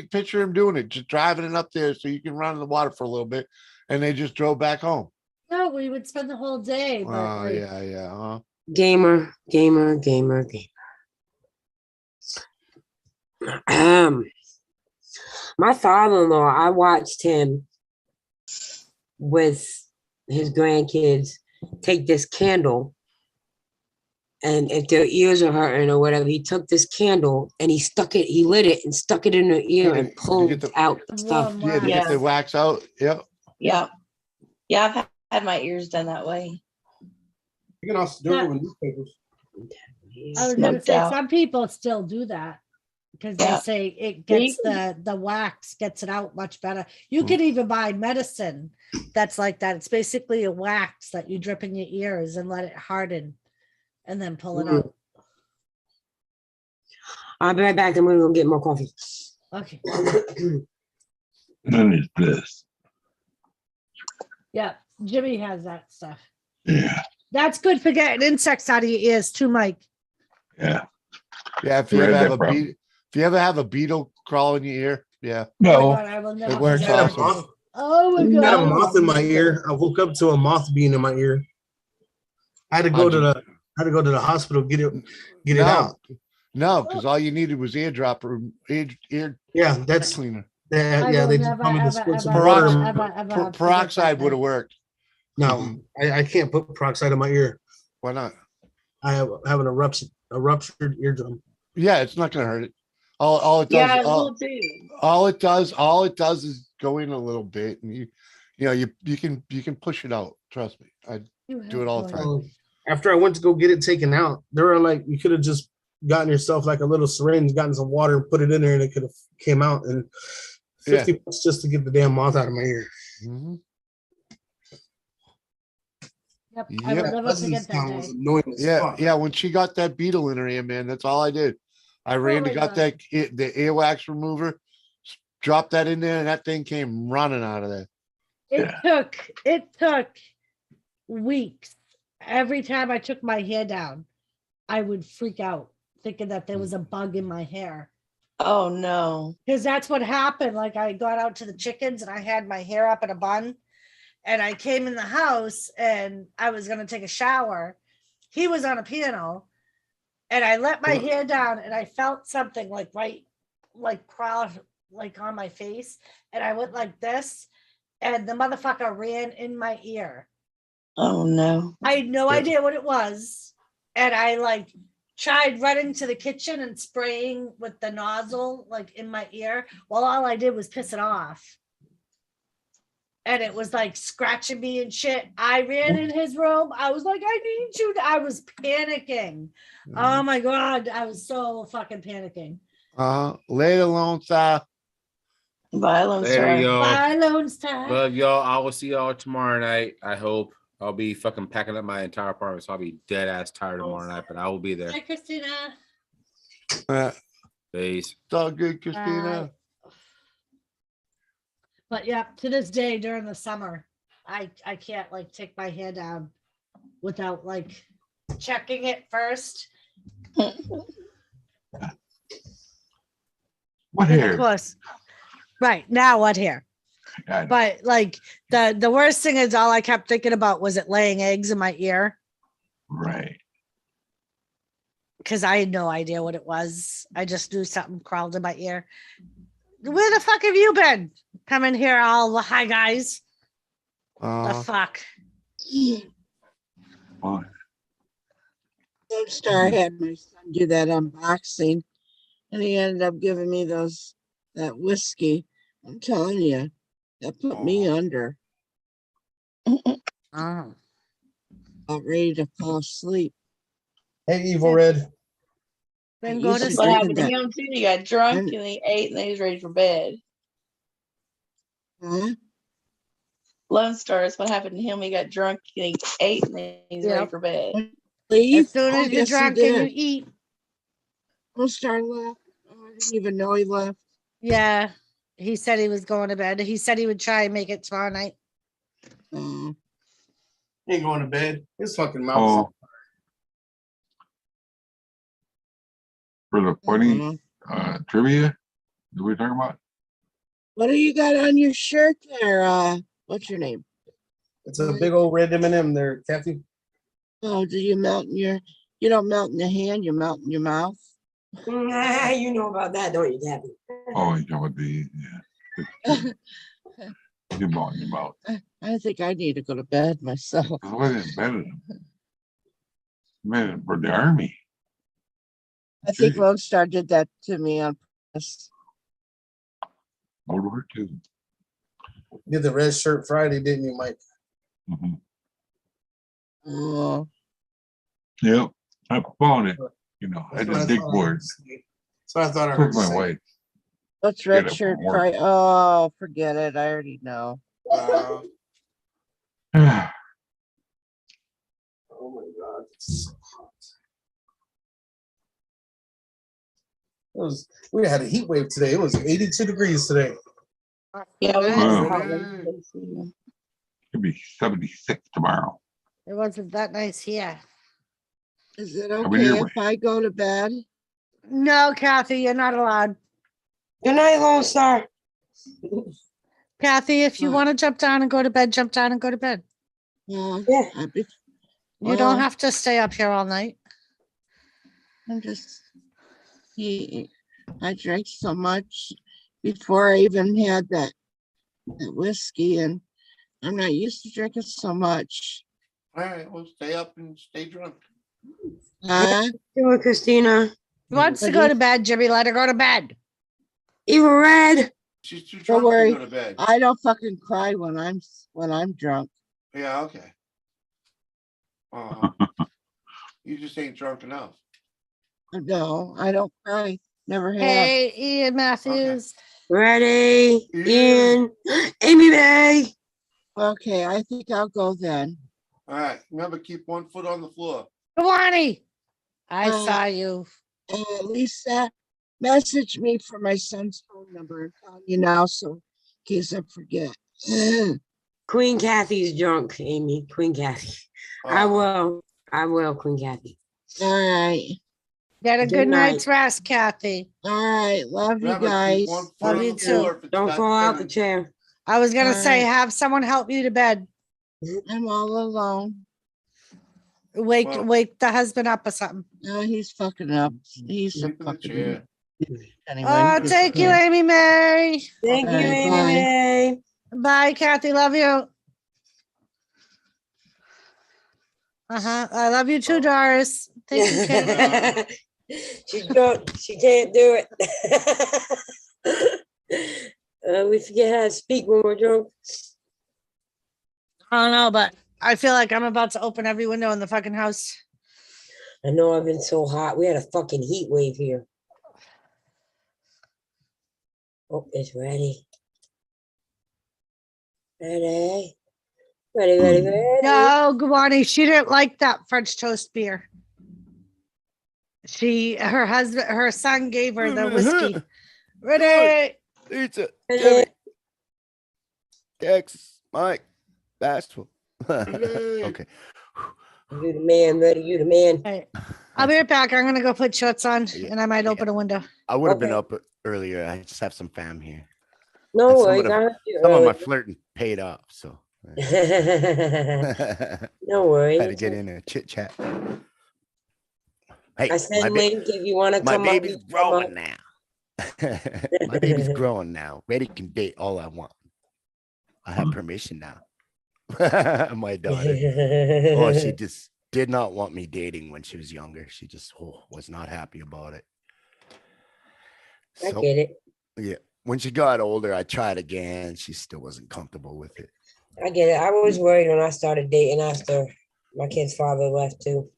picture him doing it, just driving it up there so you can run in the water for a little bit, and they just drove back home. No, we would spend the whole day. But Oh like, yeah. Gamer. My father-in-law, I watched him with his grandkids take this candle, and if their ears are hurting or whatever, he took this candle and he lit it and stuck it in their ear and pulled out the stuff. Yeah, to get the wax out. Yep. Yeah. I've had my ears done that way. You can also do it with newspapers. I was gonna say some people still do that because they say it gets the wax gets it out much better. You can even buy medicine that's like that. It's basically a wax that you drip in your ears and let it harden and then pull it out. I'll be right back. I'm gonna go get more coffee. Okay. None is this. Yeah, Jimmy has that stuff. Yeah. That's good for getting insects out of your ears too, Mike. Yeah. Yeah, if you ever have a beetle crawl in your ear, yeah. No. I will never It works forget. awesome. Oh my I had a god. moth in my ear. I woke up to a moth being in my ear. I had to go to the hospital get it out. No, because all you needed was ear that's cleaner. Yeah, they just told me to squirt some water. Peroxide would have worked. No, I can't put peroxide in my ear. Why not? I have a ruptured eardrum. Yeah, it's not gonna hurt it. All it does, all it does is go in a little bit, and you can push it out. Trust me, I do it all the time. After I went to go get it taken out, there were like, you could have just gotten yourself like a little syringe, gotten some water, and put it in there, and it could have came out. And $50 just to get the damn moth out of my ear. Mm-hmm. Yep. I will never forget that day. Yeah. When she got that beetle in her ear, man, that's all I did. I ran to got the earwax remover, dropped that in there, and that thing came running out of there. It took weeks. Every time I took my hair down, I would freak out thinking that there was a bug in my hair. Oh no. Because that's what happened. Like I got out to the chickens and I had my hair up in a bun. And I came in the house and I was going to take a shower. He was on a piano and I let my hair down and I felt something crawl like on my face. And I went like this and the motherfucker ran in my ear. Oh no. I had no idea what it was. And I tried running to the kitchen and spraying with the nozzle in my ear. Well, all I did was piss it off. And it was scratching me and shit. I ran in his room. I was like, I need you. I was panicking. Oh my God. I was so fucking panicking. Later, Lone Star. Bye, Lone Star. Bye, Lone Star. Love y'all. I will see y'all tomorrow night. I hope. I'll be fucking packing up my entire apartment, so I'll be dead ass tired tomorrow night, but I will be there. Hi, Christina. Peace. It's all good, Christina. But yeah, to this day during the summer, I can't take my hair down without checking it first. What hair? Of course. Right. Now what hair? But the worst thing is all I kept thinking about was it laying eggs in my ear. Right. Because I had no idea what it was. I just knew something crawled in my ear. Where the fuck have you been? Coming here all hi guys. The Uh, fuck. Fine. Lone Star had my son do that unboxing, and he ended up giving me that whiskey. I'm telling you, that put me under. Oh. About ready to fall asleep. Hey, Evil Red. Then go to That's what sleep. happened to him too. He got drunk and he ate and then he was ready for bed. Huh? Lone Star is what happened to him. He got drunk and he ate and then he's ready for bed. Leave? As soon as you're yes, he drunk and you did. eat. Lone Star left. Oh, I didn't even know he left. Yeah. He said he was going to bed. He said he would try and make it tomorrow night. Oh. He ain't going to bed. His fucking mouth. Oh, for the funny trivia that we're talking about. What do you got on your shirt there? What's your name? It's a big old red M&M there, Kathy. Oh, do you melt in you don't melt in the hand, you melt in your mouth? Nah, you know about that, don't you, Kathy? Oh, you know what the your mouth. I think I need to go to bed myself. I wasn't better than for the army. I think Lone Star did that to me on purpose. World War II. Did the red shirt Friday, didn't you, Mike? Mm-hmm. Oh. Yep, I found it. You know, I just dig for it. So I thought I Took heard my you say. wife. What's Get red it shirt from work. Friday? Oh, forget it. I already know. Oh my God. It's so hot. We had a heat wave today. It was 82 degrees today. Yeah, we had Wow. a hot one. It'll be 76 tomorrow. It wasn't that nice here. Is it Over okay your if way. I go to bed? No, Kathy, you're not allowed. Good night, Lone Star. Kathy, if you want to jump down and go to bed, jump down and go to bed. Yeah. You don't have to stay up here all night. I'm just, I drank so much before I even had that whiskey, and I'm not used to drinking so much. All right, well, stay up and stay drunk. Huh? Do it, Christina. She wants to go to bed, Jimmy. Let her go to bed. Evil Red. She's too Don't drunk to worry. go to bed. I don't fucking cry when I'm drunk. Yeah, okay. You just ain't drunk enough. No, I don't cry. Never have. Hey, Ian Matthews. Ready. Ian. Amy May. Okay, I think I'll go then. All right, remember, keep one foot on the floor. Kawani. I saw you. Lisa, message me for my son's phone number. I'm telling you now, so in case I forget. Queen Kathy's drunk, Amy. Queen Kathy. I will, Queen Kathy. All right. Get a good night's rest, Kathy. All right. Love you Remember, keep guys. one foot Love on you the floor too. if it's Don't not fall out the finished. chair. I was gonna All say, right. have someone help you to bed. I'm all alone. Wake the husband up or something. No, he's fucking up. He's a Sleep in the fucking chair. anyway. Oh, thank you, Amy May. Thank you, All right, Amy bye. May. Bye, Kathy. Love you. I love you too, Doris. Thank you, Kate. She's drunk. She can't do it. We forget how to speak when we're drunk. I don't know, but I feel like I'm about to open every window in the fucking house. I know I've been so hot. We had a fucking heat wave here. Oh, it's ready. Ready. Ready. No, Guani, she didn't like that French toast beer. Her son gave her the whiskey. Ready? Pizza. Ready. Texas. Mike. Bashful. Okay. You the man, ready? You the man. Hey, I'll be right back. I'm gonna go put shorts on, and I might open a window. I would have been Okay. up earlier. I just have some fam here. No And worries. I heard you some of my earlier. flirting paid off, so No worries. had to get in a chit chat. Hey, I sent a link if you want to my come baby's up. growing now. My baby's grown now. Ready can date all I want. I have permission now. My daughter. Oh, she just did not want me dating when she was younger. She just was not happy about it. I get it. Yeah. When she got older, I tried again. She still wasn't comfortable with it. I get it. I was worried when I started dating after my kid's father left too.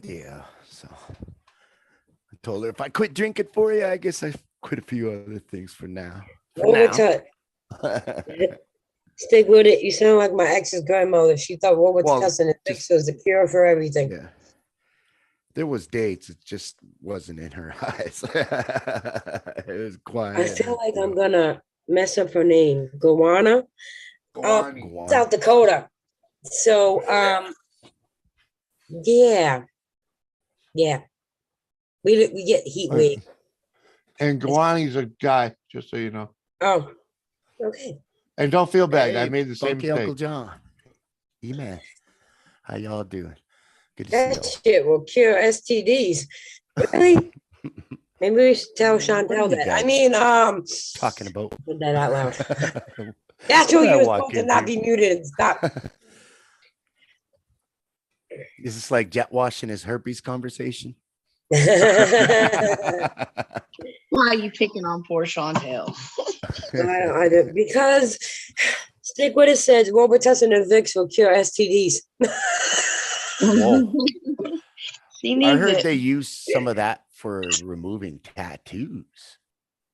Yeah. So I told her if I quit drinking for you, I guess I quit a few other things for now. Stick with it. You sound like my ex's grandmother. She thought Robitussin and Vicks was the cure for everything. Yeah. There was dates. It just wasn't in her eyes. It was quiet. I feel like I'm gonna mess up her name. Gowana. South Dakota. So yeah. We get heat wave. And Guani's a guy, just so you know. Oh, okay. And don't feel bad. Hey, I made the same funky mistake. Uncle John. E-man. How y'all doing? Good to see That shit will cure STDs. Really? Maybe we should tell Chantel that. I mean, talking about. Put that out loud. That's who you were supposed to not be muted and stop. Is this like jet washing his herpes conversation? Why are you picking on poor Chantel? Because stick what it says, Robitussin and Vicks will cure STDs. I heard they use some of that for removing tattoos.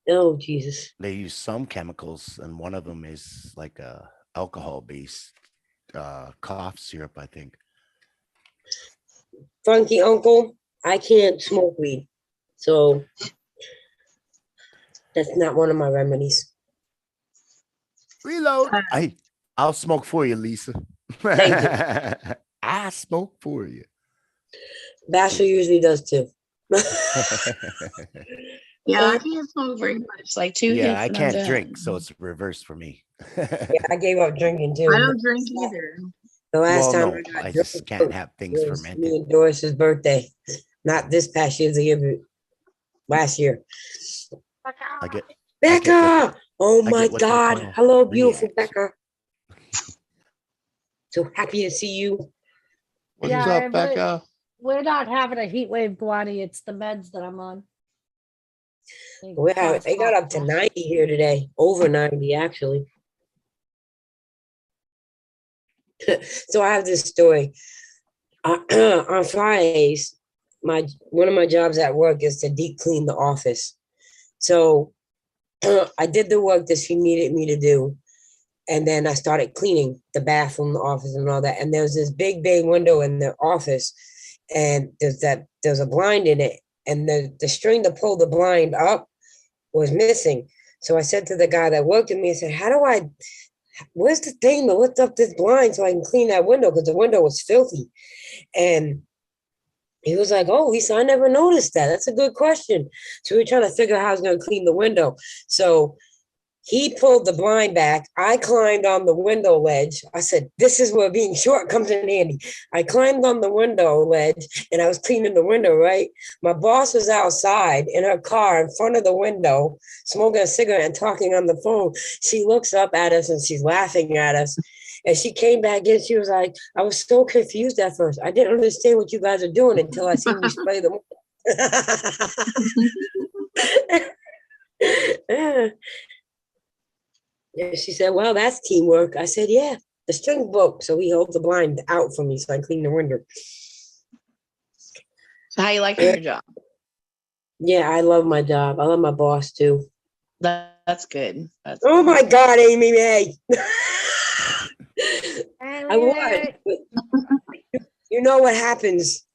Oh, Jesus. They use some chemicals, and one of them is like a alcohol-based cough syrup, I think. Funky uncle, I can't smoke weed. So that's not one of my remedies. Reload. I'll smoke for you, Lisa. Thank you. I smoke for you. Bashful usually does too. Yeah, I can't smoke very much. Like 2 hits. Yeah, I and I'm can't done. drink, so it's reversed for me. Yeah, I gave up drinking too. I don't drink either. The last time no, I just can't have things was fermented. me and Doris's birthday. Not this past year, the year last year. I get Becca! Oh I my get what they God. call Hello, beautiful Becca. So happy to see you. What's up, and Becca? We're not having a heat wave, Guani. It's the meds that I'm on. It got up to 90 here today. Over 90, actually. So I have this story. On Fridays, one of my jobs at work is to deep clean the office. So I did the work that she needed me to do. And then I started cleaning the bathroom, the office, and all that. And there was this big bay window in the office, and there's a blind in it. And the string to pull the blind up was missing. So I said to the guy that worked with me, I said, where's the thing to lift up this blind so I can clean that window? Because the window was filthy. And he was like, oh, Lisa, I never noticed that. That's a good question. So we were trying to figure out how I was going to clean the window. So he pulled the blind back. I climbed on the window ledge. I said, this is where being short comes in handy. I climbed on the window ledge and I was cleaning the window, right? My boss was outside in her car in front of the window, smoking a cigarette and talking on the phone. She looks up at us and she's laughing at us. And she came back in. She was like, I was so confused at first. I didn't understand what you guys are doing until I seen you spray them. And she said, well, that's teamwork. I said, yeah, the string broke. So he held the blind out for me so I cleaned the window. So how you like your job? Yeah, I love my job. I love my boss too. That's good. Oh my God, Amy May. I would. You know what happens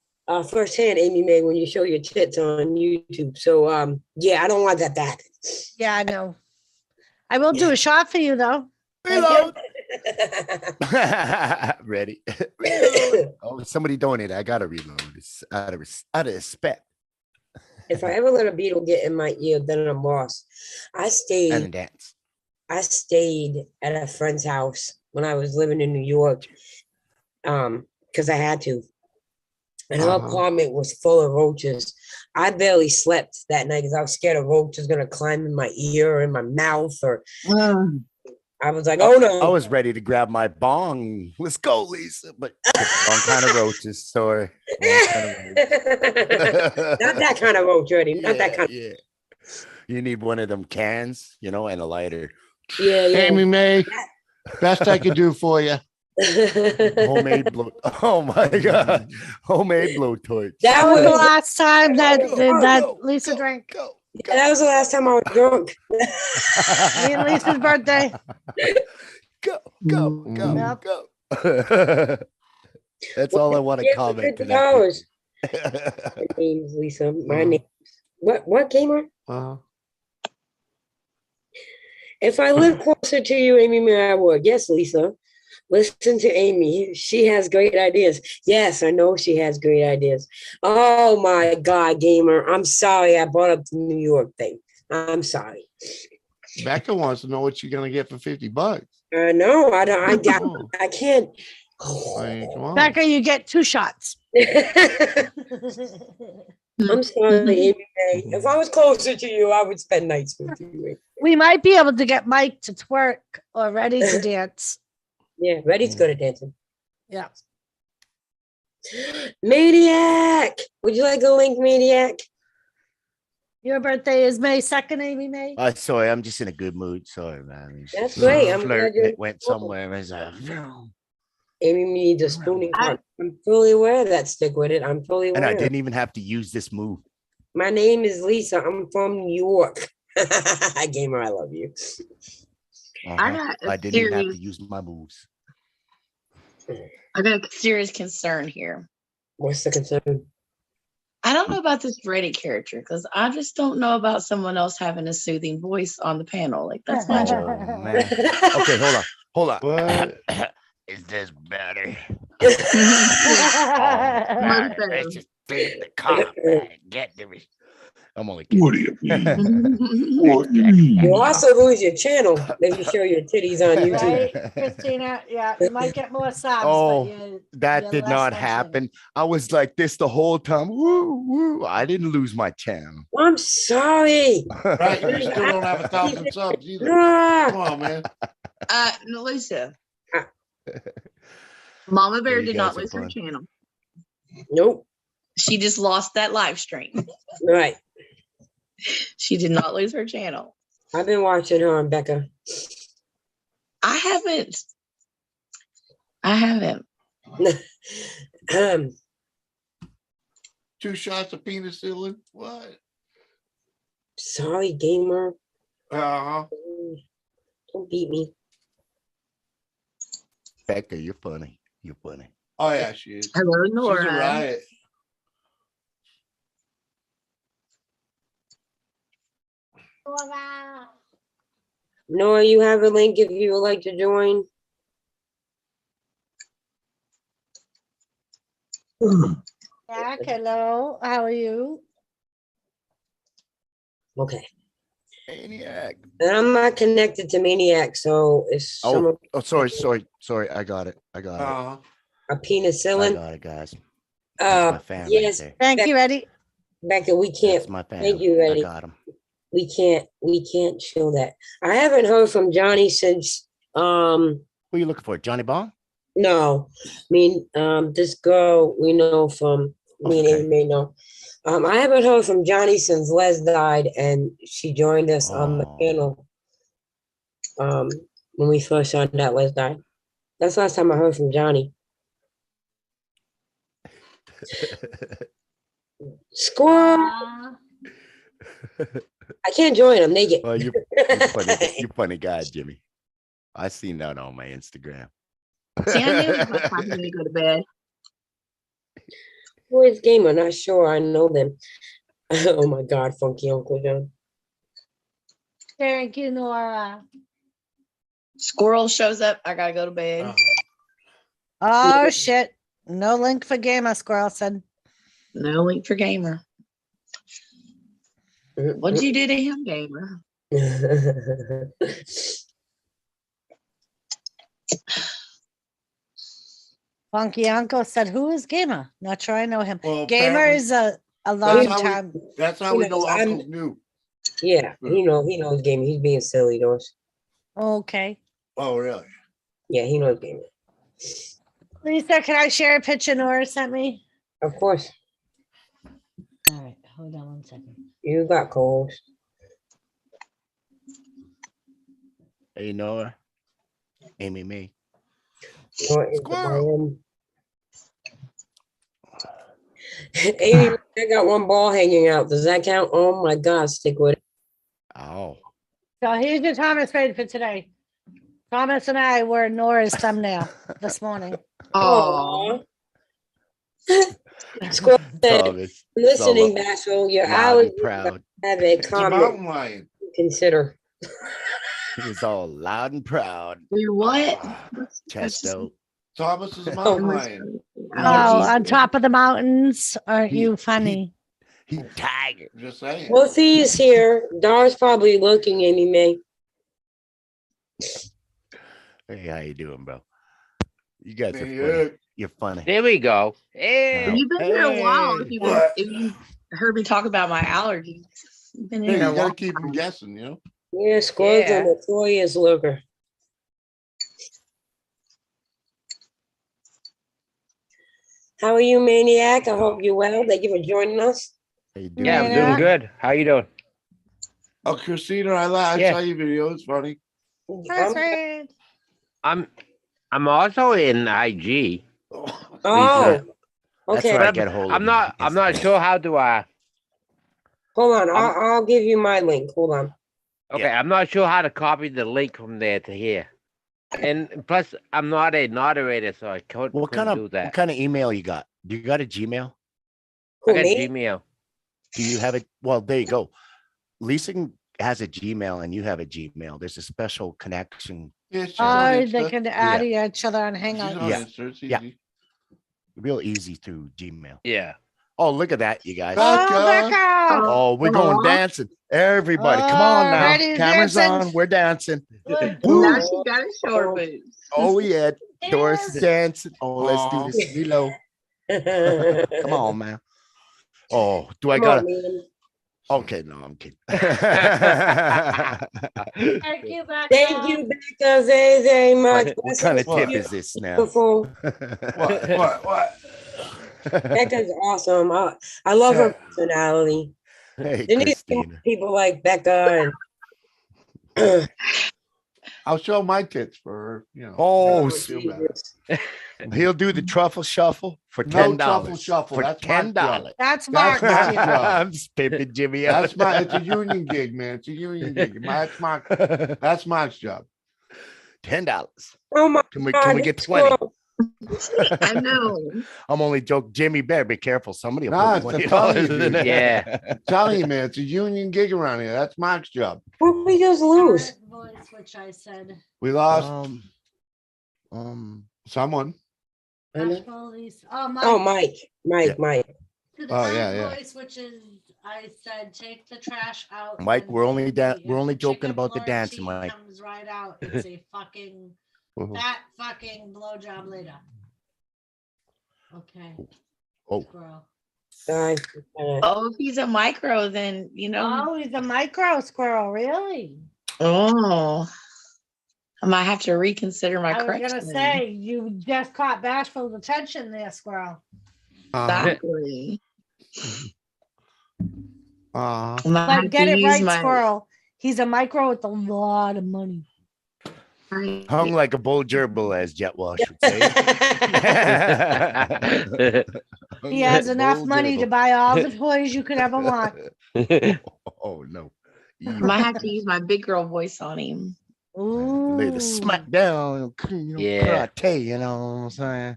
firsthand, Amy May, when you show your tits on YouTube. So yeah, I don't want that to happen. Yeah, I know. I will do a shot for you though. Reload. Ready. Reload. Oh, somebody donated. I gotta reload. It's out of respect. If I ever let a beetle get in my ear, then I'm lost. I stayed at a friend's house when I was living in New York, because I had to. and her apartment was full of roaches. I barely slept that night because I was scared a roach was gonna climb in my ear or in my mouth, or I was like, "Oh no!" I was ready to grab my bong. Let's go, Lisa. But wrong kind of roaches. Sorry. Wrong kind of roaches. Not that kind of roach, Eddie. Not that kind. Yeah. You need one of them cans, you know, and a lighter. Yeah, yeah. Amy May, best I could do for you. Homemade blow. Oh my god. Homemade blowtorch. That was the last time that Lisa drank. Yeah, that was the last time I was drunk. Me and Lisa's birthday. Go. That's all I want to comment to that. My name's Lisa. My name. What gamer? If I live closer to you, Amy, I would. Yes, Lisa. Listen to Amy. She has great ideas. Yes, I know she has great ideas. Oh my God, gamer. I'm sorry I brought up the New York thing. I'm sorry. Becca wants to know what you're gonna get for $50. No, I don't. I can't. Come on. Becca, you get 2 shots. I'm sorry, Amy. If I was closer to you, I would spend nights with you. We might be able to get Mike to twerk or ready to dance. Yeah, Reddy's good at dancing. Yeah. Maniac! Would you like a link, Maniac? Your birthday is May 2nd, Amy May. Sorry, I'm just in a good mood. Sorry, man. That's great. I'm glad you're it went somewhere. As Amy needs a spooning part. I'm fully aware of that. Stick with it. I'm fully aware. And I didn't even have to use this move. My name is Lisa. I'm from New York. Gamer, I love you. I didn't even have to use my moves. I got a serious concern here. What's the concern? I don't know about this Reddy character because I just don't know about someone else having a soothing voice on the panel. Like that's my job. Man. Okay, hold on. What? Is this better? Much better. Let's just beat the cop and get the. I'm only kidding. What do you mean? You'll also lose your channel if you show your titties on YouTube. Right, Christina? Yeah, you might get more subs. Oh, that did not happen. I was like this the whole time. Woo, woo. I didn't lose my channel. I'm sorry. Right, you still don't have 1,000 subs either. Come on, man. No, Lisa. Mama Bear You did guys not are lose her fun. channel. Nope. She just lost that live stream. Right. She did not lose her channel. I've been watching her on Becca. I haven't. 2 shots of penicillin. What? Sorry, gamer. Uh-huh. Don't beat me. Becca, you're funny. You're funny. Oh yeah, she is. Hello, She's a Nora. riot. Noah, you have a link if you would like to join. Jack, hello. How are you? Okay. Maniac. And I'm not connected to Maniac, so if someone Sorry. I got it. Uh-huh. a I penicillin. got it, guys. That's my fan yes. right there. Thank you, Eddie. Becca, we can't. That's my fan. Thank you, I Eddie. got him. We can't show that. I haven't heard from Johnny since Who are you looking for? Johnny Bong? no. I mean this girl we know from me and Amy may know. I haven't heard from Johnny since Les died and she joined us on the panel when we first found out Les died. That's the last time I heard from Johnny. Squirrel. I can't join. I'm naked. Oh, you're funny. You're funny guy, Jimmy. I seen that on my Instagram. See, I knew it was time for me to go to bed. Who is Gamer? Not sure. I know them. Oh my God, Funky Uncle John. Thank you, Nora. Squirrel shows up. I gotta go to bed. Oh, shit. No link for Gamer, Squirrel said. No link for Gamer. What'd you do to him, Gamer? Funky Uncle said, "Who is Gamer?" Not sure I know him. Well, Gamer apparently- is a long That's how time. That's how You we know, know I'm- Uncle knew. Yeah, he knows game. He's being silly, Doris. Okay. Oh, really? Yeah, he knows game. Lisa, can I share a picture Nora sent me? Of course. All right, hold on one second. You got calls. Hey, Noah. Amy me. Squirrel. Amy, I got one ball hanging out. Does that count? Oh my God, stick with it. Oh. So here's your Thomas raid for today. Thomas and I were Nora's thumbnail this morning. Oh. Squirrel said, Thomas, listening, so Bashful, your loud and allergies proud. have a It's a mountain comment lion. to consider. He's all loud and proud. You what? Chest out. Thomas is a mountain lion. Oh, on top of the mountains. Aren't you funny? He tiger. Just saying. Well, see, he's here. Dar's probably looking, Amy May. Hey, how you doing, bro? You guys are Hey, funny. You're funny. There we go. Hey. You've been here a while. If What? you heard me talk about my allergies, you've been Yeah, here a you gotta while. keep them guessing, you know. Yeah, Squirrel's Yeah. a notorious looker. How are you, Maniac? I hope you're well. Thank you for joining us. How you doing? Yeah, I'm Yeah. doing good. How you doing? Oh, Christina, I Yeah. saw your video. It's funny. Thomas raid. I'm also in IG. Oh, That's okay. where I But get hold of I'm you. not sure how to Hold on. I'll give you my link. Hold on. okay, I'm not sure how to copy the link from there to here. And plus I'm not a moderator, so I couldn't What kind of do that. what kind of email you got? Do you got a Gmail? I Who, got me? Gmail. Do you have it? Well, there you go. Lisa has a Gmail and you have a Gmail. There's a special connection. Yeah, she's on Oh, Insta. they can add each other on She's on Hangouts. Yeah. Insta. It's Yeah. easy. Real easy through Gmail. Yeah. Oh, look at that, you guys. Oh, Becca. Becca. Oh, we're going dancing. Everybody, come on now. Alrighty, Cameras dancing. on. We're dancing. Good. Now she got a short boobs. Oh, yeah. Doris is Yes. dancing. Oh, let's do this. Reload. Come on, man. Oh, do I Come on, gotta? man. Okay, no, I'm kidding. Thank you, Becca. Thank you, Becca, very much. What kind of What? tip is this now? Beautiful. What? Becca's awesome. I love her personality. Hey, There needs to be more Christina. people like Becca. And I'll show my tits for her. You know. Oh, Feel better. he'll do the truffle shuffle for No $10. truffle shuffle. For That's my $10. job. That's That's Mark. my job. I'm pimping Jimmy out. That's my. It's a union gig, man. It's a union gig. That's Mark's job. $10. oh my Can we God, get this 20? girl. I know. I'm only joking. Jimmy better be careful. Somebody will Nah, put it's a $20 funny, in dude. there. Yeah. I'm telling you, man. It's a union gig around here. That's Mark's job. What did we just lose? Voice, which I said. We lost someone. I know. Bashful, Lisa. Oh, Mike. Oh, Mike. Mike. To the Oh, first yeah. voice, which is I said, take the trash out. Mike, and we're only the we're only joking chicken about the blood dancing, tea Mike. Comes right out. It's a fucking fat fucking blowjob later. Okay. Oh. Squirrel. Sorry. Oh, if he's a micro, then you know. Oh, he's a micro squirrel, really? Oh, I might have to reconsider my I was correction. gonna say you just caught Bashful's attention there, squirrel. Exactly. I might But have get to it use right, my- squirrel. He's a micro with a lot of money. Hung like a bull gerbil, as Jet Wash would say. He has enough money to buy all the toys you could ever want. Oh no. I might have to use my big girl voice on him. Lay the smack down, Yeah. karate, you know what I'm saying?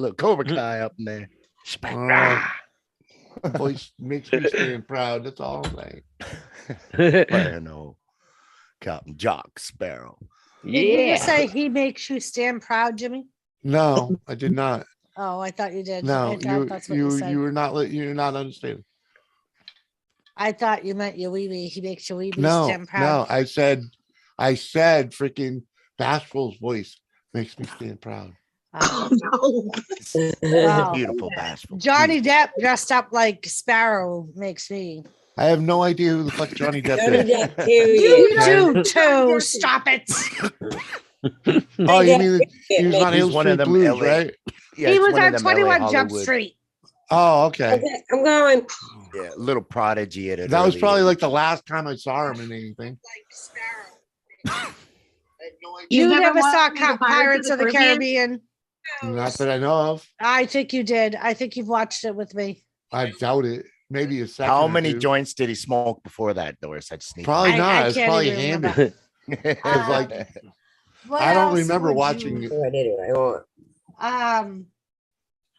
Look, Cobra Kai up in there. Smack. Voice makes me stand proud. That's all I'm saying. Bueno, Captain Jock Sparrow. Did you just say he makes you stand proud, Jimmy? No, I did not. Oh, I thought you did. No, I thought that's what you said. you were not. You're not understanding. I thought you meant your wee wee. He makes your wee wee No, stand proud. no. I said, freaking Bashful's voice makes me stand proud. No. Wow. Beautiful, Bashful. Johnny Depp dressed up like Sparrow makes me. I have no idea who the fuck Johnny Depp Johnny is. Depp, period. You Okay. do too. Stop it. Oh, you mean he was on He's Hill one of Street them Blues, LA. right? Yeah, He it's was one of on them LA 21 Jump Hollywood. Street. Oh, okay. Okay, I'm going. Yeah, little prodigy at it. That was probably like the last time I saw him in anything. You never never saw watched the Pirates of the Caribbean? Not that I know of. I think you did. I think you've watched it with me. I doubt it. Maybe a second. How or many two. joints did he smoke before that, Doris? I just need Probably I not. It's can't probably even handy. remember. Because like What I don't else remember would watching you- it. Right, anyway,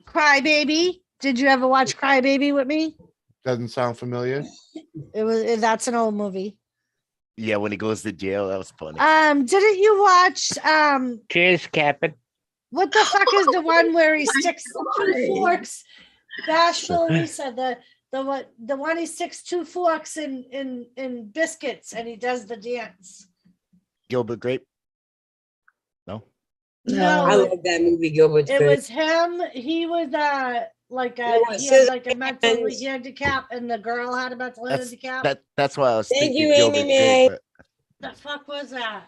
Cry Baby. Did you ever watch Cry Baby with me? Doesn't sound familiar. That's an old movie. Yeah, when he goes to jail, that was funny. Didn't you watch Cheers, Captain. what the fuck is the one where he sticks two forks? Bashful Lisa, the one he sticks two forks in biscuits and he does the dance. Gilbert Grape. No. No, I love that movie, Gilbert. it was him. He was he had like a mental handicap, and the girl had a mental handicap. That's why I was Thank thinking you, Gilbert Amy Mae. Grape, The fuck was that?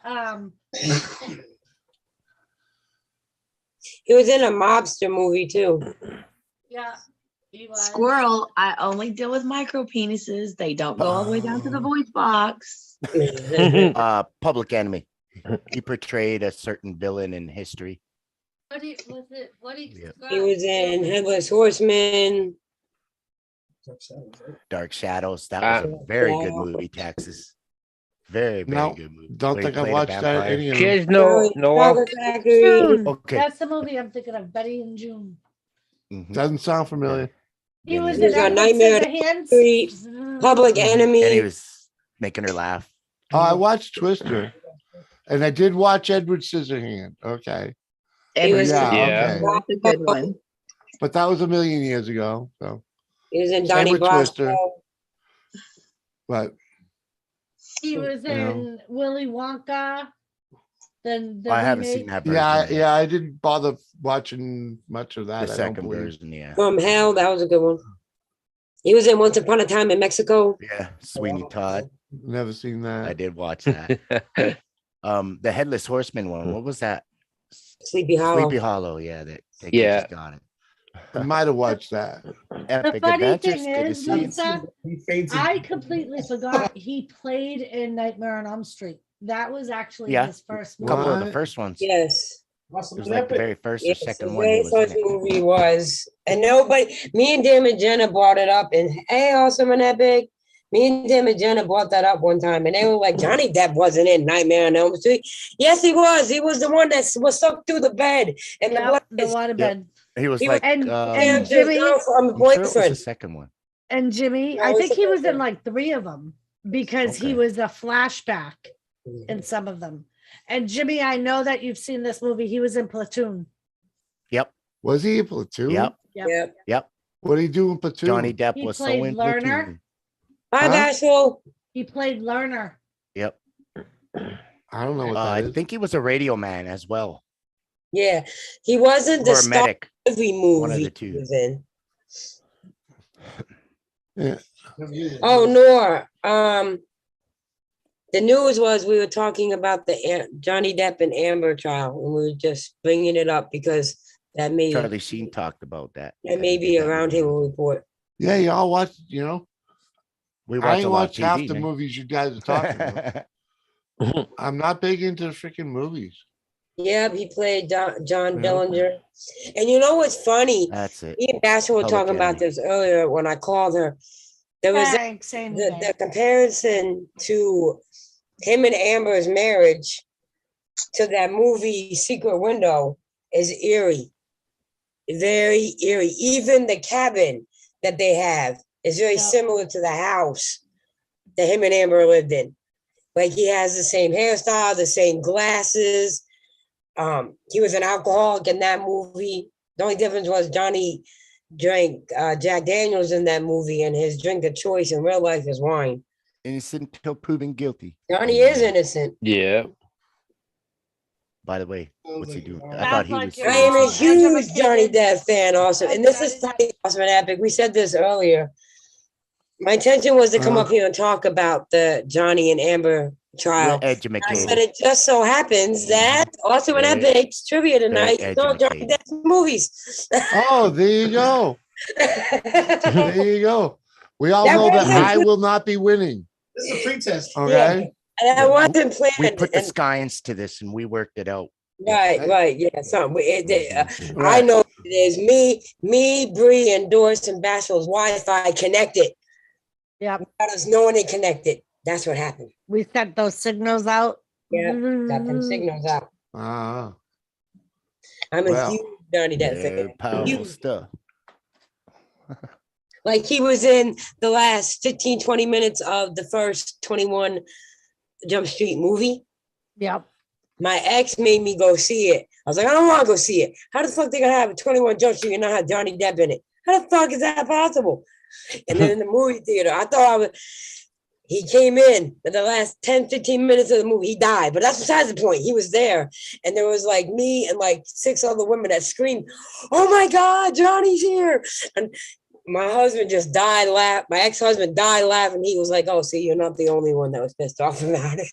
He was in a mobster movie too. Yeah, he was. Squirrel, I only deal with micro penises. They don't go all the way down to the voice box. but Public Enemy. He portrayed a certain villain in history. He was in Headless Horseman. Dark Shadows. That was a very good movie, Texas. Very, very No, good movie. don't Where he think I played a watched that. vampire. Any of them. Cheers, no Chocolate Factory. June. Okay. That's the movie I'm thinking of. Betty and June. Mhm. Doesn't sound familiar. He was He was in on Edward Nightmare on Scissorhands. Street, Public Enemy. And he was making her laugh. Oh, I watched Twister, and I did watch Edward Scissorhand. Okay, He was, yeah, Yeah. okay, That's a good one. but that was a million years ago. So, he was in Same Donnie with Twister. Brasco. but He was You know. in Willy Wonka. Then the I haven't remake. seen that version. yeah, I didn't bother watching much of that. The I don't second believe. version, yeah. From Hell, that was a good one. He was in Once Upon a Time in Mexico. Yeah, Sweeney Todd. Never seen that. I did watch that. The Headless Horseman one. What was that? Sleepy Hollow. Sleepy Hollow. Yeah, that Yeah. just got it. I might have watched that. The Epic funny Adventures. thing Good to is, see you. Lisa, He fainted. I completely forgot he played in Nightmare on Elm Street. That was actually Yeah. his first A movie. couple of the What? first ones. Yes. It was like the very first or Yes, second the one. he very was first in it. movie was. And nobody, me and Dim and Jenna brought it up. And hey, Awesome and Epic. Me and Dim and Jenna brought that up one time. And they were like, Johnny Depp wasn't in Nightmare on Elm Street. Yes, he was. He was the one that was sucked through the bed. And Yep, the the waterbed. He was He was- like, And- and Jimmy- from I'm sure it was the boyfriend. second one. And Jimmy, No, I it's think the he was first in one. like 3 of them because he Okay. was a flashback in some of them. And Jimmy, I know that you've seen this movie. He was in Platoon. Yep. Was he in Platoon? Yep. Yep. Yep. What did he do in Platoon? Johnny Depp He was so played in Lerner. Platoon. Bye, Huh? Bashful. He played Lerner. Yep. I don't know what I that is. think he was a radio man as well. Yeah. He wasn't the Or a star medic. every movie One of the he two. was in. Yeah. Oh, Nor. The news was we were talking about the Johnny Depp and Amber trial, and we were just bringing it up because that may Charlie Sheen talked about that. be a roundtable report. Yeah, y'all watch. You know, We I watch ain't a lot watched of half TV, the man. movies you guys are talking about. I'm not big into freaking movies. Yeah, he played John Yeah. Dillinger. And you know what's funny? That's it. Me and Bashful were Public talking about Enemy. this earlier when I called her. There was Thanks, same the thing. comparison to him and Amber's marriage to that movie Secret Window is eerie. Very eerie. Even the cabin that they have is very Yep. similar to the house that him and Amber lived in. Like he has the same hairstyle, the same glasses. He was an alcoholic in that movie. The only difference was Johnny drank Jack Daniels in that movie, and his drink of choice in real life is wine. Innocent until proven guilty. Johnny is innocent. Yeah. By the way, what's he doing? I Sounds thought he like was. you're I am a on the edge of a huge Johnny Depp fan also. And this is probably awesome and epic. We said this earlier. My intention was to come up here and talk about the Johnny and Amber trial. I said it just so happens that also an epic trivia tonight is on Johnny Depp's movies. Oh, there you go. There you go. We all know that I will not be winning. This is a pretest. Okay. And I wasn't planned. We put the science to this and we worked it out. Right, yeah. Something. I know there's me, Bree, and Doris and Bashful's Wi-Fi connected. Yeah. There's no one connected. That's what happened. We sent those signals out. Yeah, got them signals out. Ah. I'm a huge Johnny Depp fan. Powerful stuff. Like he was in the last 15, 20 minutes of the first 21 Jump Street movie. Yep. My ex made me go see it. I was like, I don't want to go see it. How the fuck they gonna have a 21 Jump Street and not have Johnny Depp in it? How the fuck is that possible? And then in the movie theater, I thought he came in the last 10, 15 minutes of the movie, he died. But that's besides the point. He was there. And there was like me and like 6 other women that screamed, oh my God, Johnny's here. And my husband just died laughing. My ex-husband died laughing. He was like, oh, see, you're not the only one that was pissed off about it.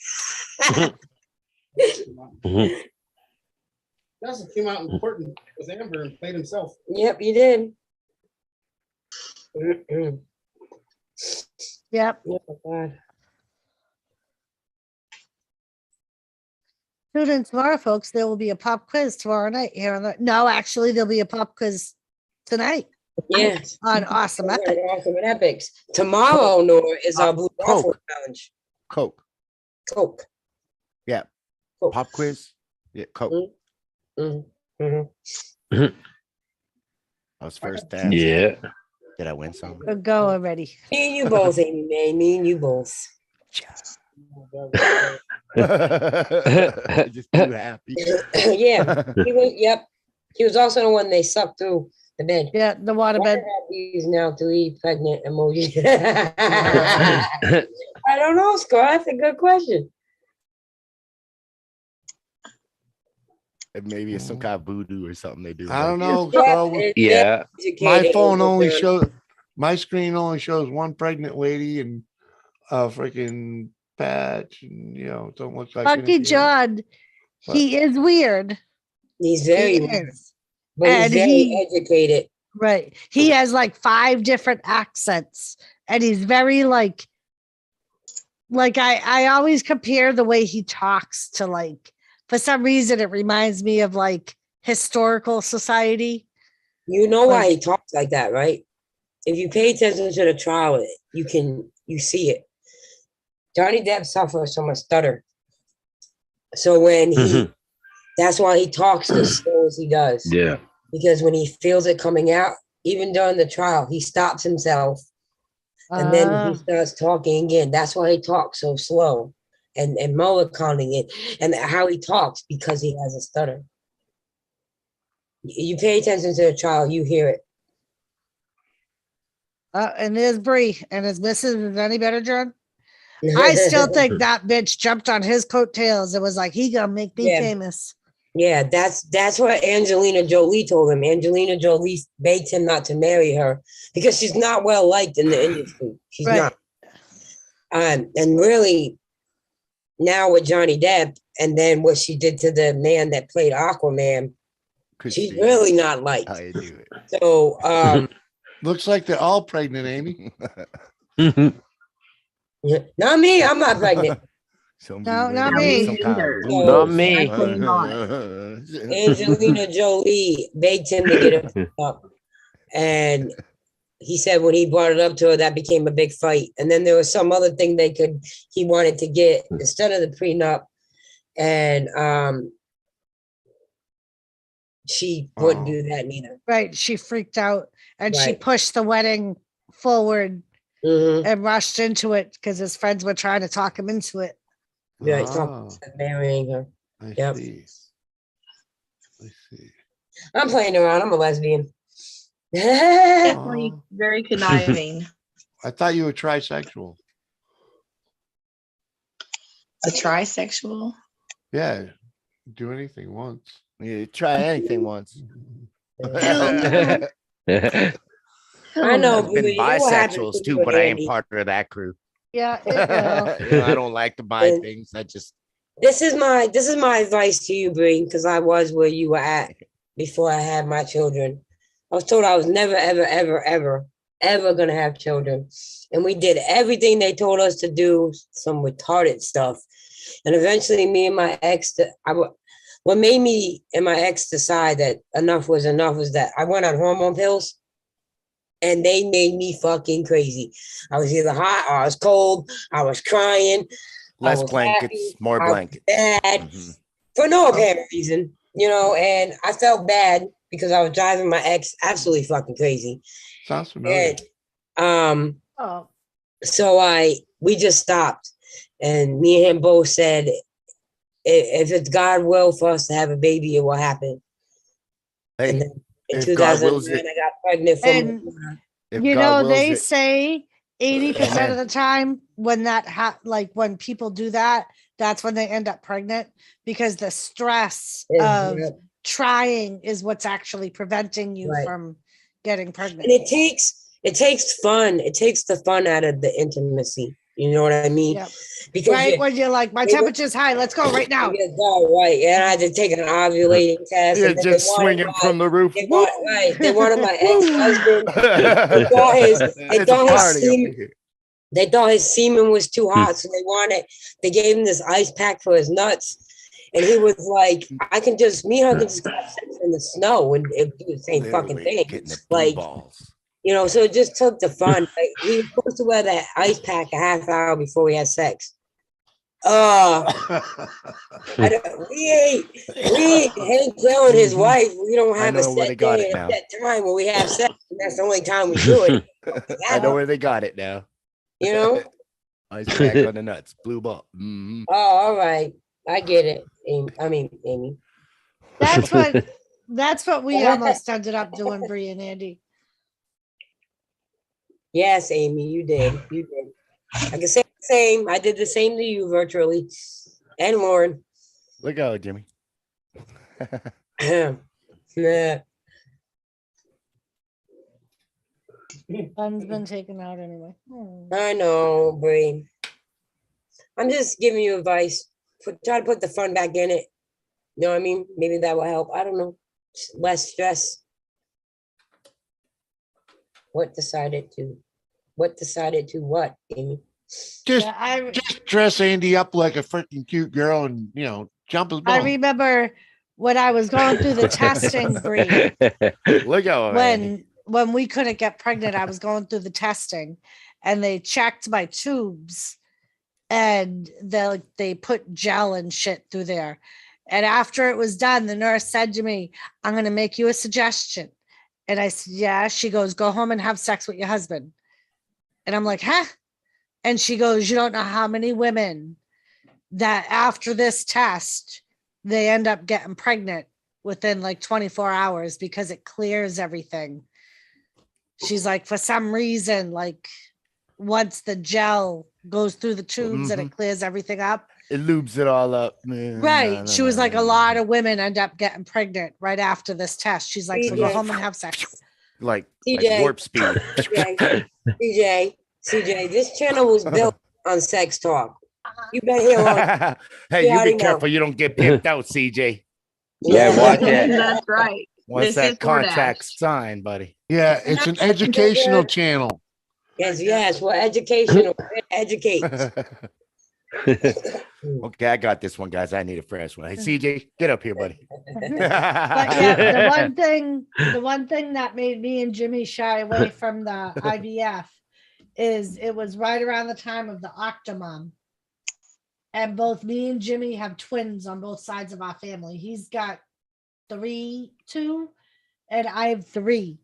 Tyson came out in court with Amber and played himself. Yep, he did. Yep. Oh, God. Students, tomorrow, folks, there will be a pop quiz tomorrow night here on the. No, actually, there'll be a pop quiz tonight. Yes. On Awesome Epic. Awesome and Epics. Tomorrow, Nora, is our Blue Waffle Challenge. Coke. Yeah. Coke. Pop quiz. Yeah, Coke. Mm-hmm. I was first asked. Yeah. Did I win some? Go already. Me and you both, Amy Mae. Me and you both. Just too happy. Yeah. He was, yep. He was also the one they sucked through the bed. Yeah, the waterbed. These now 3 pregnant emoji. I don't know, Scott. That's a good question. Maybe it's some kind of voodoo or something they do. I don't know. Yeah. My phone only shows, my screen only shows one pregnant lady and a freaking patch, and don't look like Lucky John. He is weird. He's very weird. But and he's very educated. Right. He has like 5 different accents, and he's very like I always compare the way he talks to like, for some reason it reminds me of like historical society. You know why he talks like that, right? If you pay attention to the trial, you see it. Johnny Depp suffers from a stutter. So when that's why he talks as slow as he does. Yeah. Because when he feels it coming out, even during the trial, he stops himself and then he starts talking again. That's why he talks so slow and melancholy it, and how he talks, because he has a stutter. You pay attention to the trial, you hear it. And there's Bree, and his missus is any better, John? I still think that bitch jumped on his coattails. It was like, he gonna make me famous. Yeah, that's what Angelina Jolie told him. Angelina Jolie begged him not to marry her because she's not well liked in the industry. She's not. And really, now with Johnny Depp, and then what she did to the man that played Aquaman, she's really not liked. So looks like they're all pregnant, Amy. Not me. I'm not pregnant. No, not me. Not me. Angelina Jolie begged him to get him up, and he said when he brought it up to her, that became a big fight. And then there was some other thing he wanted to get instead of the prenup, and she wouldn't do that neither. Right, she freaked out, and she pushed the wedding forward and rushed into it because his friends were trying to talk him into it. Yeah, talking marrying her. Yep. I'm playing around. I'm a lesbian. Definitely very conniving. I thought you were trisexual. A trisexual? Yeah. Do anything once. You try anything once. I know, I've been Booty. It will happen bisexuals to too, you, but I ain't Andy. part of that crew. Yeah, it will. You know, I don't like to buy And things. I just this is my advice to you, Bree, because I was where you were at before I had my children. I was told I was never, ever, ever, ever, ever gonna have children. And we did everything they told us to do, some retarded stuff. And eventually me and my ex, what made me and my ex decide that enough was enough was that I went on hormone pills and they made me fucking crazy. I was either hot or I was cold. I was crying. less blankets, more blankets. Bad for no apparent reason, you know, and I felt bad because I was driving my ex absolutely fucking crazy. Sounds familiar. And Oh. so we just stopped, and me and him both said, if it's God will for us to have a baby, it will happen. Hey, and then in if God 2009, wills it, I got pregnant from And if you God know, wills they it, say 80% Amen. of the time when that like when people do that, that's when they end up pregnant, because the stress of trying is what's actually preventing you Right. from getting pregnant. And it takes fun. It takes the fun out of the intimacy. You know what I mean? Yep. Because Right when you're like, my temperature's high, let's go right now. Right. And I had to take an ovulating test. you're And then just swinging from the roof. They wanted my ex-husband. It's a party over here. They thought his semen was too hot, so they gave him this ice pack for his nuts. And he was like, me and her can just have sex in the snow and it'd do the same fucking thing. Like, balls. you know, so it just took the fun. Like, he was supposed to wear that ice pack a half hour before we had sex. We ain't Hank Hill and his wife. We don't have a set day and a set time when we have sex, and that's the only time we do it. I know where they got it now. You know? Ice pack on the nuts, blue ball. Mm-hmm. Oh, all right. I get it. Amy. That's what we almost ended up doing, Bree and Andy. Yes, Amy, you did. I can say the same. I did the same to you virtually. And Lauren. Look out, Jimmy. Nah. Fun's been taken out anyway. I know, Bree. I'm just giving you advice. Try to put the fun back in it. You know what I mean? Maybe that will help. I don't know. Less stress. What decided to what, Amy? Just dress Andy up like a freaking cute girl and, you know, jump his ball. I remember when I was going through the testing, Bree. Look out, when we couldn't get pregnant, I was going through the testing and they checked my tubes and they put gel and shit through there. And after it was done, the nurse said to me, I'm going to make you a suggestion. And I said, yeah. She goes, go home and have sex with your husband. And I'm like, huh? And she goes, you don't know how many women that after this test, they end up getting pregnant within like 24 hours because it clears everything. She's like, for some reason, like once the gel goes through the tubes and it clears everything up, it lubes it all up. Right. She was like, a lot of women end up getting pregnant right after this test. She's like, so go home and have sex. Like CJ, warp speed. CJ, this channel was built on sex talk. You better hear on. Hey, you be careful you don't get pimped out, CJ. Yeah, watch it. That's right. Once This that is contract's signed, buddy. Yeah, it's an educational channel. Yes, well, educational. Educate. Okay, I got this one, guys. I need a fresh one. Hey, CJ, get up here, buddy. But yeah, the one thing that made me and Jimmy shy away from the IVF is it was right around the time of the Octomom. And both me and Jimmy have twins on both sides of our family. He's got 2, and I have 3.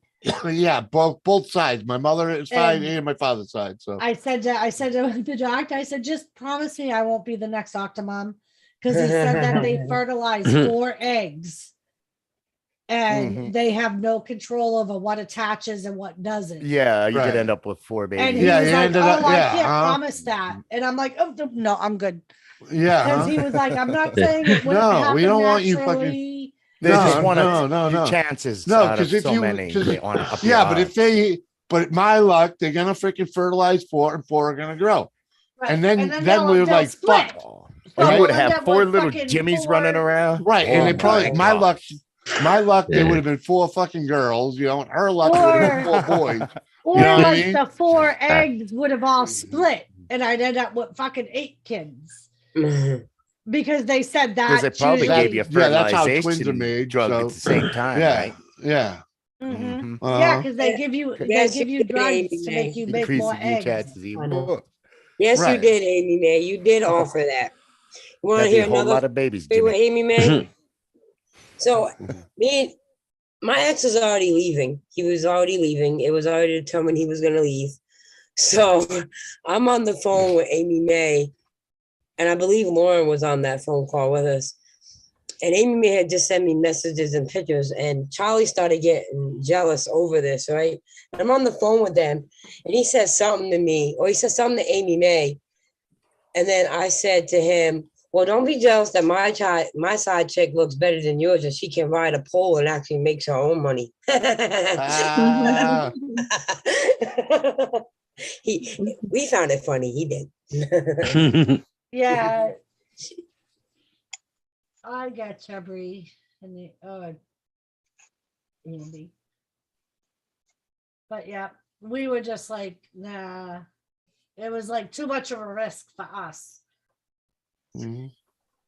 Yeah, both sides. My mother is fine and my father's side. So I said to the doctor, I said, just promise me I won't be the next Octomom. Because he said that they fertilize 4 eggs and they have no control over what attaches and what doesn't. Yeah, you could end up with 4 babies. And he was like, "Oh, I can't promise that." And I'm like, "Oh no, I'm good." Yeah, because he was like, "I'm not saying it wouldn't happen we don't want you naturally." fucking. They just want no. chances. No, because if so you, many, they want to up yeah, your but odds. if they, but my luck, they're gonna freaking fertilize 4, and 4 are gonna grow, Right. and then they'll we were like, split. fuck. And you would end have up 4 with little fucking Jimmies 4 running around, Right, and it probably my luck, they Yeah. would have been 4 fucking girls, you know, and her luck would have been 4 boys. Or You know what I like mean? the 4 eggs would have all split, and I'd end up with fucking 8 kids. Because they said that Because they probably gave you a that's how twins are fertilization made. drug So, at the same time, yeah, right? yeah. Yeah, because they give you drugs to make you make more eggs. Yes, you Right. did, Amy Mae. You did offer that. You want to That'd be hear a whole another lot of babies, story with Jimmy. Amy Mae? So, my ex was already leaving. He was already leaving. It was already determined he was going to leave. So, I'm on the phone with Amy Mae, and I believe Lauren was on that phone call with us. And Amy Mae had just sent me messages and pictures, and Charlie started getting jealous over this, right? And I'm on the phone with them, and he said something to me, or he said something to Amy Mae. And then I said to him, well, don't be jealous that my side chick looks better than yours, and she can ride a pole and actually makes her own money. We found it funny. He did. Yeah. I got Chubby and the Andy. But yeah, we were just like, nah. It was like too much of a risk for us.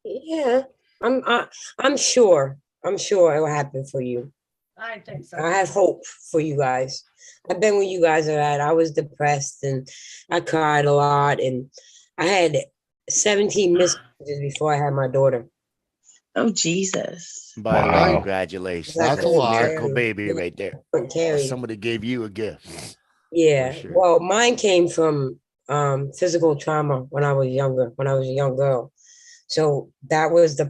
Yeah, I'm sure. I'm sure it will happen for you. I think so. I have hope for you guys. I've been where you guys are at. I was depressed and I cried a lot, and I had 17 miscarriages before I had my daughter. Oh, Jesus. By the way, congratulations. That's a lot. Miracle baby right there. Carry. Somebody gave you a gift. Yeah. sure. Well, mine came from physical trauma when I was younger, when I was a young girl. So that was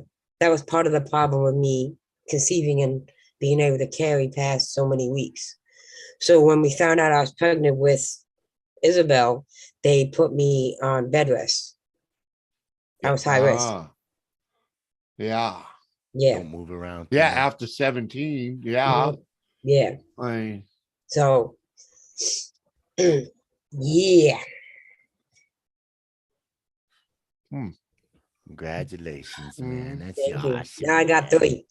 part of the problem with me conceiving and being able to carry past so many weeks. So when we found out I was pregnant with Isabel, they put me on bed rest. I was high risk. Yeah. Yeah. Don't move around. Yeah, after 17. Yeah. Yeah. So yeah. Congratulations, man. That's Thank you. awesome. Now I got 3.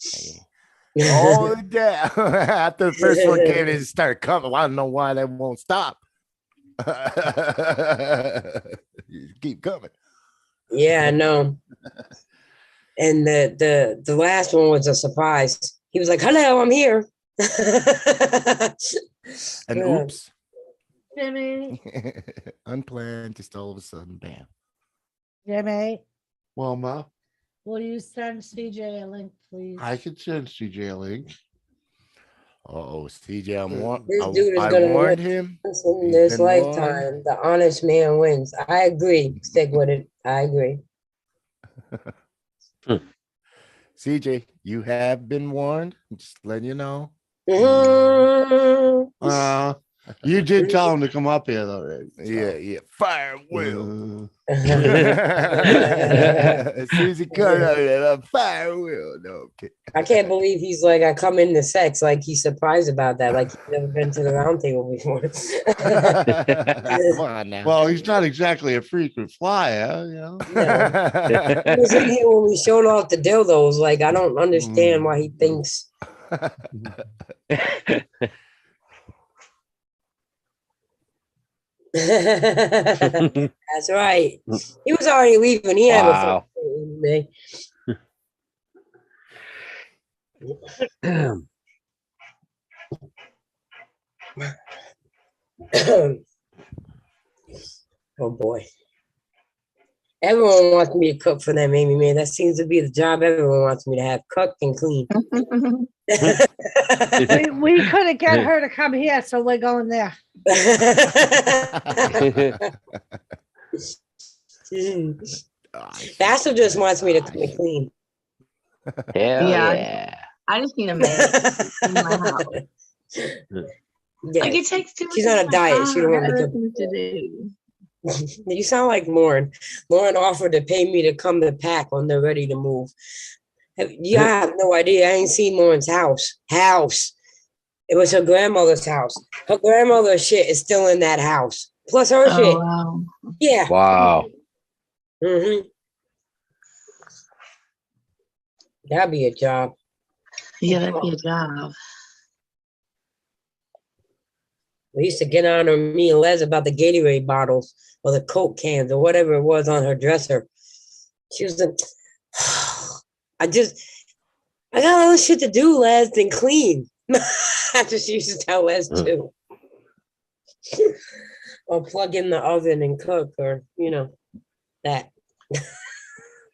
Oh, damn. After the first one came in and started coming, I don't know why that won't stop. Keep coming. Yeah, I know. And the last one was a surprise. He was like, hello, I'm here. And oops. Jimmy. Unplanned, just all of a sudden, bam. Jimmy, Well, Ma, will you send CJ a link, please? I can send CJ a link. CJ, This dude is I gonna warned win him. in this lifetime. The honest man wins. I agree. Stick with it. I agree. CJ, you have been warned. Just letting you know. You did tell him to come up here, though, right? Yeah. Fire will. As soon as he comes out there, fire will. No, okay. I can't believe he's like, I come into sex. Like he's surprised about that. Like he's never been to the round table before. Come on now. Well, he's not exactly a frequent flyer, you know. He was in here when we showed off the dildos. Like I don't understand why he thinks. That's right. He was already leaving. He had a oh boy. Everyone wants me to cook for them, Amy, man. That seems to be the job everyone wants me to have, cook and clean. we couldn't get her to come here, so we're going there. Bashful just wants me to cook and clean. Hell yeah. I just need a man in my house. Yeah. Like it takes too She's much on of a my diet. She don't time. want I to got come. things to do. You sound like Lauren. Lauren offered to pay me to come to pack when they're ready to move. Yeah, I have no idea. I ain't seen Lauren's house. It was her grandmother's house. Her grandmother's shit is still in that house. Plus her shit. Wow. Yeah. Wow. Mm-hmm. That'd be a job. Yeah, that'd be a job. We used to get on her, me and Les, about the Gatorade bottles or the Coke cans or whatever it was on her dresser. She was like, I got other shit to do, Les, than clean. That's what she used to tell Les too. Or plug in the oven and cook, or that.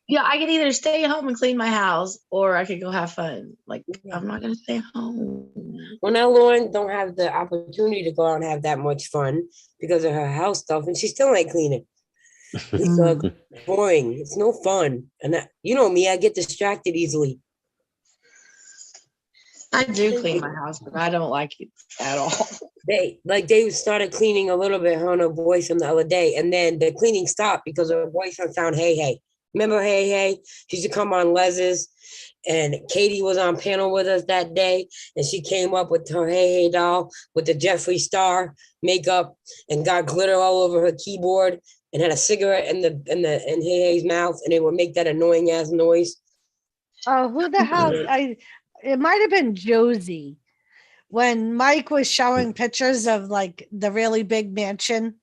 Yeah, I could either stay home and clean my house, or I could go have fun. Like, I'm not gonna stay home. Well, now Lauren don't have the opportunity to go out and have that much fun because of her house stuff, and she still ain't cleaning. It's boring. It's no fun, and you know me, I get distracted easily. I do clean my house, but I don't like it at all. They started cleaning a little bit, her and her boyfriend the other day, and then the cleaning stopped because her boyfriend found Hey Hey. Remember Hey Hey? She used to come on Les's, and Katie was on panel with us that day, and she came up with her Hey Hey doll with the Jeffree Star makeup and got glitter all over her keyboard and had a cigarette in Hey Hey's mouth, and it would make that annoying ass noise. Oh, who the hell? It might have been Josie when Mike was showing pictures of like the really big mansion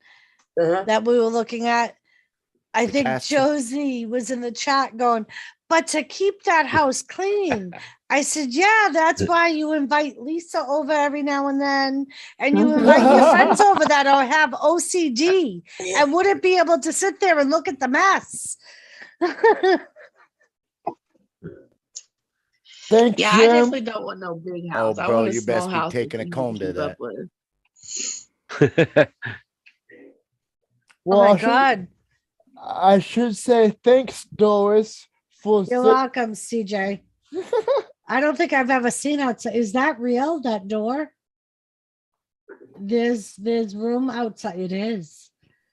that we were looking at. I think Josie was in the chat going, but to keep that house clean. I said, yeah, that's why you invite Lisa over every now and then, and you invite your friends over that or have OCD and wouldn't be able to sit there and look at the mess. Thanks, yeah, Jim. I definitely don't want no big house. Oh, I bro, want a you small best house be taking a comb to that. Well, oh my God. I should say thanks, Doris, for You're welcome, CJ. I don't think I've ever seen outside. Is that real? That door? There's room outside. It is.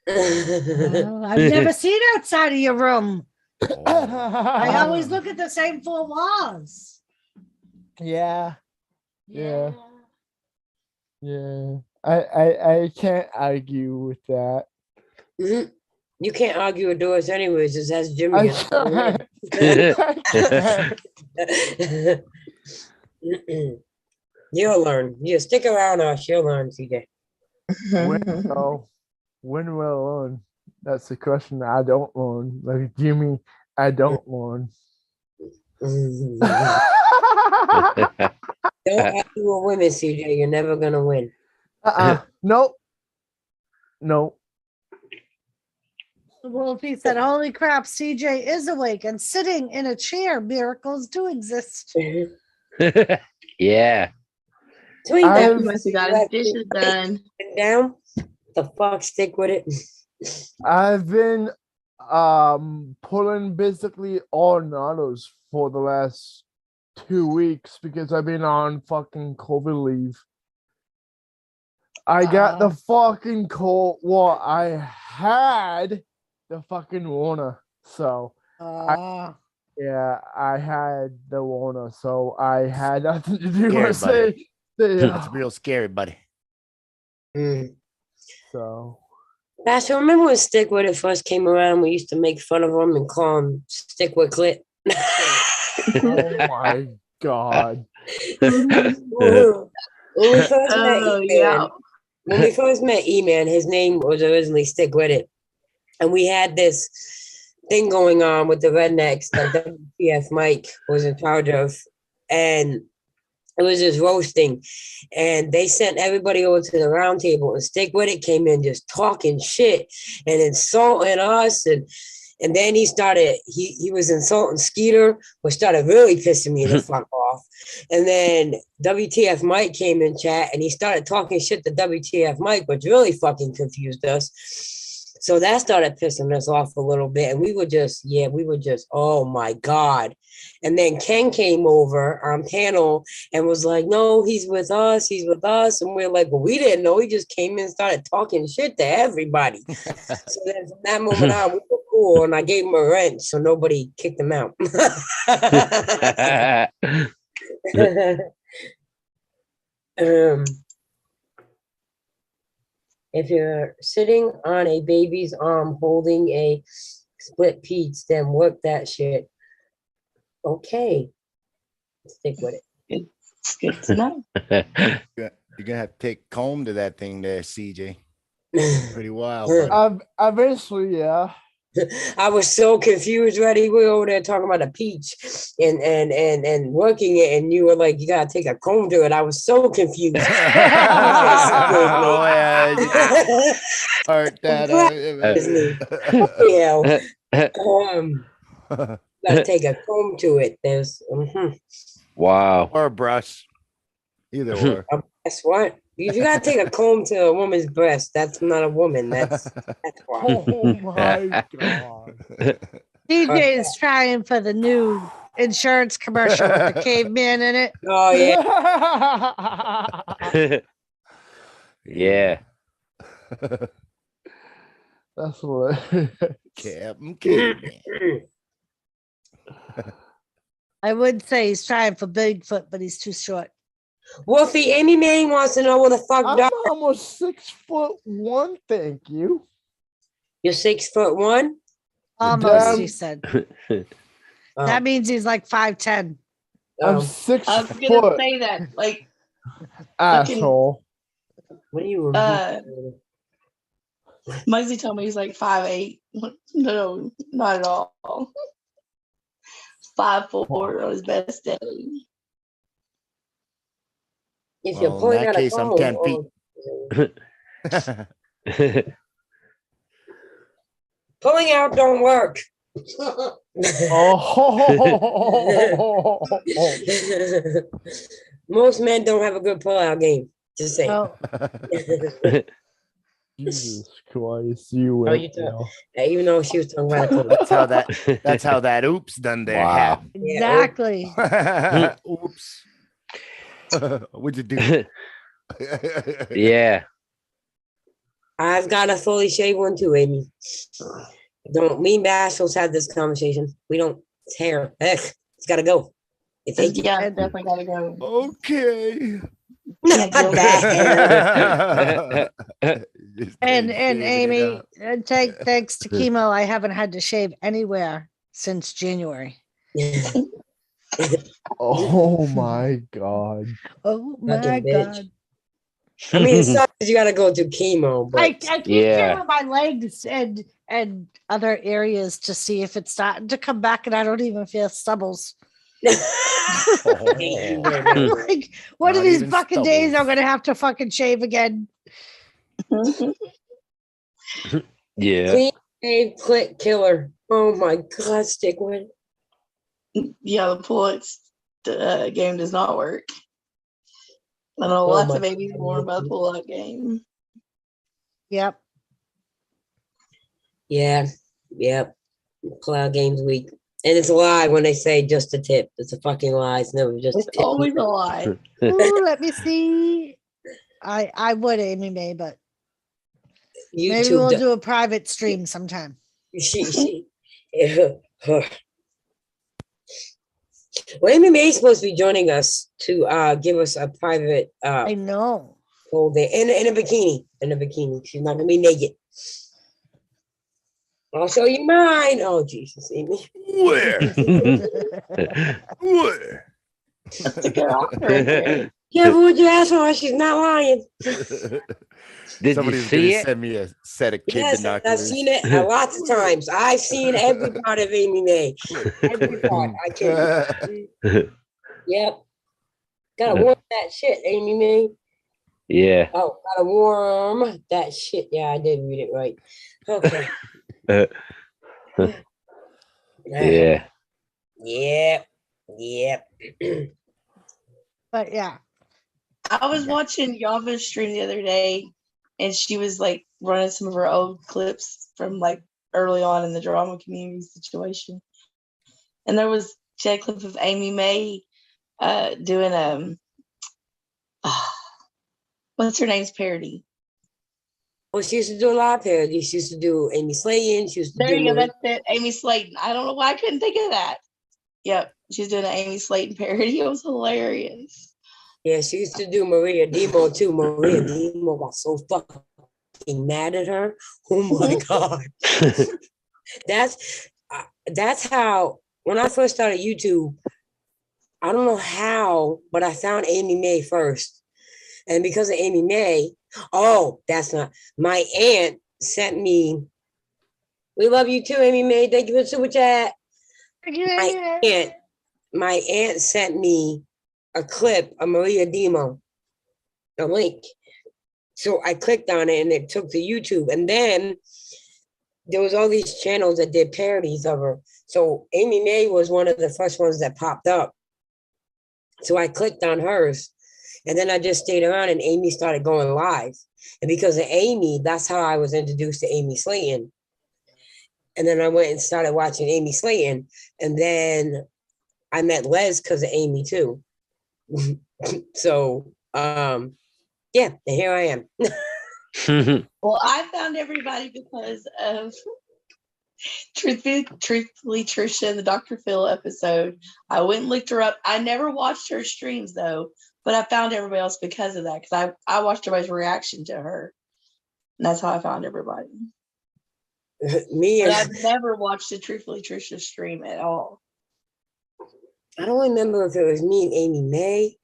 I've never seen outside of your room. I always look at the same 4 walls. Yeah. I can't argue with that. Mm-hmm. You can't argue with Doris anyways, just ask Jimmy. You'll learn. You stick around us, you'll learn, CJ. When will I learn? That's the question. I don't learn. Like Jimmy, I don't learn. Don't argue with women, CJ. You're never gonna win. Nope. Wolfie said, holy crap, CJ is awake and sitting in a chair. Miracles do exist. Yeah. He must have got his dishes done. Down. The fuck, stick with it. I've been pulling basically all nighters for the last 2 weeks because I've been on fucking COVID leave. I got the fucking cold. Well, I had the fucking Rona. So I had the Rona. So I had nothing to do with it. That's real scary, buddy. So Bashful, remember when Stick With It first came around? We used to make fun of him and call him Stick With Clit. Oh my God. When we first met E-Man, his name was originally Stick With It. And we had this thing going on with the rednecks that WTF Mike was in charge of. And it was just roasting. And they sent everybody over to the round table, and Stick With It came in just talking shit and insulting us. And then he was insulting Skeeter, which started really pissing me the fuck off. And then WTF Mike came in chat and he started talking shit to WTF Mike, which really fucking confused us. So that started pissing us off a little bit. And we were just, oh my God. And then Ken came over on panel and was like, no, he's with us. He's with us. And we're like, well, we didn't know. He just came in and started talking shit to everybody. So then from that moment on, we were cool. And I gave him a wrench so nobody kicked him out. If you're sitting on a baby's arm holding a split peach, then work that shit. Okay. Stick with it. It's good to know. You're gonna have to take comb to that thing there, CJ. Pretty wild. buddy. Eventually, yeah. I was so confused, Reddy. We were over there talking about a peach and working it, and you were like, you gotta take a comb to it. I was so confused. Oh, yeah. Heart that. Gotta take a comb to it. There's Wow. Or a brush. Either or. That's what. If you gotta take a comb to a woman's breast, that's not a woman. That's why. Oh my god. DJ is trying for the new insurance commercial with the caveman in it. Oh Yeah. That's what. Captain Caveman. I would say he's trying for Bigfoot, but he's too short. Wolfie, Amy May wants to know what the fuck. I'm almost 6'1", thank you. You're 6'1"? Almost, he said. That means he's like 5'10". I'm 6 I was foot. gonna say that, like, Asshole. What do you Mugzee told me he's like 5'8". No, not at all. 5'4" on his best day. If you're Well, pulling in that out case, a I'm comb, 10 feet. pulling out don't work. Most men don't have a good pull-out game. Just saying. Oh. Jesus Christ, you Oh, went, you you know. even though she was talking about it. That's how that oops done there. Wow. happened. Exactly. Oops. What'd you do? Yeah. I've got a fully shaved one too, Amy. Don't me and Bashful's had this conversation. We don't hair. Heck, it's gotta go. It's Yeah, it definitely gotta go. Okay. And Amy, thanks to chemo, I haven't had to shave anywhere since January. Oh my god. Oh my Fucking bitch. god. I mean, it sucks 'cause you gotta go through chemo, but I keep feeling my legs and other areas to see if it's starting to come back, and I don't even feel stubbles. I'm like, one of these fucking days I'm gonna have to fucking shave again. Yeah. clean shave clit killer. Oh my god, stick with it. Yeah, the pull-out game does not work. I know Oh lots my of babies more about the pull-out game. Yep. Yeah, yep. Cloud game's weak. And it's a lie when they say just a tip. It's a fucking lie. It's never just It's a tip. always a lie. Ooh, let me see. I would, Amy May, but maybe we'll do a private stream sometime. Well, Amy May's supposed to be joining us to give us a private I know. whole day in a bikini. In a bikini. She's not gonna be naked. I'll show you mine. Oh Jesus, Amy. Where? Where? Careful with your asshole. She's not lying. Did Somebody's you see gonna it? send me a set of kid Yes, I've binoculars. seen it lots of times. I've seen every part of Amy May. Every part. I can't. Yep. Gotta warm that shit, Amy May. Yeah. Oh, gotta warm that shit. Yeah, I did read it right. Okay. Yeah. Yep. Yep. But yeah. I was watching Yava's stream the other day, and she was like running some of her old clips from like early on in the drama community situation. And there was she had a clip of Amy May doing what's her name's parody? Well, she used to do a lot of parodies. She used to do Amy Slayton. She used to There do you go. Marie. That's it. Amy Slayton. I don't know why I couldn't think of that. Yep. She's doing an Amy Slayton parody. It was hilarious. Yeah, she used to do Maria Demo too. Maria Demo got so fucking mad at her. Oh my God. That's how, when I first started YouTube, I don't know how, but I found Amy May first. And because of Amy May, that's not, my aunt sent me, we love you too, Amy May. Thank you for the super chat. My aunt sent me a clip of Maria Demo, a link. So I clicked on it and it took to YouTube. And then there was all these channels that did parodies of her. So Amy May was one of the first ones that popped up. So I clicked on hers. And then I just stayed around and Amy started going live. And because of Amy, that's how I was introduced to Amy Slayton. And then I went and started watching Amy Slayton. And then I met Les because of Amy too. So, yeah, and here I am. Well, I found everybody because of truthfully Trisha, the Dr. Phil episode. I went and looked her up. I never watched her streams though, but I found everybody else because of that. Because I watched everybody's reaction to her, and that's how I found everybody. I've never watched a Truthfully Trisha stream at all. I don't remember if it was me and Amy May.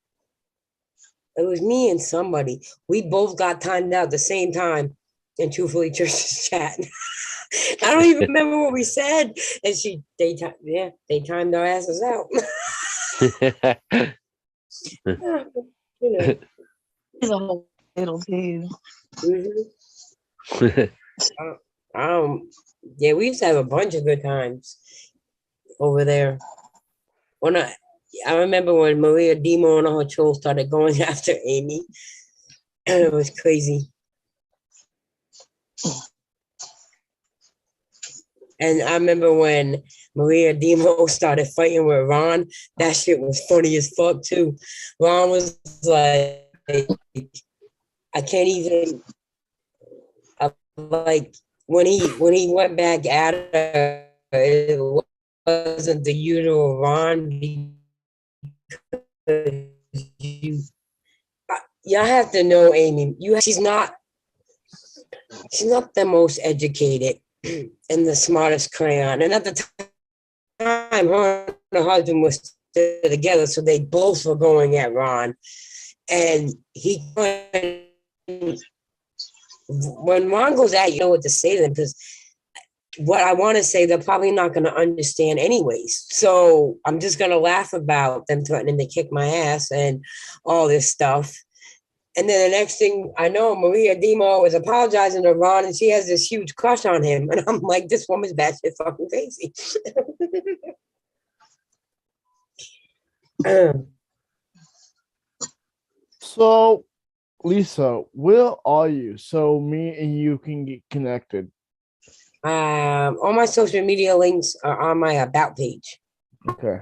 It was me and somebody. We both got timed out at the same time in Truthfully Trisha's chat. I don't even remember what we said. And they timed our asses out. You know. He's a whole little too. Yeah, we used to have a bunch of good times over there. When I remember when Maria Demo and all her trolls started going after Amy. It was crazy. And I remember when Maria Demo started fighting with Ron, that shit was funny as fuck too. Ron was like, I can't even, like, when he went back at her, it wasn't the usual Ron, because y'all have to know Amy. She's not the most educated and the smartest crayon. And at the time, her and her husband was still together, so they both were going at Ron. And when Ron goes at you, know what to say to them, because what I want to say, they're probably not going to understand anyways. So I'm just going to laugh about them threatening to kick my ass and all this stuff. And then the next thing I know, Maria Demo is apologizing to Ron and she has this huge crush on him. And I'm like, this woman's batshit fucking crazy. So, Lisa, where are you? So me and you can get connected. All my social media links are on my about page. Okay.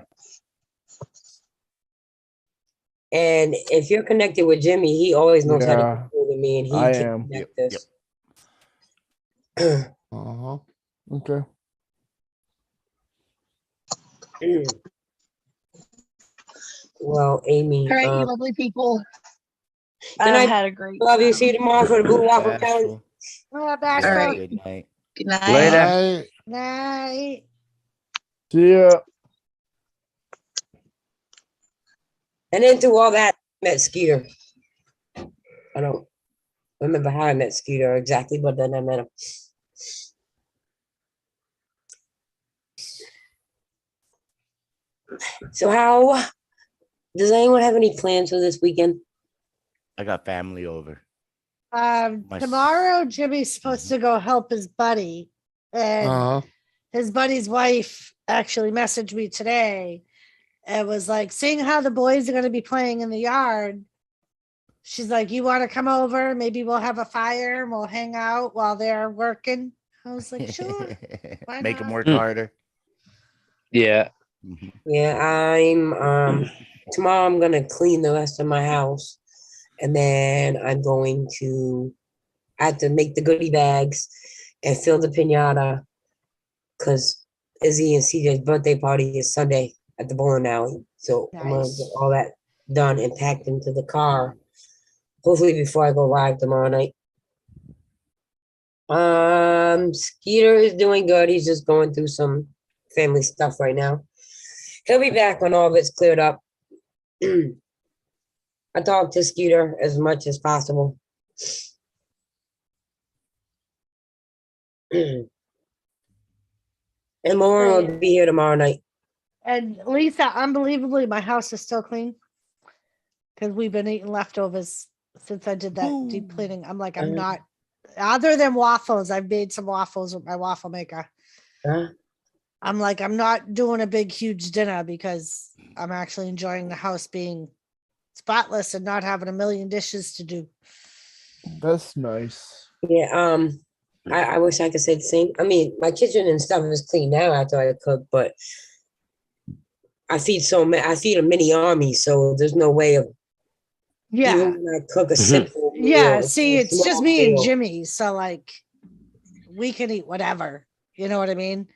And if you're connected with Jimmy, he always knows how to get hold of me, and he I can am. connect us. Okay. Well, Amy. All right, you lovely people. Good night. Had a great love you. See you tomorrow for the Blue Waffle Challenge. Bashful. All right. Good night. Good night. Later. Night. See ya. And then through all that, I met Skeeter. I don't remember how I met Skeeter exactly, but then I met him. So how does anyone have any plans for this weekend? I got family over. Tomorrow Jimmy's supposed to go help his buddy, and his buddy's wife actually messaged me today and was like, seeing how the boys are going to be playing in the yard, she's like, you want to come over? Maybe we'll have a fire and we'll hang out while they're working. I was like, sure. Make them not? work harder. Yeah. Yeah, I'm tomorrow I'm gonna clean the rest of my house, and then I have to make the goodie bags and fill the piñata because Izzy and CJ's birthday party is Sunday at the bowling alley. So I'm gonna get all that done and packed into the car. Hopefully before I go live tomorrow night. Skeeter is doing good. He's just going through some family stuff right now. He'll be back when all of it's cleared up. I talk to Skeeter as much as possible. And Lauren will be here tomorrow night. And Lisa, unbelievably, my house is still clean because we've been eating leftovers since I did that deep cleaning. I'm like, I'm not, other than waffles, I've made some waffles with my waffle maker. I'm like, I'm not doing a big, huge dinner because I'm actually enjoying the house being spotless and not having a million dishes to do. That's nice. Yeah, I wish I could say the same. I mean, my kitchen and stuff is clean now after I cook, but I feed a mini army, so there's no way of even when I cook a simple meal, see, it's just small me and meal. Jimmy, so like we can eat whatever, you know what I mean?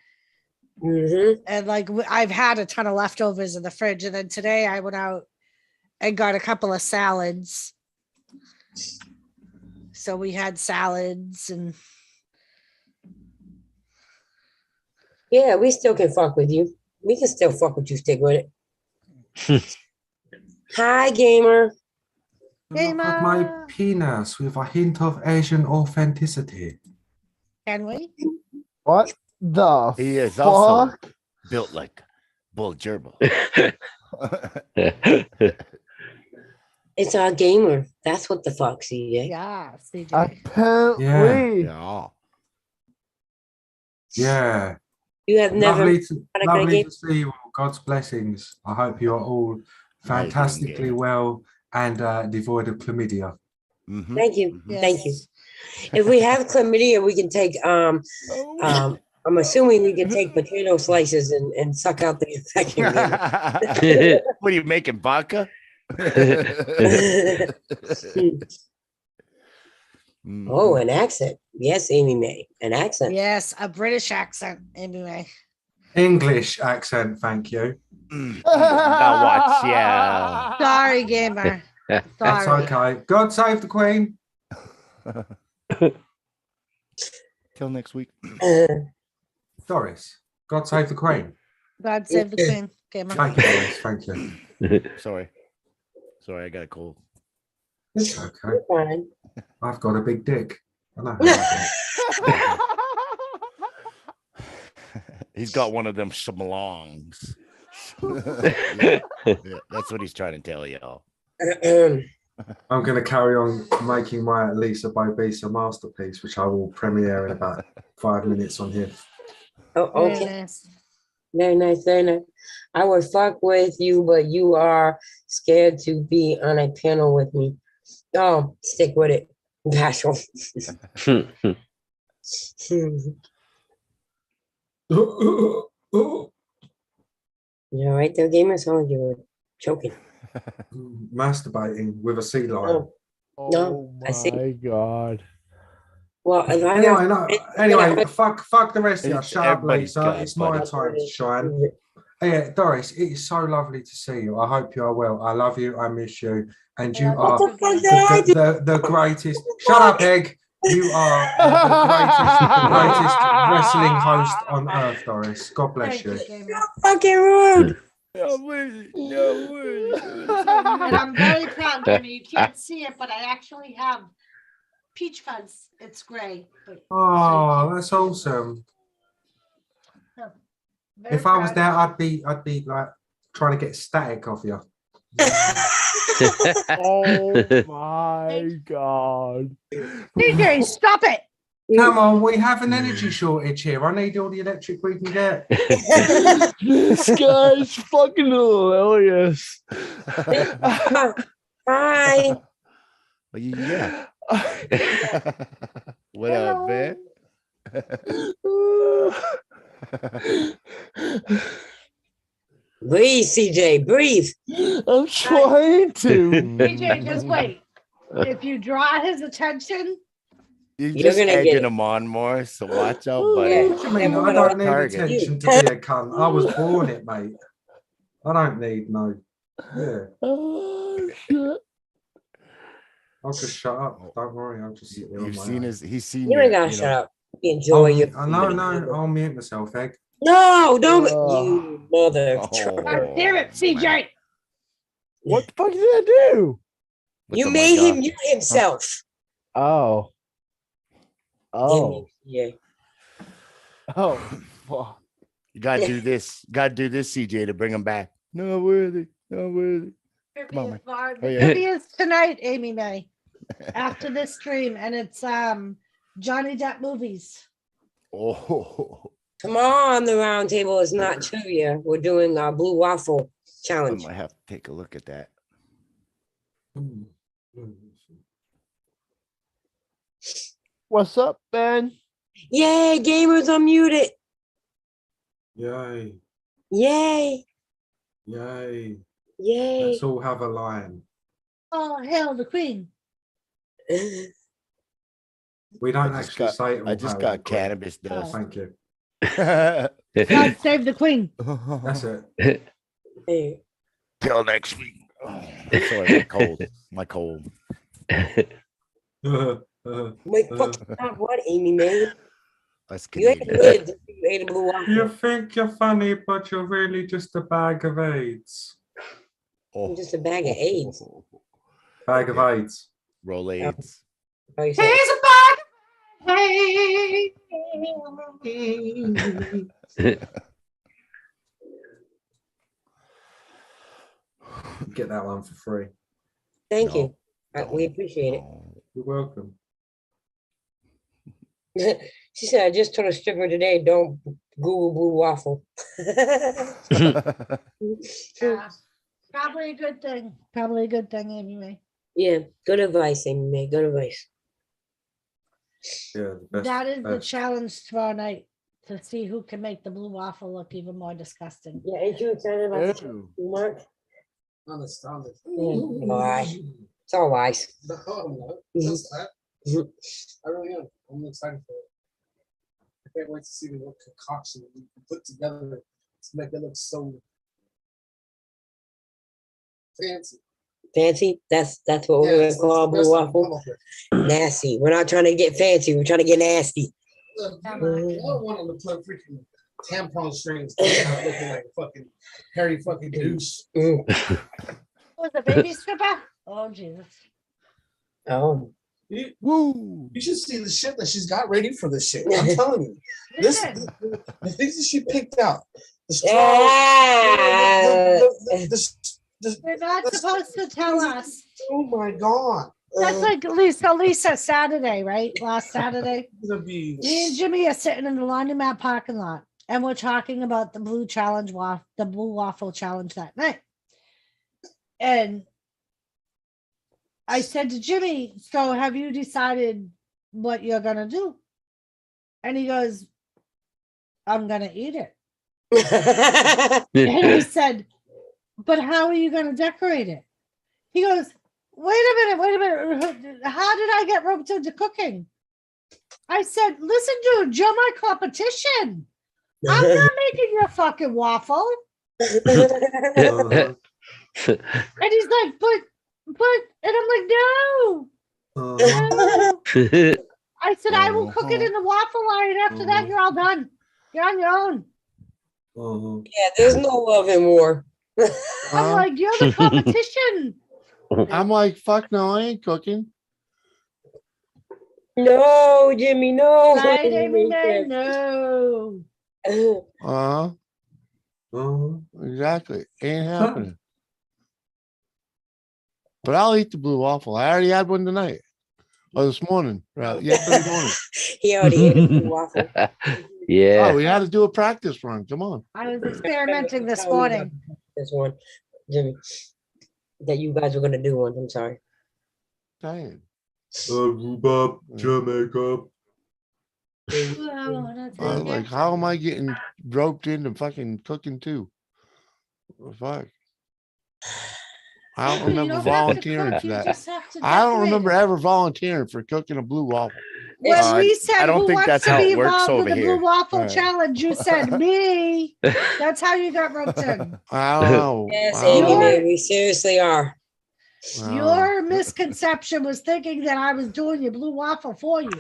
And like I've had a ton of leftovers in the fridge, and then today I went out and got a couple of salads. So we had salads and Yeah, we still can fuck with you. We can still fuck with you, stick with it. Hi, gamer. Look at my penis with a hint of Asian authenticity. Can we? What the He is fuck? also built like bull gerbil. It's our gamer. That's what the fuck, CJ. Yeah, CJ. Apparently. Yeah. Yeah. You have never lovely to see you all. God's blessings. I hope you're all fantastically well and devoid of chlamydia. Thank you. Thank you. If we have chlamydia, we can take I'm assuming we can take potato slices and suck out the infection. What are you making, vodka? Oh, an accent. Yes, Amy May. An accent. Yes, a British accent, Amy May. English accent, thank you. Now watch, yeah. Sorry, gamer. That's Sorry. okay. God save the Queen. Till next week. Doris, God save the Queen. God save the queen, gamer. Thank you, Doris. Thank you. Sorry, I got a cold. It's okay. I've got a big dick. I know how He's got one of them shamlongs. Yeah, that's what he's trying to tell y'all. I'm going to carry on making my Lisa Bobisa masterpiece, which I will premiere in about 5 minutes on here. Oh, okay. Very nice, very nice. I would fuck with you, but you are scared to be on a panel with me. Oh, stick with it. Bashful. You all right there, gamer? Sound like you were choking. Masturbating with a sea lion. No, I see. My God. Well, anyway, fuck the rest of you. It's Shut up, everybody's Lisa. God, It's my buddy. time to shine. Yeah, Doris, it is so lovely to see you. I hope you are well. I love you. I miss you. And you are the greatest. Shut up, Egg. You are the greatest wrestling host on earth, Doris. God bless you. Fucking rude. And I'm very proud, Jimmy. You can't see it, but I actually have peach fuzz. It's gray. But Oh, that's awesome. very If I was proud. there, I'd be like trying to get static off you. Oh my God. DJ, stop it. Come on, we have an energy shortage here. I need all the electric we can get. This guy's fucking hilarious. Hi. Yeah. What up, man? Breathe, CJ, breathe. I'm trying to. CJ, just wait. If you draw his attention, You're You're just gonna get egging it. him on more, so watch out, buddy. Yeah. What do you mean? I'm I gonna don't need target. attention to be a cunt. I was born it, mate. I don't need no. Yeah, Oh shit. I'll just shut up. Don't worry. I'll just sit there on You've my seen own. his. He's seen You your. ain't gotta You shut know. up. Enjoy your. No, I'll mute myself, Egg. No, don't Oh. you mother. God damn it, CJ. What the fuck did I do? With You the made him Mugzee. mute himself. Oh. Oh. Yeah. Oh. Fuck. You gotta do this. Gotta do this, CJ, to bring him back. No worthy. No worthy. Come on, man. The yeah. trivia is tonight, Amy May. After this stream, and it's Johnny Depp movies. Oh. Come on, the round table is not trivia. We're doing our blue waffle I challenge. might have to take a look at that. What's up, Ben? Yay, gamers unmuted. Yay. Yay. Yay. Yay. Let's all have a lion. Oh, hail the queen. We don't I just actually got- say it. I just got cannabis dust. Thank you. God save the queen. That's it. Hey. Till next week. Oh, sorry, my cold. My cold. Wait, fuck what, Amy, man? That's You ain't Canadian. lived if you ate a blue waffle. You think you're funny, but you're really just a bag of AIDS. Oh. Just a bag of AIDS. Bag of AIDS. Roll AIDS. Oh, you Here's said- a bag. Hey. Get that one for free. Thank No, you. We appreciate You're welcome. it. She said, I just told a stripper today, don't Google blue waffle. Yeah. Probably a good thing. Probably a good thing, Amy May. Yeah, good advice, Amy May. Good advice. Yeah, the best. That is the best. challenge tomorrow night, to see who can make the blue waffle look even more disgusting. Yeah, ain't you excited about the Ew. Mark? I'm astounded. Yeah, all right. It's all wise. No, I'm not. Just that. I really am. I'm excited for it. I can't wait to see the little concoction that we can put together to make it look so fancy. Fancy? That's what we're Yeah, gonna that's call the blue best I can come waffle. up with. Nasty. We're not trying to get fancy. We're trying to get nasty. Look, I don't want them to put freaking tampon strings looking like a fucking hairy fucking douche. Was the baby stripper? Oh Jesus! Oh. Woo! You should see the shit that she's got ready for this shit. I'm telling you. This the things that she picked out. The straws. They're not supposed to tell us. Oh my god. That's like Lisa Saturday, right? Last Saturday. Me and Jimmy are sitting in the laundromat parking lot, and we're talking about the blue waffle challenge that night. And I said to Jimmy, so have you decided what you're gonna do? And he goes, I'm gonna eat it. And I said, but how are you gonna decorate it? He goes, wait a minute. How did I get roped into cooking? I said, listen, dude, you're my competition. I'm not making your fucking waffle. And he's like, but, and I'm like, no. I said, I will cook it in the waffle iron. After that, you're all done. You're on your own. Yeah, there's no love in war. I'm like, you're the competition. I'm like, fuck no, I ain't cooking. No, Jimmy, no. Right, Amy May? No. Exactly. Ain't happening. But I'll eat the blue waffle. I already had one tonight. Or this morning. Right. Yesterday morning. He already ate a blue waffle. Yeah. Oh, we had to do a practice run. Come on. I was experimenting this morning. This one, Jimmy, that you guys were gonna do one. I'm sorry. Dang. Rhubarb, Jamaica. Like, how am I getting roped into fucking cooking too? Fuck. I don't You remember don't have to volunteering cook, for you that. just have to I don't decorate remember it. ever volunteering for cooking a blue waffle. When we I said don't who think wants that's to how be it works involved over with the here. Blue Waffle Right. Challenge, you said me. That's how you got roped in. I don't know. Yes, I don't Amy know. Mae, we seriously are. Your misconception was thinking that I was doing your blue waffle for you.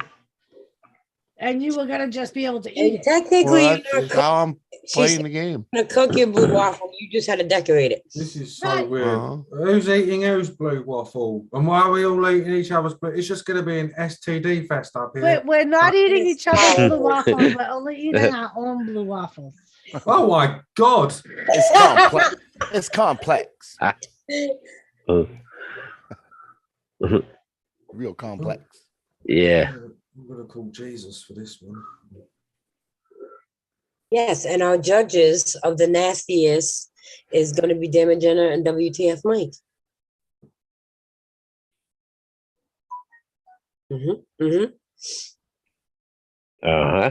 And you were gonna just be able to eat And it. technically, Well, you're that's not just how I'm She's playing the game. gonna cook your blue waffle. You just had to decorate it. This is so Right. weird. Who's eating whose blue waffle? And why are we all eating each other's blue? It's just going to be an STD fest up here. We're not eating each other's Oh. blue waffles. We're only eating our own blue waffles. Oh my God. It's complex. It's complex. Real complex. Yeah. I'm going to call Jesus for this one. Yes, and our judges of the nastiest is going to be Damon Jenner and WTF Mike. Uh-huh.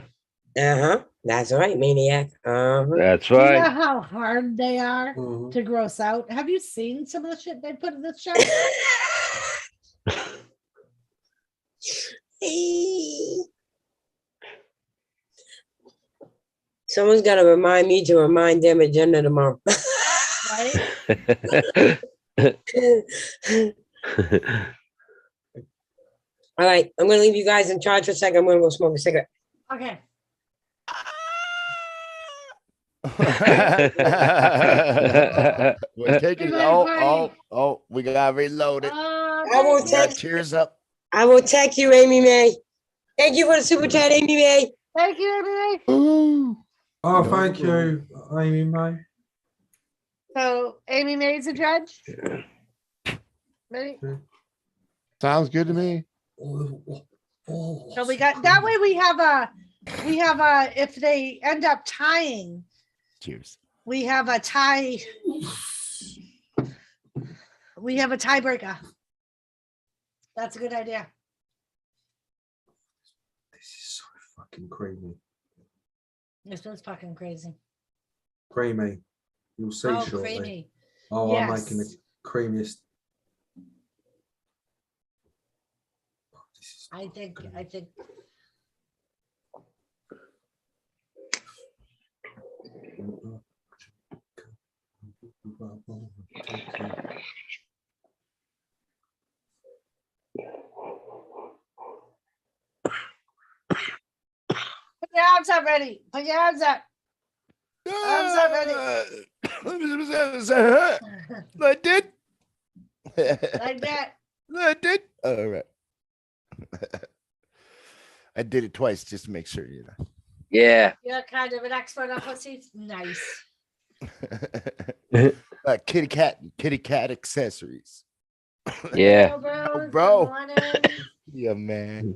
That's right, maniac. That's You know right. how hard they are to gross out? Have you seen some of the shit they put in this show? Someone's got to remind me to remind Damon Jenner tomorrow. Right? All right, I'm going to leave you guys in charge for a second. I'm going to go smoke a cigarette. Okay. We're taking we gotta reload it. I will text Tears up. I will text you, Amy Mae. Thank you for the super chat, Amy Mae. Thank you, Amy Mae. Oh, thank you, Amy Mae. So Amy Mae's a judge. Ready? Sounds good to me. So we got that way. We have a if they end up tying. Cheers. We have a tie. We have a tiebreaker. That's a good idea. This is so fucking creamy. This was fucking crazy. Creamy. You'll see Oh, shortly. creamy. Oh, Yes. I'm making the creamiest. I think. Put your arms up, ready. Put your arms up. Arms up, ready. I did. Like that. I did. All right. I did it twice just to make sure, you know. Yeah. You're kind of an expert on pussies. Nice. Kitty cat accessories. Yeah. Hello, Bro. Good morning. Yeah, man.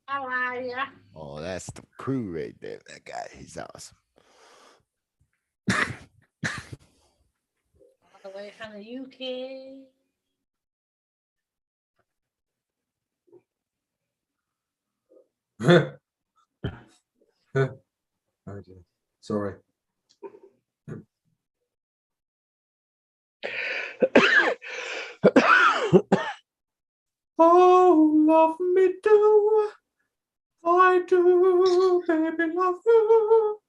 How are you? Oh, that's the crew right there. That guy, he's awesome. All the way from the UK. Oh, dear. Sorry. Oh, love me do. I do, baby, love you.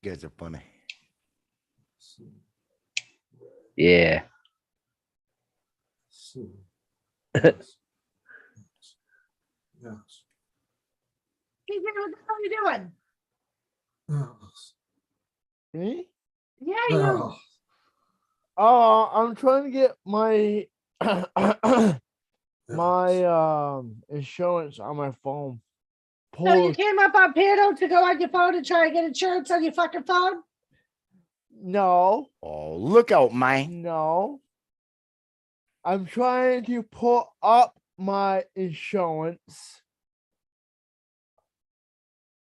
You guys are funny. Yeah. Yes. Hey, what the hell are you doing? Me? Yeah, you. Oh. I'm trying to get my my insurance on my phone. So you came up on Pano to go on your phone and try to get insurance on your fucking phone? No. Oh, look out, man. No. I'm trying to put up my insurance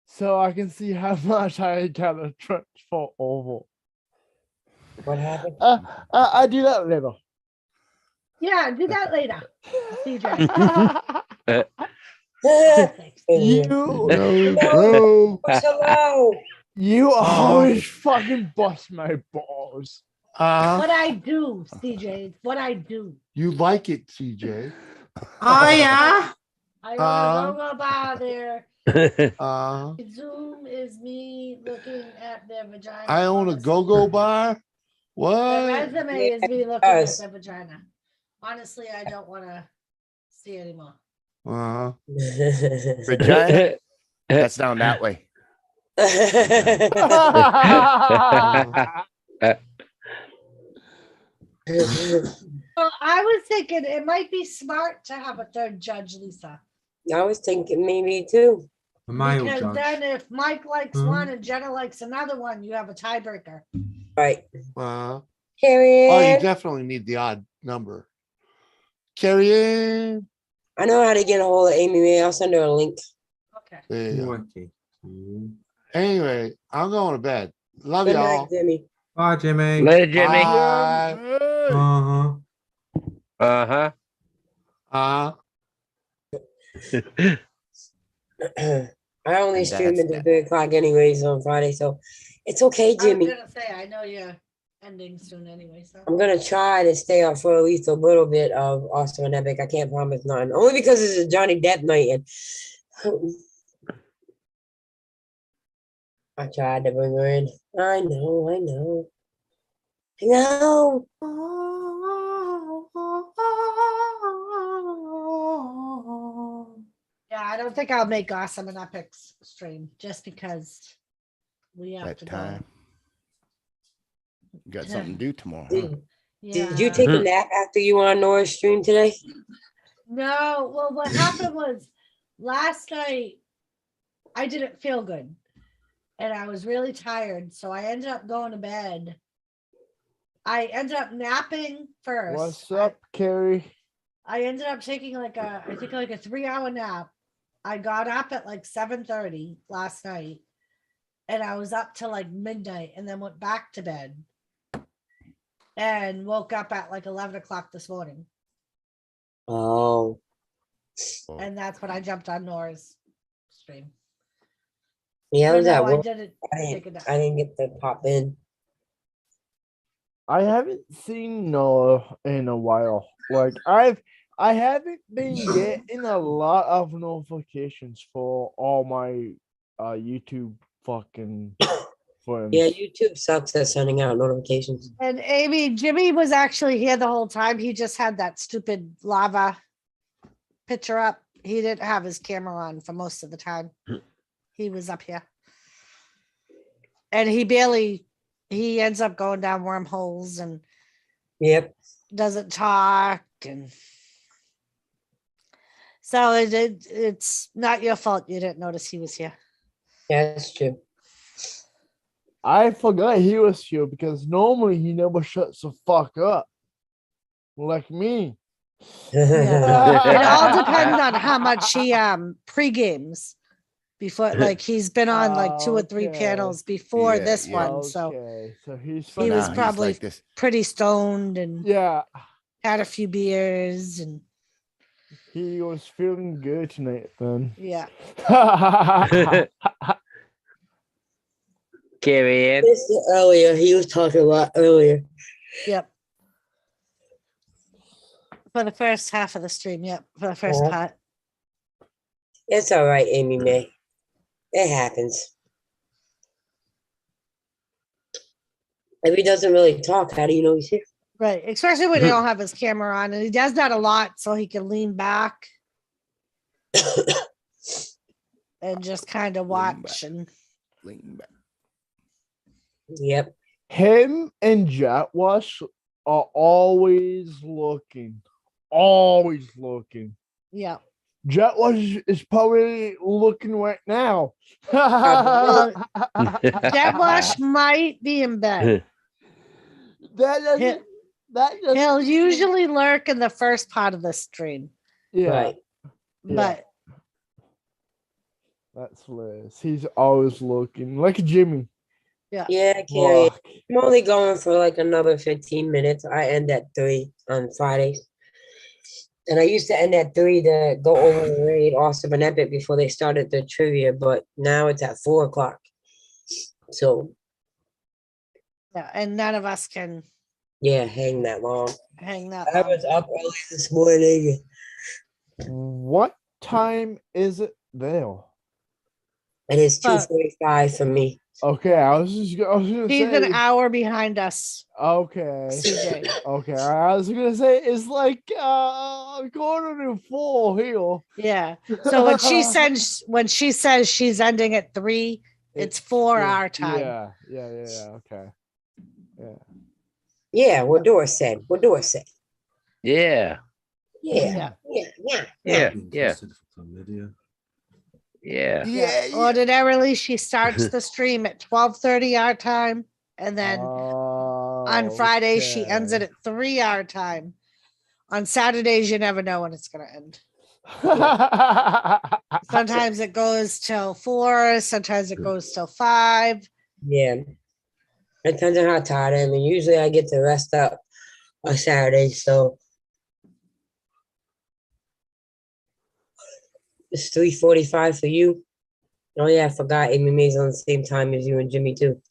so I can see how much I gotta transfer over. What happened? I do that later. Yeah, do that later. CJ. You always fucking bust my balls. What I do, CJ. It's what I do. You like it, CJ. Oh yeah. I own a go-go bar there. Zoom is me looking at their vagina. I own a go-go bar. What? The resume is me looking at their vagina. Honestly, I don't want to see anymore. Vagina. That's down that way. Well, I was thinking it might be smart to have a third judge, Lisa. I was thinking maybe too. A male Because judge. then if Mike likes one and Jenna likes another one, you have a tiebreaker. Right. Carrie. Oh, you in. definitely need the odd number. Carrie in. I know how to get a hold of Amy May. I'll send her a link. Okay. There you go. Anyway, I'm going to bed. Love Good y'all. night, Jimmy. Bye, Jimmy. Later, Jimmy. Bye. Uh-huh. I only stream until 3:00 anyways on Friday, so it's okay, Jimmy. I was gonna say I know you're ending soon anyway. So I'm gonna try to stay up for at least a little bit of Austin and Epic. I can't promise none, only because it's a Johnny Depp night, and I tried to bring her in. I know. yeah, I don't think I'll make Awesome and Epic's stream just because we have to time. go. You got something to do tomorrow. Did you take a nap after you were on Nora's stream today? No, well, what happened was last night I didn't feel good and I was really tired, so I ended up going to bed. I ended up napping first. What's up, Carrie? I ended up taking like a 3-hour nap. I got up at like 7:30 last night and I was up till like midnight and then went back to bed and woke up at like 11 o'clock this morning. Oh. And that's when I jumped on Nora's stream. Yeah, I was at work. I didn't get to pop in. I haven't seen Noah in a while. Like I haven't been getting a lot of notifications for all my YouTube fucking friends. Yeah, YouTube sucks at sending out notifications. And Amy, Jimmy was actually here the whole time. He just had that stupid lava picture up. He didn't have his camera on for most of the time. He was up here. And he ends up going down wormholes and doesn't talk. And so it's not your fault you didn't notice he was here. Yeah, that's true. I forgot he was here because normally he never shuts the fuck up. Like me. It all depends on how much he pre-games before, like he's been on like 2 or 3 panels before this one. So he was probably like pretty stoned and had a few beers and he was feeling good tonight then. Yeah. Carrie in. Earlier, he was talking about earlier. Yep. For the first half of the stream, yep. For the first part. It's all right, Amy May. It happens. If he doesn't really talk, how do you know he's here? Right. Especially when he don't have his camera on. And he does that a lot so he can lean back and just kind of watch and lean back. Yep. Him and Jetwash are always looking. Always looking. Yeah. Jetwash is probably looking right now. Jetwash might be in bed. He'll usually lurk in the first part of the stream. Yeah. Right. But that's hilarious. He's always looking like Jimmy. Yeah, Carrie. I'm only going for like another 15 minutes. I end at 3 on Fridays. And I used to end at 3 to go over and read Awesome and Epic before they started the trivia, but now it's at 4 o'clock. So Yeah, and none of us can yeah, hang that long. hang that I long. was up early this morning. What time is it there? And it's 2:45 for me. Okay, I was gonna He's say. an hour behind us. Okay. CJ. Okay, I was gonna say it's like 3:45 here. Yeah. So when she says she's ending at 3, it's 4 our time. Yeah. Okay. Yeah. Yeah, what Doris said. Yeah. Yeah. Ordinarily, she starts the stream at 12:30 our time, and then on Fridays she ends it at 3 our time. On Saturdays, you never know when it's going to end. Sometimes it goes till 4, sometimes it goes till 5. Yeah. It depends on how tired I am. And usually I get to rest up on Saturday. So it's 3:45 for you. Oh yeah, I forgot Amy Mae's on the same time as you and Jimmy too.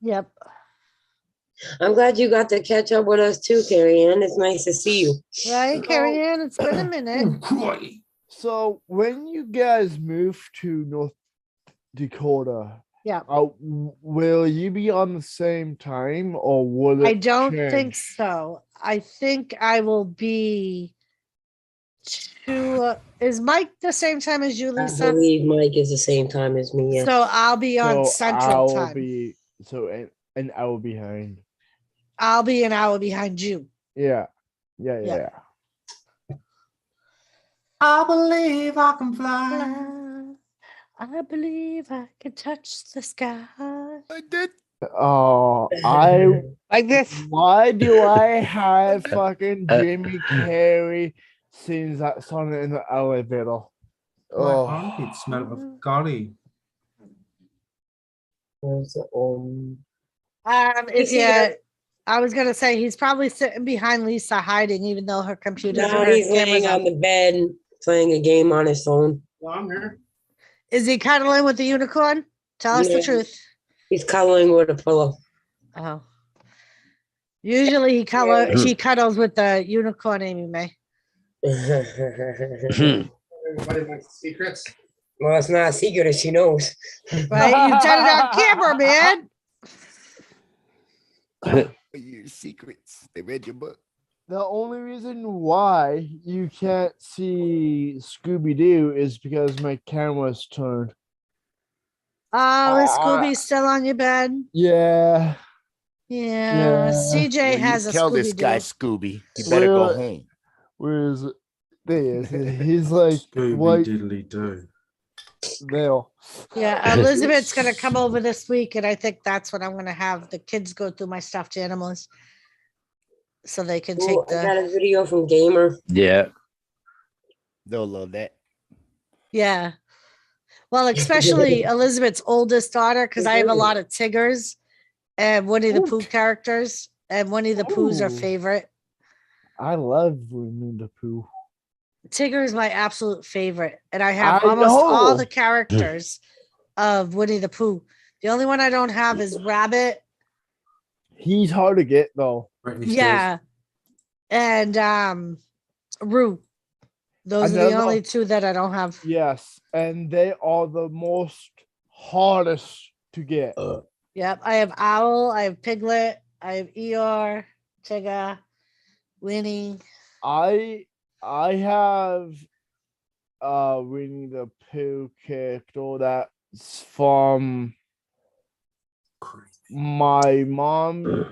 Yep. I'm glad you got to catch up with us too, Carrie Ann. It's nice to see you. Right, Carrie Ann? It's been a minute. So when you guys move to North Dakota, yeah, will you be on the same time or will it I don't change? think so. I think I will be is Mike the same time as you, Lisa? I believe Mike is the same time as me. Yes. So I'll be on So Central I'll time. be an hour behind. I'll be an hour behind you. Yeah. I believe I can fly. I believe I can touch the sky. I did. Oh, I like this. Why do I have fucking Jimmy Carrey sings that song in the elevator? My armpit smell of golly. If you, I was gonna say he's probably sitting behind Lisa hiding, even though her computer's No, he's laying on the bed playing a game on his phone. Well, I'm here. Is he cuddling with the unicorn? Tell us the No, truth. He's cuddling with a pillow. Oh. Usually he cuddles with the unicorn, Amy Mae. Everybody wants secrets. Well, it's not a secret if she knows. Right? You said it on camera, man. Your secrets. They read your book. The only reason why you can't see Scooby-Doo is because my camera's turned. Oh, is Scooby still on your bed? Yeah. Yeah. CJ has a tell this guy Scooby-Doo. Scooby. You better go home. Where is it? There he is. He's like Scooby diddly do. There. Yeah, Elizabeth's gonna come over this week, and I think that's when I'm gonna have the kids go through my stuffed animals, so they can take I got a video from Gamer. Yeah. They'll love that. Yeah. Well, especially Elizabeth's oldest daughter, because I have a lot of Tiggers and Winnie the Pooh characters, and Winnie the Pooh's her favorite. I love Winnie the Pooh. Tigger is my absolute favorite, and I have almost all the characters of Winnie the Pooh. The only one I don't have is Rabbit. He's hard to get though. Yeah, and Roo. Those are the only two that I don't have. Yes, and they are the most hardest to get. Yep, I have Owl, I have Piglet, I have Eeyore, Tigger, Winnie. I have Winnie the Pooh character that's from my mom.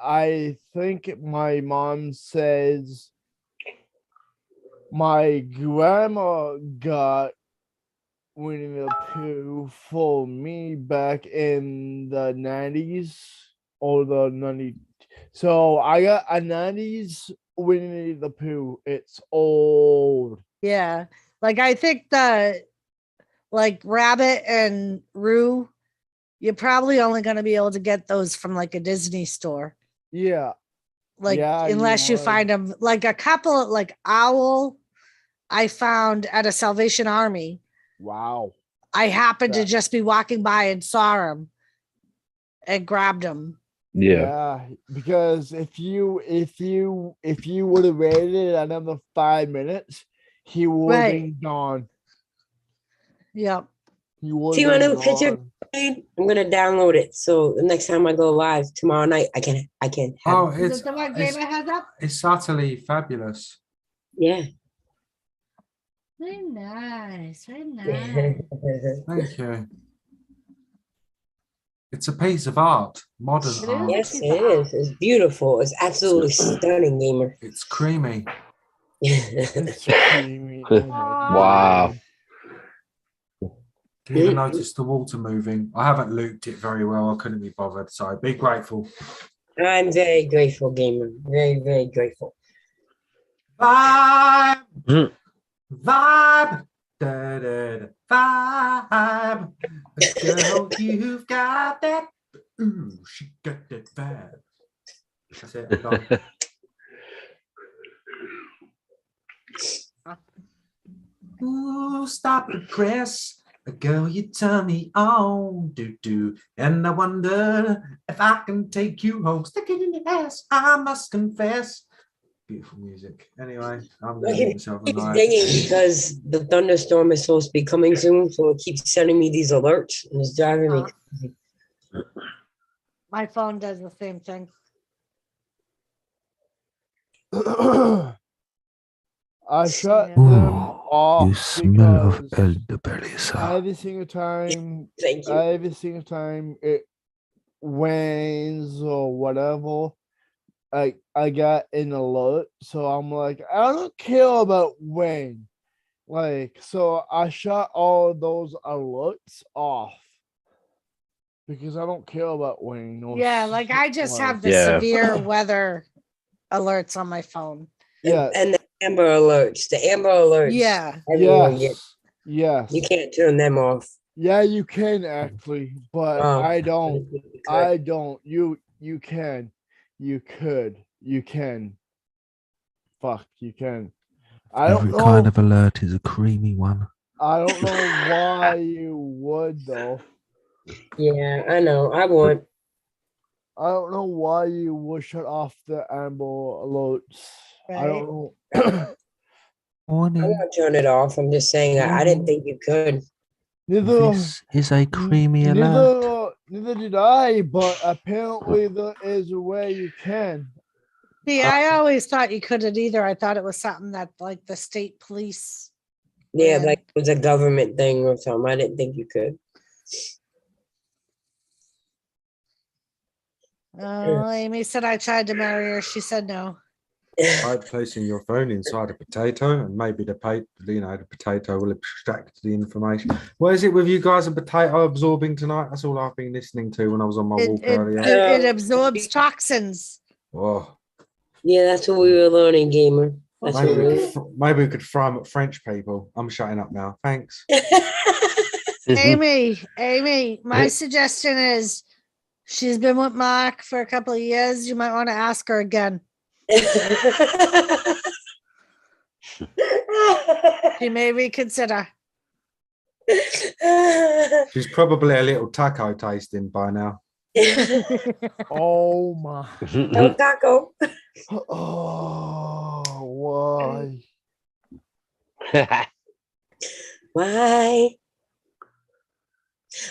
I think my mom says my grandma got Winnie the Pooh for me back in the 90s or the 90s. So I got a 90s Winnie the Pooh. It's old. Yeah. Like I think Rabbit and Roo, you're probably only going to be able to get those from like a Disney store. Yeah. Like Yeah, you unless you would. find them, like a couple, like owl, I found at a Salvation Army. Wow. I happened to That- just be walking by and saw him and grabbed him. Yeah, because if you would have waited another 5 minutes, he would have Right. been gone. Yep. He would See have my been new picture? gone. I'm gonna download it. So the next time I go live tomorrow night, I can have Oh, it. Is it's it the one Gamer has up? it's utterly fabulous. Yeah. Very nice. Very nice. Thank you. It's a piece of art, modern It is. art. Yes, it is. It's beautiful. It's absolutely stunning, gamer. It's creamy. It's creamy. Oh my Wow. Can you even notice the water moving? I haven't looped it very well. I couldn't be bothered. So be grateful. I'm very grateful, gamer. Very, very grateful. Vibe. Vibe. Da, da, da, vibe. Girl, you've got that. Ooh, she got that vibe. That's it. I'm done. Ooh, stop it, Chris. Girl, you turn me on, do. And I wonder if I can take you home. Stick it in your ass, I must confess. Beautiful music. Anyway, I'm going to leave myself a It's night. dinging because the thunderstorm is supposed to be coming soon, so it keeps sending me these alerts and it's driving me crazy. My phone does the same thing. I shut Ooh, them off You smell of because elderberries. every single time, Thank you. every single time it rains or whatever, I got an alert. So I'm like, I don't care about rain. Like, so I shut all those alerts off because I don't care about rain. Or Yeah, like I just have the Yeah. severe weather alerts on my phone. Yeah. And the Amber Alerts. The Amber Alerts. Yeah. Everyone gets. Yes. You can't turn them off. Yeah, you can actually, but Oh. I don't. I don't. You can. You could. You can. Fuck, you can. I don't Every know. kind of alert is a creamy one. I don't know why you would though. Yeah, I know. I would. I don't know why you would shut off the Amber Alerts. I don't know. I won't turn it off. I'm just saying I didn't think you could. Neither This is a creamy alert. neither did I, but apparently there is a way you can. See, I always thought you couldn't either. I thought it was something that like the state police. Yeah, And- like it was a government thing or something. I didn't think you could. Oh, Amy said I tried to marry her. She said no. Try placing your phone inside a potato, and maybe the potato will extract the information. What is it with you guys and potato absorbing tonight? That's all I've been listening to when I was on my walk earlier. It absorbs toxins. Oh, Yeah, that's what we were learning, gamer. That's what maybe we could fry them at French people. I'm shutting up now. Thanks. Amy, my suggestion is she's been with Mark for a couple of years. You might want to ask her again. She may reconsider. She's probably a little taco tasting by now. Oh my. El taco. Oh, why? Why?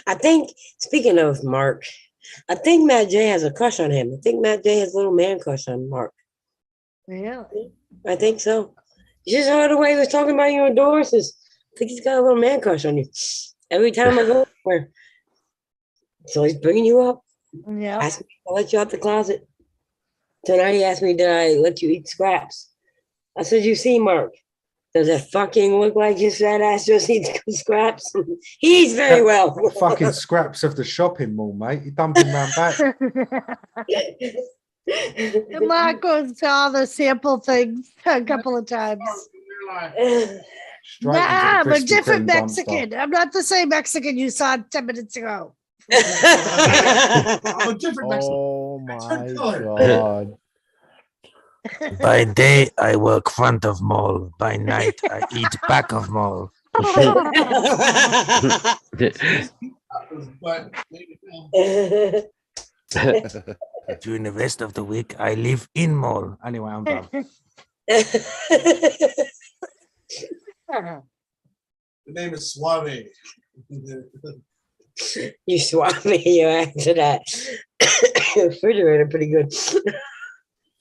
I think, speaking of Mark, I think Matt J has a crush on him. I think Matt J has a little man crush on Mark. Really? I think so. You just heard the way he was talking about you and Doris. I think he's got a little man crush on you. Every time I go somewhere. So he's bringing you up. Yeah. Asked me if I let you out the closet. Tonight he asked me, did I let you eat scraps? I said, you see, Mark, does it fucking look like his fat ass just eats scraps? He eats very well. Fucking scraps of the shopping mall, mate. You dumping round back. And Mark goes to all the sample things a couple of times. Straight into the Nah, I'm a Krispy different Kreme dumpster. Mexican. I'm not the same Mexican you saw 10 minutes ago. I'm a different Mexican. Oh my god. By day, I work front of mall. By night, I eat back of mall. During the rest of the week, I live in mall. Anyway, I'm done. The name is Suave. You swap me your answer that. Refrigerator pretty good.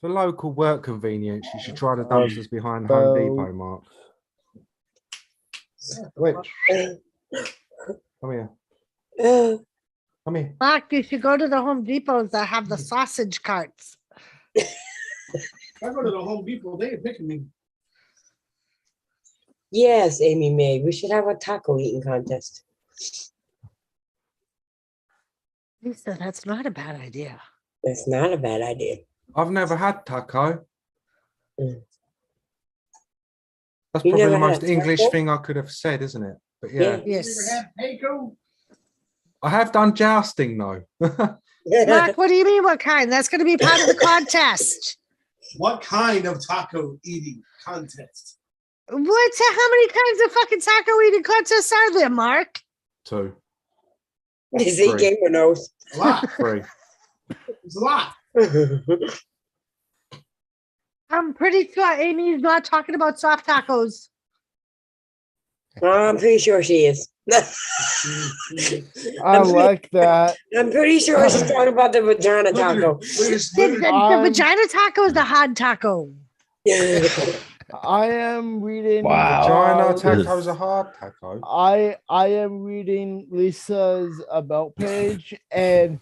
For local work convenience, you should try the dumpsters behind Home Depot, Mark. Wait. Come here. Come here. Mark, you should go to the Home Depots that have the sausage carts. If I go to the Home Depot, they ain't picking me. Yes, Amy May. We should have a taco eating contest. Lisa, that's not a bad idea. That's not a bad idea. I've never had taco. Mm. That's You probably never the most had English taco? thing I could have said, isn't it? But yeah. Yes. I have done jousting though. Mark, what do you mean? What kind? That's going to be part of the contest. What kind of taco eating contest? How many kinds of fucking taco eating contests are there, Mark? 2. Is he Three. gamer knows? A lot. 3. It's a lot. I'm pretty sure Amy's not talking about soft tacos. I'm pretty sure she is. I like that. I'm pretty sure she's talking about the vagina taco. The vagina taco is the hard taco. I am reading. Vagina taco's a hard taco. I am reading Lisa's about page and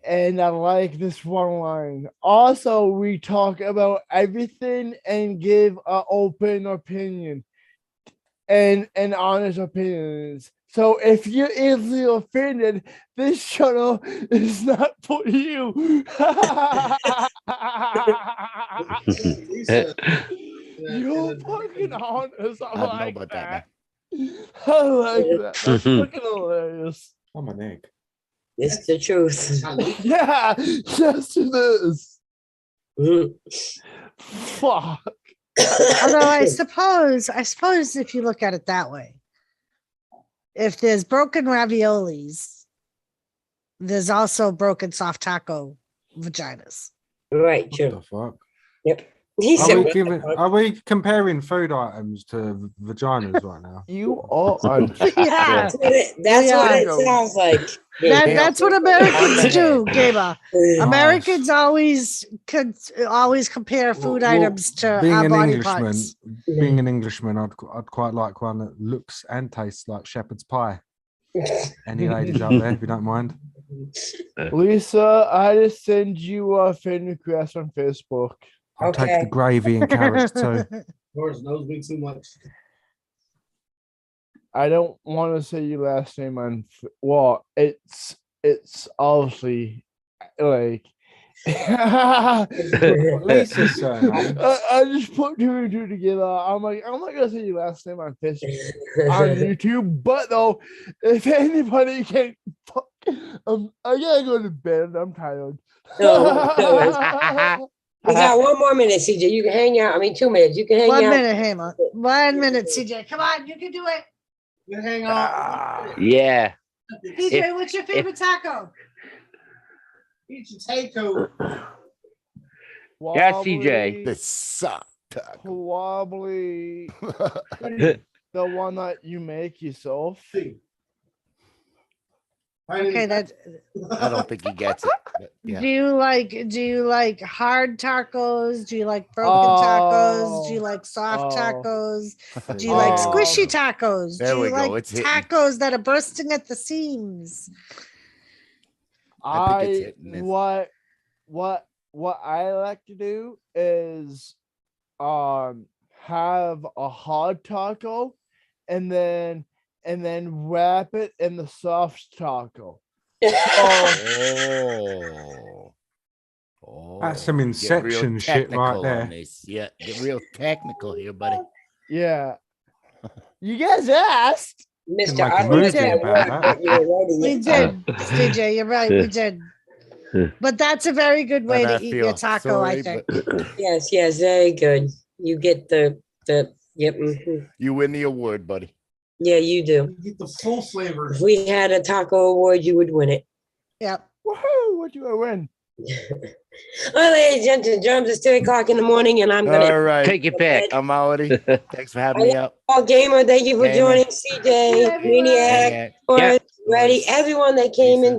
I like this one line. Also, we talk about everything and give an open opinion and honest opinions. So if you're easily offended, this channel is not for you. You're fucking honest. I don't know like about that. that, I like that. That's fucking hilarious. I'm an egg. It's the truth. Yeah, yes it is. Fuck. Although I suppose if you look at it that way, if there's broken raviolis, there's also broken soft taco vaginas. Right, true. What the fuck? Yep. He said, what the fuck? Are we comparing food items to vaginas right now? You are Yeah. That's what it sounds like. That's what Americans do, Gamer. Americans always compare food items to being our an body Englishman, parts. being an Englishman, I'd quite like one that looks and tastes like shepherd's pie. Any ladies out there, if you don't mind? Lisa, I just send you a friend request on Facebook. I'll take the gravy and carrots too. Doris knows me too much. I don't want to say your last name on. Well, it's obviously like. Lisa's surname. I just put 2 and 2 together. I'm not gonna say your last name on Facebook on YouTube, but though, if anybody can, I gotta go to bed. I'm tired. We got 1 more minute, CJ. You can hang out. I mean, 2 minutes. You can hang 1 out. minute, Hema. 1 minute, CJ. Come on, you can do it. You hang on. Yeah. CJ, what's your favorite taco? Eat your taco. Yeah, CJ. This sucked. Probably the one that you make yourself. Okay, that's. I don't think he gets it. But yeah. Do you like hard tacos? Do you like broken tacos? Do you like soft tacos? Do you like squishy tacos? There Do we you go. like It's hitting. tacos that are bursting at the seams? I think it's hitting this. What I like to do is have a hard taco and then wrap it in the soft taco. That's some get Inception real shit right technical there. on this. Yeah, get real technical here, buddy. Yeah. You guys asked. Mr. Like a movie about that. We did, CJ. You're right. We did. But that's a very good way And I to eat your feel taco, I sorry, think. Yes, very good. You get the yep. You win the award, buddy. Yeah, you do. You get the full flavor. If we had a taco award, you would win it. Yep. Woohoo! What do I win? Well, ladies and gentlemen, it's 3:00 in the morning, and I'm gonna All right. Take your pick. I'm Maori. Thanks for having me up. Gamer, thank you for Gamer. joining. CJ, Maniac, Yeah. Doris, Ready, everyone that came in.